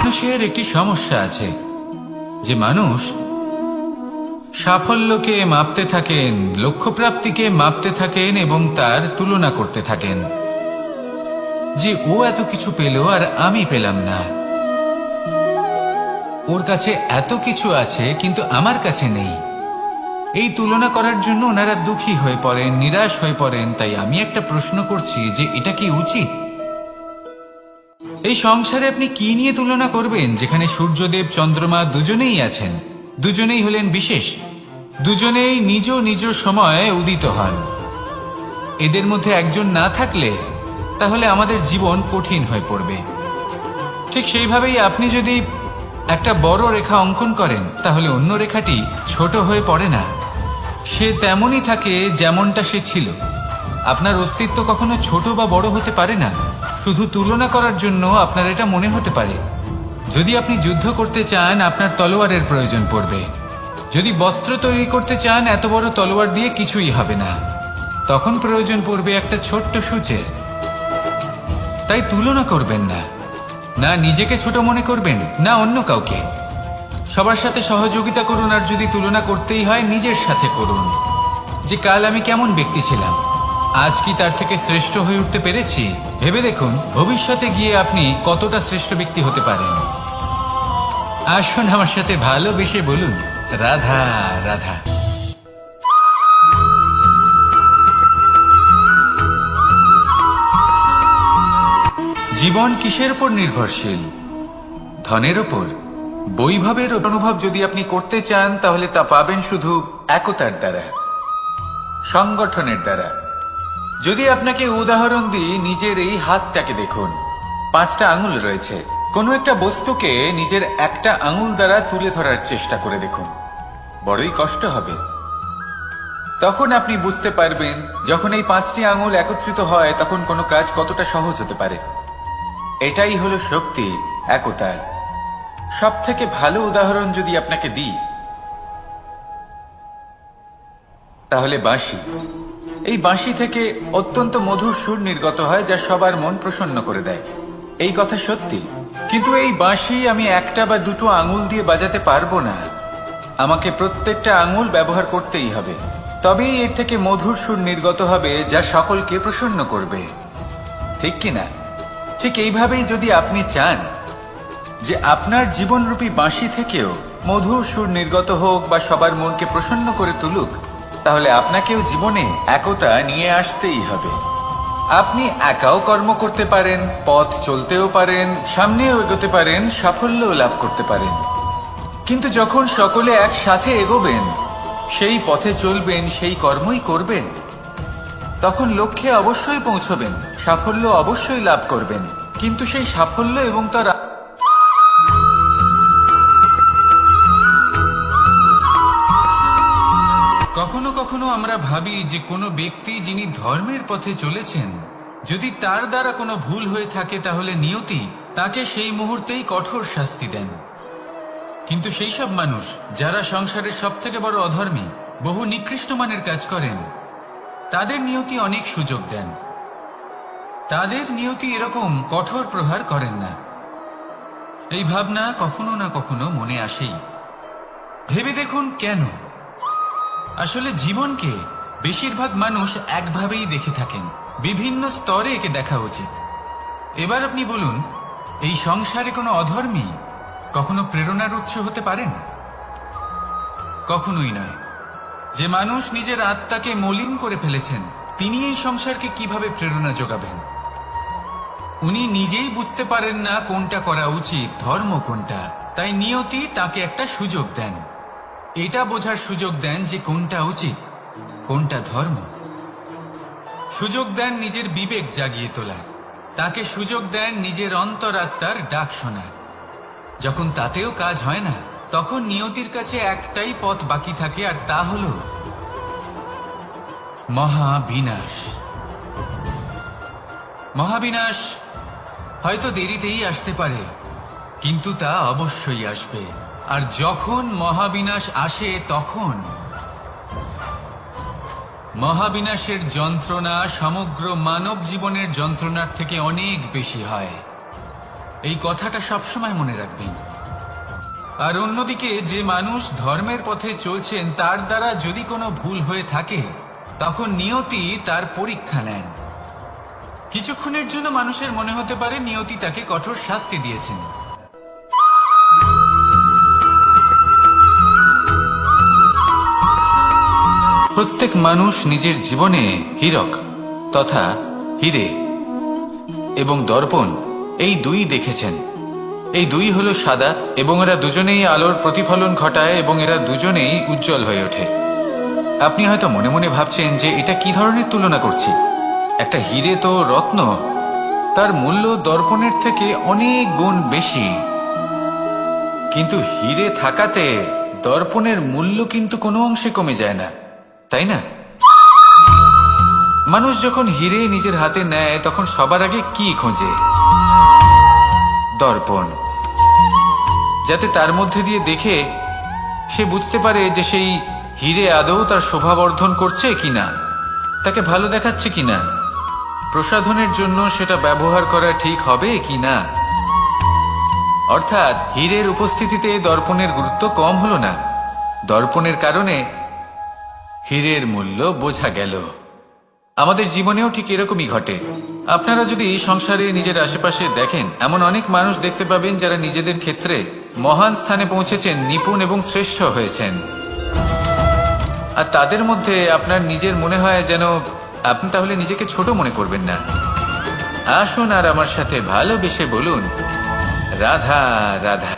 Speaker 1: মানুষের একটি সমস্যা আছে যে মানুষ সাফল্যকে মাপতে থাকেন, লক্ষ্যপ্রাপ্তিকে মাপতে থাকেন এবং তার তুলনা করতে থাকেন যে ও এত কিছু পেল আর আমি পেলাম না, ওর কাছে এত কিছু আছে কিন্তু আমার কাছে নেই। এই তুলনা করার জন্য ওনারা দুঃখী হয়ে পড়েন, নিরাশ হয়ে পড়েন। তাই আমি একটা প্রশ্ন করছি যে এটা কি উচিত? এই সংসারে আপনি কি নিয়ে তুলনা করবেন, যেখানে সূর্যদেব, চন্দ্রমা দুজনেই আছেন, দুজনেই হলেন বিশেষ, দুজনেই নিজ নিজ সময়ে উদিত হন। এদের মধ্যে একজন না থাকলে তাহলে আমাদের জীবন কঠিন হয়ে পড়বে। ঠিক সেইভাবেই আপনি যদি একটা বড় রেখা অঙ্কন করেন তাহলে অন্য রেখাটি ছোট হয়ে পড়ে না, সে তেমনই থাকে যেমনটা সে ছিল। আপনার অস্তিত্ব কখনো ছোট বা বড় হতে পারে না। শুধু তুলনা করার জন্য আপনার এটা মনে হতে পারে। যদি আপনি যুদ্ধ করতে চান, আপনার তলোয়ারের প্রয়োজন পড়বে। যদি বস্ত্র তৈরি করতে চান, এত বড় তলোয়ার দিয়ে কিছুই হবে না, তখন প্রয়োজন পড়বে একটা ছোট্ট সূচের। তাই তুলনা করবেন না, না নিজেকে ছোট মনে করবেন, না অন্য কাউকে। সবার সাথে সহযোগিতা করুন, আর যদি তুলনা করতেই হয় নিজের সাথে করুন, যে কাল আমি কেমন ব্যক্তি ছিলাম, আজ কি তার থেকে শ্রেষ্ঠ হয়ে উঠতে পেরেছি। ভেবে দেখুন ভবিষ্যতে গিয়ে আপনি কতটা শ্রেষ্ঠ ব্যক্তি হতে পারেন। আসুন আমার সাথে ভালোবেসে বলুন, রাধা রাধা। জীবন কিসের উপর নির্ভরশীল? ধনের ওপর, বৈভবের অনুভব যদি আপনি করতে চান তাহলে তা পাবেন শুধু একতার দ্বারা, সংগঠনের দ্বারা। যদি আপনাকে উদাহরণ দিই, নিজের এই হাতটাকে দেখুন, 5টা আঙুল রয়েছে। কোনো একটা বস্তুকে নিজের একটা আঙুল দ্বারা তুলে ধরার চেষ্টা করে দেখুন, বড়ই কষ্ট হবে। তখন আপনি বুঝতে পারবেন যখন এই 5টি আঙুল একত্রিত হয় তখন কোনো কাজ কতটা সহজ হতে পারে। এটাই হলো শক্তি, একতার। সব থেকে ভালো উদাহরণ যদি আপনাকে দিই তাহলে বাঁশি। এই বাঁশি থেকে অত্যন্ত মধুর সুর নির্গত হয় যা সবার মন প্রসন্ন করে দেয়। এই কথা সত্যি, কিন্তু এই বাঁশি আমি একটা বা দুটো আঙুল দিয়ে বাজাতে পারবো না। আমাকে প্রত্যেকটা আঙুল ব্যবহার করতেই হবে, তবেই এর থেকে মধুর সুর নির্গত হবে যা সকলকে প্রসন্ন করবে, ঠিক কিনা? ঠিক এইভাবেই যদি আপনি চান যে আপনার জীবনরূপী বাঁশি থেকেও মধুর সুর নির্গত হোক বা সবার মনকে প্রসন্ন করে তুলুক, তাহলে আপনাকেও জীবনে একতা নিয়ে আসতেই হবে। আপনি একাও কর্ম করতে পারেন, পথ চলতেও পারেন, সামনেও এগোতে পারেন, সাফল্যও লাভ করতে পারেন। কিন্তু যখন সকলে একসাথে এগোবেন, সেই পথে চলবেন, সেই কর্মই করবেন, তখন লক্ষ্যে অবশ্যই পৌঁছবেন, সাফল্য অবশ্যই লাভ করবেন। কিন্তু সেই সাফল্য এবং তার কখনো কখনো আমরা ভাবি যে কোনো ব্যক্তি যিনি ধর্মের পথে চলেছেন, যদি তার দ্বারা কোনো ভুল হয়ে থাকে তাহলে নিয়তি তাকে সেই মুহূর্তেই কঠোর শাস্তি দেন। কিন্তু সেই সব মানুষ যারা সংসারের সব থেকে বড় অধর্মী, বহু নিকৃষ্ট মানের কাজ করেন, তাদের নিয়তি অনেক সুযোগ দেন। তাদের নিয়তি এরকম কঠোর প্রহার করেন না। এই ভাবনা কখনো না কখনো মনে আসেই। ভেবে দেখুন কেন। আসলে জীবনকে বেশিরভাগ মানুষ একভাবেই দেখে থাকেন, বিভিন্ন স্তরে একে দেখা উচিত। এবার আপনি বলুন, এই সংসারে কোনো অধর্মী কখনো প্রেরণার উৎস হতে পারেন? কখনোই নয়। যে মানুষ নিজের আত্মাকে মলিন করে ফেলেছেন, তিনি এই সংসারকে কিভাবে প্রেরণা যোগাবেন? উনি নিজেই বুঝতে পারেন না কোনটা করা উচিত, ধর্ম কোনটা। তাই নিয়তি তাকে একটা সুযোগ দেন, এটা বোঝার সুযোগ দেন যে কোনটা উচিত, কোনটা ধর্ম। সুযোগ দেন নিজের বিবেক জাগিয়ে তোলার, তাকে সুযোগ দেন নিজের অন্তরাত্মার ডাক শোনার। যখন তাতেও কাজ হয় না, তখন নিয়তির কাছে একটাই পথ বাকি থাকে, আর তা হল মহাবিনাশ। মহাবিনাশ হয়তো দেরিতেই আসতে পারে, কিন্তু তা অবশ্যই আসবে। আর যখন মহাবিনাশ আসে, তখন মহাবিনাশের যন্ত্রণা সমগ্র মানব জীবনের যন্ত্রণার থেকে অনেক বেশি হয়। এই কথাটা সবসময় মনে রাখবেন। আর অন্যদিকে যে মানুষ ধর্মের পথে চলছেন, তার দ্বারা যদি কোনো ভুল হয়ে থাকে, তখন নিয়তি তার পরীক্ষা নেন। কিছুক্ষণের জন্য মানুষের মনে হতে পারে নিয়তি তাকে কঠোর শাস্তি দিয়েছেন। প্রত্যেক মানুষ নিজের জীবনে হীরক তথা হীরে এবং দর্পণ, এই দুই দেখেছেন। এই দুই হলো সাদা, এবং এরা দুজনেই আলোর প্রতিফলন ঘটায়, এবং এরা দুজনেই উজ্জ্বল হয়ে ওঠে। আপনি হয়তো মনে মনে ভাবছেন যে এটা কি ধরনের তুলনা করছি। একটা হীরে তো রত্ন, তার মূল্য দর্পণের থেকে অনেক গুণ বেশি। কিন্তু হীরে থাকাতে দর্পণের মূল্য কিন্তু কোনো অংশে কমে যায় না, তাই না? মানুষ যখন হীরে নিজের হাতে নেয়, তখন সবার আগে কি খোঁজে? দর্পণ, যাতে তার মধ্যে দিয়ে দেখে সে বুঝতে পারে যে সেই হীরে আদৌ তার শোভাবর্ধন করছে কিনা, তাকে ভালো দেখাচ্ছে কিনা, প্রসাধনের জন্য সেটা ব্যবহার করা ঠিক হবে কিনা। অর্থাৎ হীরের উপস্থিতিতে দর্পণের গুরুত্ব কম হলো না, দর্পণের কারণে হীরের মূল্য বোঝা গেল। আমাদের জীবনেও ঠিক এরকমই ঘটে। আপনারা যদি সংসারে নিজের আশেপাশে দেখেন, এমন অনেক মানুষ দেখতে পাবেন যারা নিজেদের ক্ষেত্রে মহান স্থানে পৌঁছেছেন, নিপুণ এবং শ্রেষ্ঠ হয়েছেন। আর তাদের মধ্যে আপনার নিজের মনে হয় যেন আপনি তাহলে নিজেকে ছোট মনে করবেন না। আসুন আর আমার সাথে ভালোবেসে বলুন, রাধা রাধা।